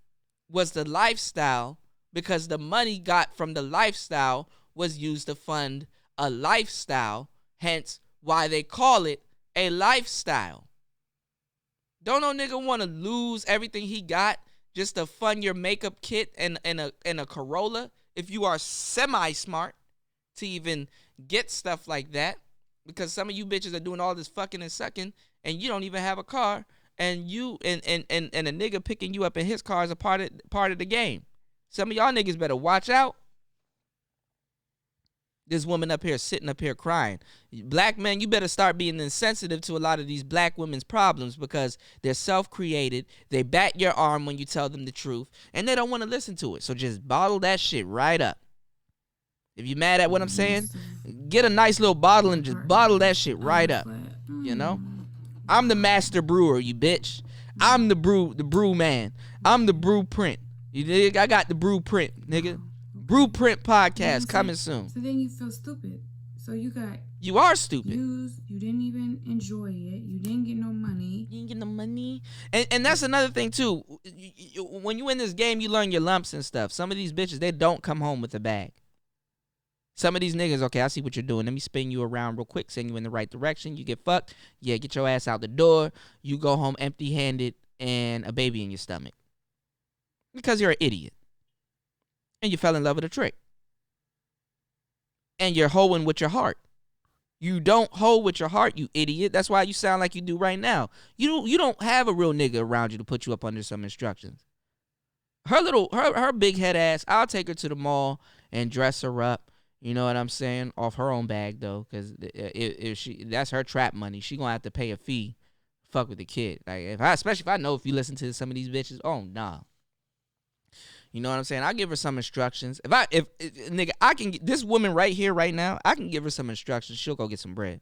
was the lifestyle because the money got from the lifestyle was used to fund a lifestyle, hence why they call it a lifestyle. Don't no nigga want to lose everything he got just to fund your makeup kit and a Corolla if you are semi-smart to even get stuff like that. Because some of you bitches are doing all this fucking and sucking and you don't even have a car, and you and a nigga picking you up in his car is a part of the game. Some of y'all niggas better watch out. This woman up here sitting up here crying. Black men, you better start being insensitive to a lot of these black women's problems because they're self-created. They bat your arm when you tell them the truth, and they don't want to listen to it. So just bottle that shit right up. If you mad at what I'm saying, get a nice little bottle and just bottle that shit right up. You know? I'm the master brewer, you bitch. I'm the brew man. I'm the brew print. You dig? I got the brew print, nigga. Blueprint podcast coming soon. So then you feel stupid. So you are stupid. You didn't even enjoy it. You didn't get no money. You didn't get no money. And that's another thing too. When you in this game, you learn your lumps and stuff. Some of these bitches, they don't come home with a bag. Some of these niggas, okay, I see what you're doing. Let me spin you around real quick, send you in the right direction. You get fucked. Yeah, get your ass out the door. You go home empty-handed and a baby in your stomach. Because you're an idiot. And you fell in love with a trick. And you're hoeing with your heart. You don't hoe with your heart, you idiot. That's why you sound like you do right now. You don't have a real nigga around you to put you up under some instructions. Her big head ass, I'll take her to the mall and dress her up. You know what I'm saying? Off her own bag though, because if that's her trap money, she gonna have to pay a fee. Fuck with the kid. Like especially if I know if you listen to some of these bitches, oh nah. You know what I'm saying? I'll give her some instructions. If nigga, I can get this woman right here, right now, I can give her some instructions. She'll go get some bread.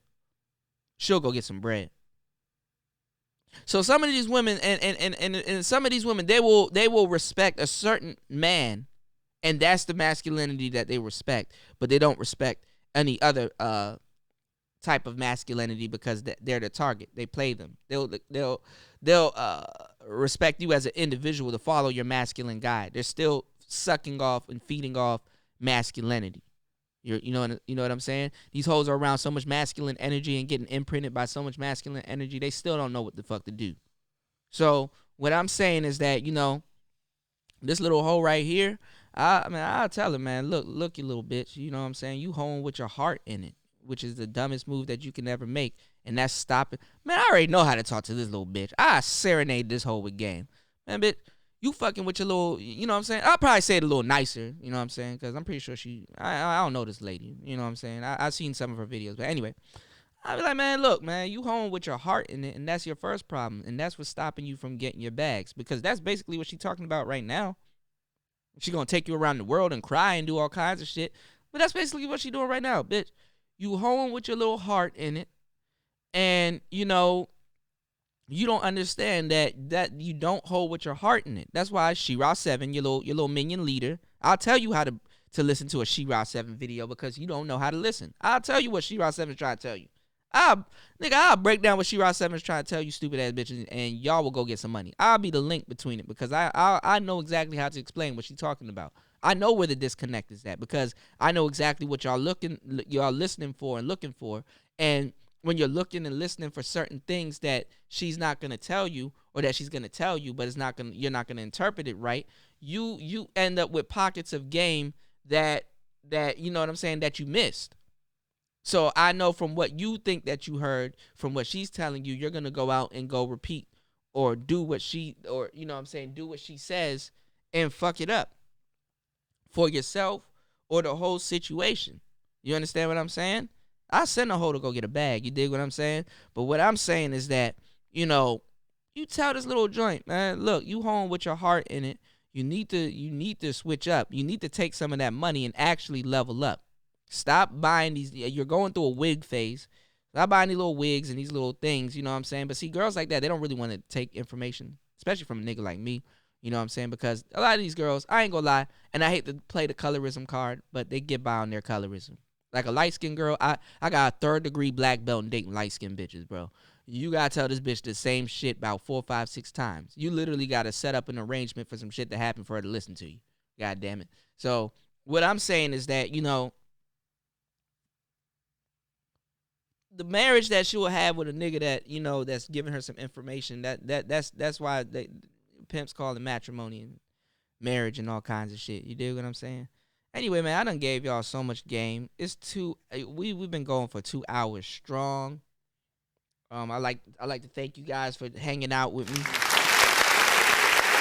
So some of these women and some of these women, they will respect a certain man, and that's the masculinity that they respect, but they don't respect any other type of masculinity because they're the target. They play them. They'll respect you as an individual to follow your masculine guide. They're still sucking off and feeding off masculinity. You know what I'm saying? These hoes are around so much masculine energy and getting imprinted by so much masculine energy, they still don't know what the fuck to do. So what I'm saying is that, this little hoe right here, I'll tell her, man, look, you little bitch. You know what I'm saying? You hoeing with your heart in it, which is the dumbest move that you can ever make. And that's stopping. Man, I already know how to talk to this little bitch. I serenade this hoe with game. Man, bitch, you fucking with your little, you know what I'm saying? I'll probably say it a little nicer, you know what I'm saying? Because I'm pretty sure I don't know this lady, you know what I'm saying? I've seen some of her videos. But anyway, I'll be like, man, look, man, you home with your heart in it, and that's your first problem. And that's what's stopping you from getting your bags. Because that's basically what she's talking about right now. She's going to take you around the world and cry and do all kinds of shit. But that's basically what she's doing right now, bitch. You home with your little heart in it. And, you don't understand that you don't hold with your heart in it. That's why She-Ra 7, your little minion leader, I'll tell you how to listen to a She-Ra 7 video because you don't know how to listen. I'll tell you what She-Ra 7 is trying to tell you. I'll break down what She-Ra 7 is trying to tell you, stupid ass bitches, and y'all will go get some money. I'll be the link between it because I know exactly how to explain what she's talking about. I know where the disconnect is at because I know exactly what y'all listening for and looking for. And when you're looking and listening for certain things that she's not gonna tell you, or that she's gonna tell you, but you're not gonna interpret it right, you end up with pockets of game that you know what I'm saying, that you missed. So I know from what you think that you heard, from what she's telling you, you're gonna go out and go repeat or do what she, or you know what I'm saying, do what she says and fuck it up for yourself or the whole situation. You understand what I'm saying? I send a hoe to go get a bag. You dig what I'm saying? But what I'm saying is that, you tell this little joint, man, look, you home with your heart in it. You need to switch up. You need to take some of that money and actually level up. Stop buying these. You're going through a wig phase. Stop buying these little wigs and these little things, you know what I'm saying? But see, girls like that, they don't really want to take information, especially from a nigga like me. You know what I'm saying? Because a lot of these girls, I ain't gonna lie, and I hate to play the colorism card, but they get by on their colorism. Like a light-skinned girl, I got a 3rd degree black belt and dating light-skinned bitches, bro. You gotta tell this bitch the same shit about 4, 5, 6 times. You literally gotta set up an arrangement for some shit to happen for her to listen to you. God damn it. So what I'm saying is that, the marriage that she will have with a nigga that that's giving her some information. That's why they pimps call it matrimony and marriage and all kinds of shit. You dig what I'm saying? Anyway, man, I done gave y'all so much game. It's we've been going for 2 hours strong. I like to thank you guys for hanging out with me.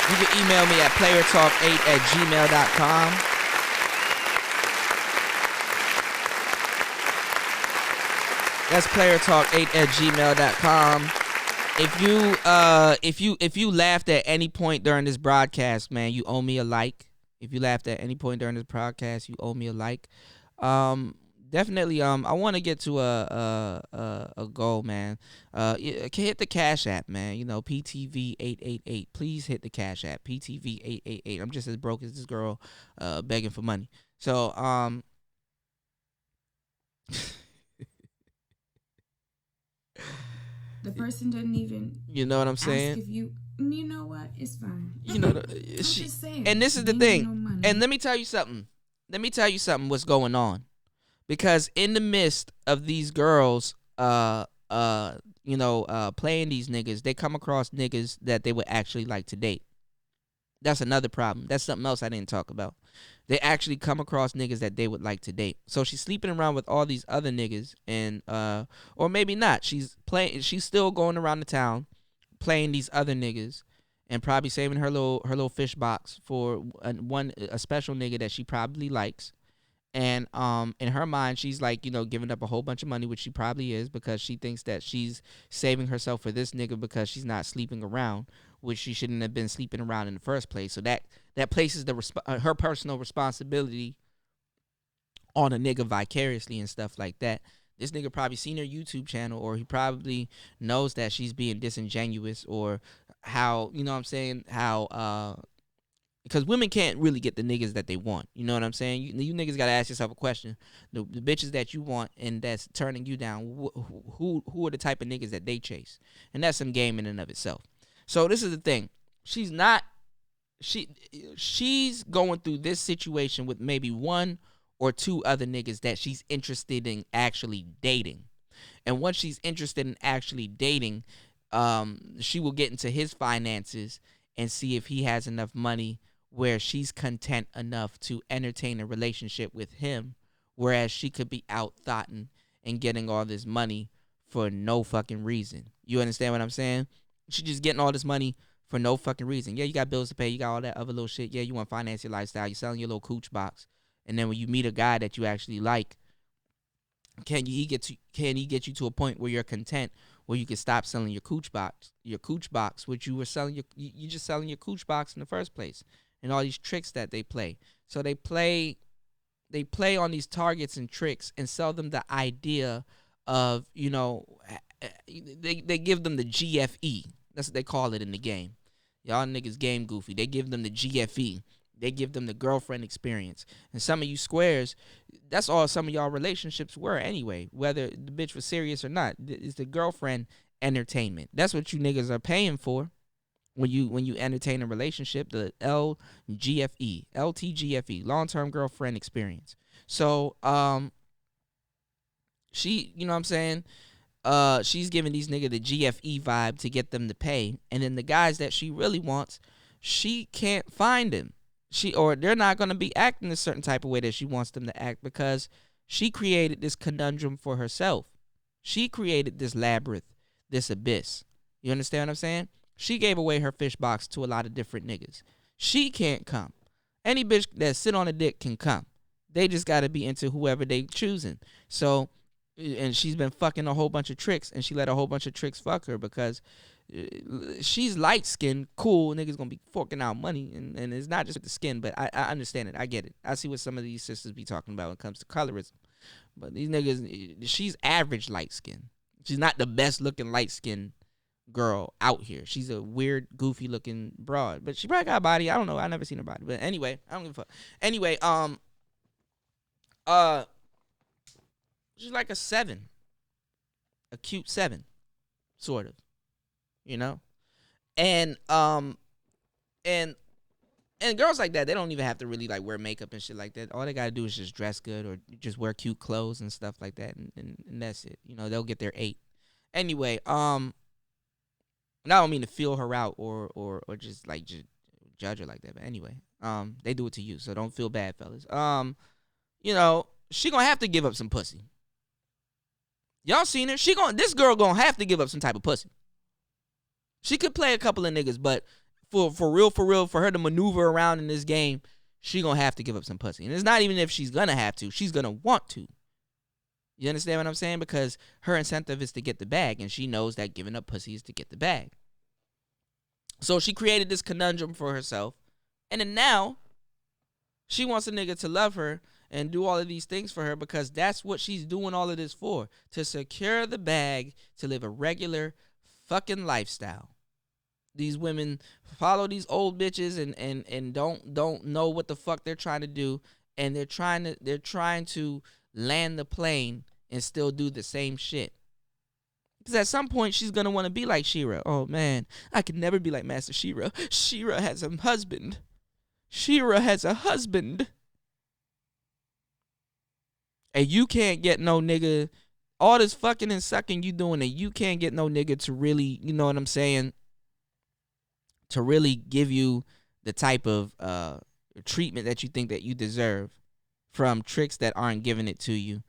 You can email me at playertalk8@gmail.com. That's playertalk8@gmail.com. If you laughed at any point during this broadcast, man, you owe me a like. If you laughed at any point during this broadcast, you owe me a like. Definitely. I want to get to a goal, man. Hit the Cash App, man. PTV888. Please hit the Cash App, PTV888. I'm just as broke as this girl, begging for money. So The person doesn't even. You know what I'm saying? Ask if you know what? It's fine. Just saying. And this is the thing. No, and let me tell you something. What's going on? Because in the midst of these girls, playing these niggas, they come across niggas that they would actually like to date. That's another problem. That's something else I didn't talk about. They actually come across niggas that they would like to date. So she's sleeping around with all these other niggas, and or maybe not. She's still going around the town, playing these other niggas, and probably saving her little fish box for a special nigga that she probably likes. And in her mind, she's like, giving up a whole bunch of money, which she probably is, because she thinks that she's saving herself for this nigga because she's not sleeping around, which she shouldn't have been sleeping around in the first place. So that places her personal responsibility on a nigga vicariously and stuff like that. This nigga probably seen her YouTube channel, or he probably knows that she's being disingenuous, or how, because women can't really get the niggas that they want. You know what I'm saying? You niggas got to ask yourself a question. The bitches that you want and that's turning you down, who are the type of niggas that they chase? And that's some game in and of itself. So this is the thing. She's going through this situation with maybe one or two other niggas that she's interested in actually dating. And once she's interested in actually dating, she will get into his finances and see if he has enough money where she's content enough to entertain a relationship with him, whereas she could be out thotting and getting all this money for no fucking reason. You understand what I'm saying? She's just getting all this money for no fucking reason. Yeah, you got bills to pay. You got all that other little shit. Yeah, you want to finance your lifestyle. You're selling your little cooch box. And then when you meet a guy that you actually like, can he get you to a point where you're content, where you can stop selling your cooch box, which you were selling you just selling your cooch box in the first place, and all these tricks that they play. So they play on these targets and tricks and sell them the idea of, they give them the GFE. That's what they call it in the game. Y'all niggas game goofy. They give them the GFE. They give them the girlfriend experience. And some of you squares, that's all some of y'all relationships were anyway, whether the bitch was serious or not. It's the girlfriend entertainment. That's what you niggas are paying for when you entertain a relationship, the LTGFE, long-term girlfriend experience. So, she, you know what I'm saying? She's giving these niggas the GFE vibe to get them to pay. And then the guys that she really wants, she can't find them. They're not going to be acting a certain type of way that she wants them to act, because she created this conundrum for herself. She created this labyrinth, this abyss. You understand what I'm saying? She gave away her fish box to a lot of different niggas. She can't come. Any bitch that sit on a dick can come. They just got to be into whoever they choosing. So, and she's been fucking a whole bunch of tricks, and she let a whole bunch of tricks fuck her because she's light skinned, cool. Niggas gonna be forking out money, and it's not just the skin, but I understand it. I get it. I see what some of these sisters be talking about when it comes to colorism. But these niggas, she's average light skin. She's not the best looking light skin girl out here. She's a weird, goofy looking broad, but she probably got a body. I don't know. I never seen her body, but anyway, I don't give a fuck. Anyway, she's like a 7, a cute 7, sort of. You know, and And girls like that, they don't even have to really like wear makeup and shit like that. All they gotta do is just dress good or just wear cute clothes and stuff like that, and that's it. You know, they'll get their 8. Anyway, and I don't mean to feel her out or just like just judge her like that. But anyway, they do it to you, so don't feel bad, fellas. You know, she gonna have to give up some pussy. Y'all seen her? This girl gonna have to give up some type of pussy. She could play a couple of niggas, but for real, for her to maneuver around in this game, she gonna have to give up some pussy. And it's not even if she's gonna have to, she's gonna want to. You understand what I'm saying? Because her incentive is to get the bag, and she knows that giving up pussy is to get the bag. So she created this conundrum for herself, and then now she wants a nigga to love her and do all of these things for her because that's what she's doing all of this for, to secure the bag, to live a regular fucking lifestyle. These women follow these old bitches and don't know what the fuck they're trying to do, and they're trying to land the plane and still do the same shit. Because at some point she's gonna want to be like She-Ra. Oh man, I can never be like Master She-Ra. She-Ra has a husband. She-Ra has a husband. And you can't get no nigga, all this fucking and sucking you doing, and you can't get no nigga to really, you know what I'm saying, to really give you the type of treatment that you think that you deserve from tricks that aren't giving it to you.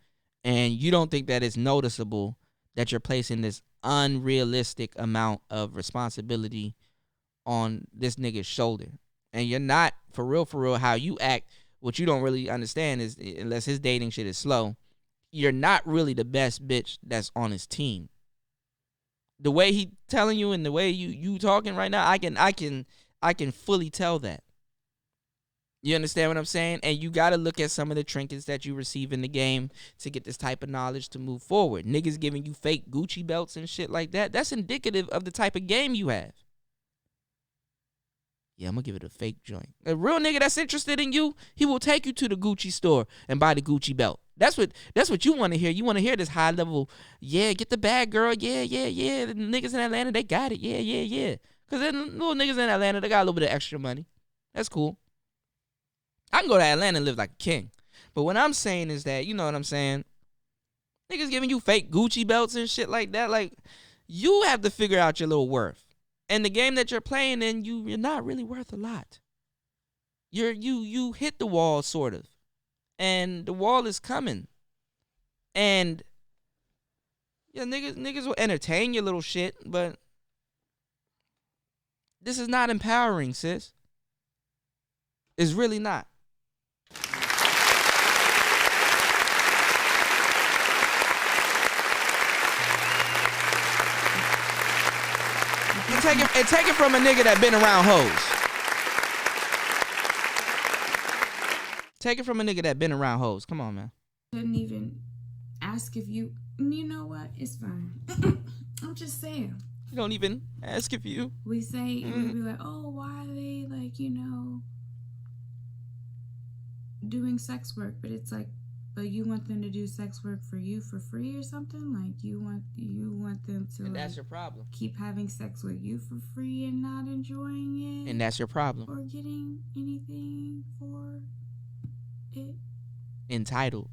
And you don't think that it's noticeable that you're placing this unrealistic amount of responsibility on this nigga's shoulder. And you're not, for real, how you act. What you don't really understand is, unless his dating shit is slow, you're not really the best bitch that's on his team. The way he telling you and the way you talking right now, I can fully tell that. You understand what I'm saying? And you got to look at some of the trinkets that you receive in the game to get this type of knowledge to move forward. Niggas giving you fake Gucci belts and shit like that, that's indicative of the type of game you have. Yeah, I'm going to give it a fake joint. A real nigga that's interested in you, he will take you to the Gucci store and buy the Gucci belt. That's what you want to hear. You want to hear this high level, yeah, get the bag, girl. Yeah. The niggas in Atlanta, they got it. Yeah. Because then little niggas in Atlanta, they got a little bit of extra money. That's cool. I can go to Atlanta and live like a king. But what I'm saying is that, you know what I'm saying? Niggas giving you fake Gucci belts and shit like that. Like, you have to figure out your little worth. And the game that you're playing in, you're not really worth a lot. You hit the wall, sort of. And the wall is coming. And yeah, niggas will entertain your little shit, but this is not empowering, sis. It's really not. Take it from a nigga that been around hoes. Take it from a nigga that been around hoes. Come on, man. Didn't even ask if you know what? It's fine. I'm just saying. You don't even ask if you. We say, we be like, oh, why are they like, doing sex work? But it's like, but you want them to do sex work for you for free or something? Like you want them to, and that's your problem, keep having sex with you for free and not enjoying it? And that's your problem. Or getting anything for it? Entitled.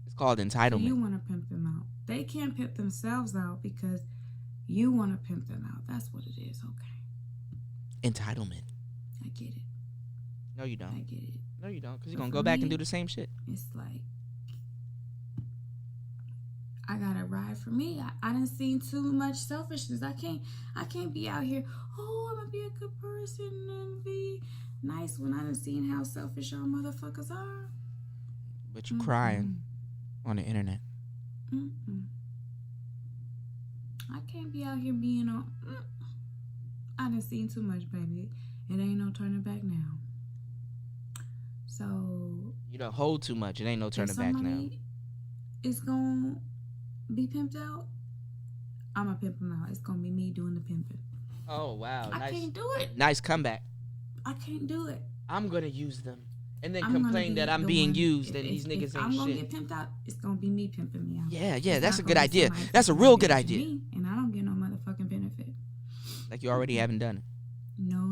It's called entitlement. So you want to pimp them out. They can't pimp themselves out because you want to pimp them out. That's what it is. Okay. Entitlement. I get it. No, you don't. I get it. No, you don't. Because you're going to go back and do the same shit. It's like, I gotta ride for me. I done seen too much selfishness. I can't be out here, oh, I'm gonna be a good person and be nice when I done seen how selfish y'all motherfuckers are. But you crying on the internet. I can't be out here being on. I done seen too much, baby. It ain't no turning back now. So you don't hold too much. It ain't no turning back now. It's gonna be pimped out. I'm gonna pimp him out. It's gonna be me doing the pimping. Oh wow! I can't do it. Nice comeback. I can't do it. I'm gonna use them and then complain that I'm being used and these niggas ain't shit. I'm gonna get pimped out. It's gonna be me pimping me out. Yeah. That's a good idea. That's a real good idea. And I don't get no motherfucking benefit. Like you already haven't done it. No.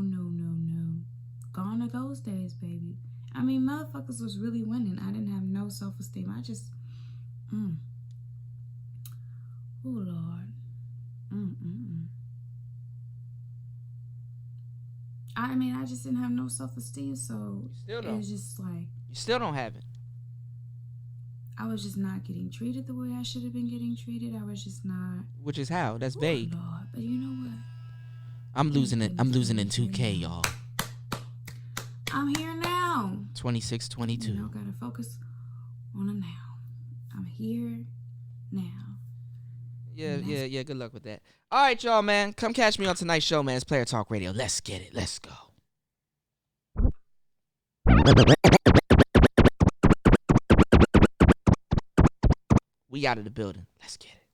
Gone of those days, baby. I mean, motherfuckers was really winning. I didn't have no self-esteem. I just, oh, Lord. I mean, I just didn't have no self-esteem, so it was just like... You still don't have it. I was just not getting treated the way I should have been getting treated. I was just not... Which is how? That's vague. Lord, but you know what? I'm losing it. I'm losing in 2K, y'all. I'm here now. 26-22. You know, gotta focus on the now. I'm here now. Yeah. Good luck with that. All right, y'all, man. Come catch me on tonight's show, man. It's Player Talk Radio. Let's get it. Let's go. We out of the building. Let's get it.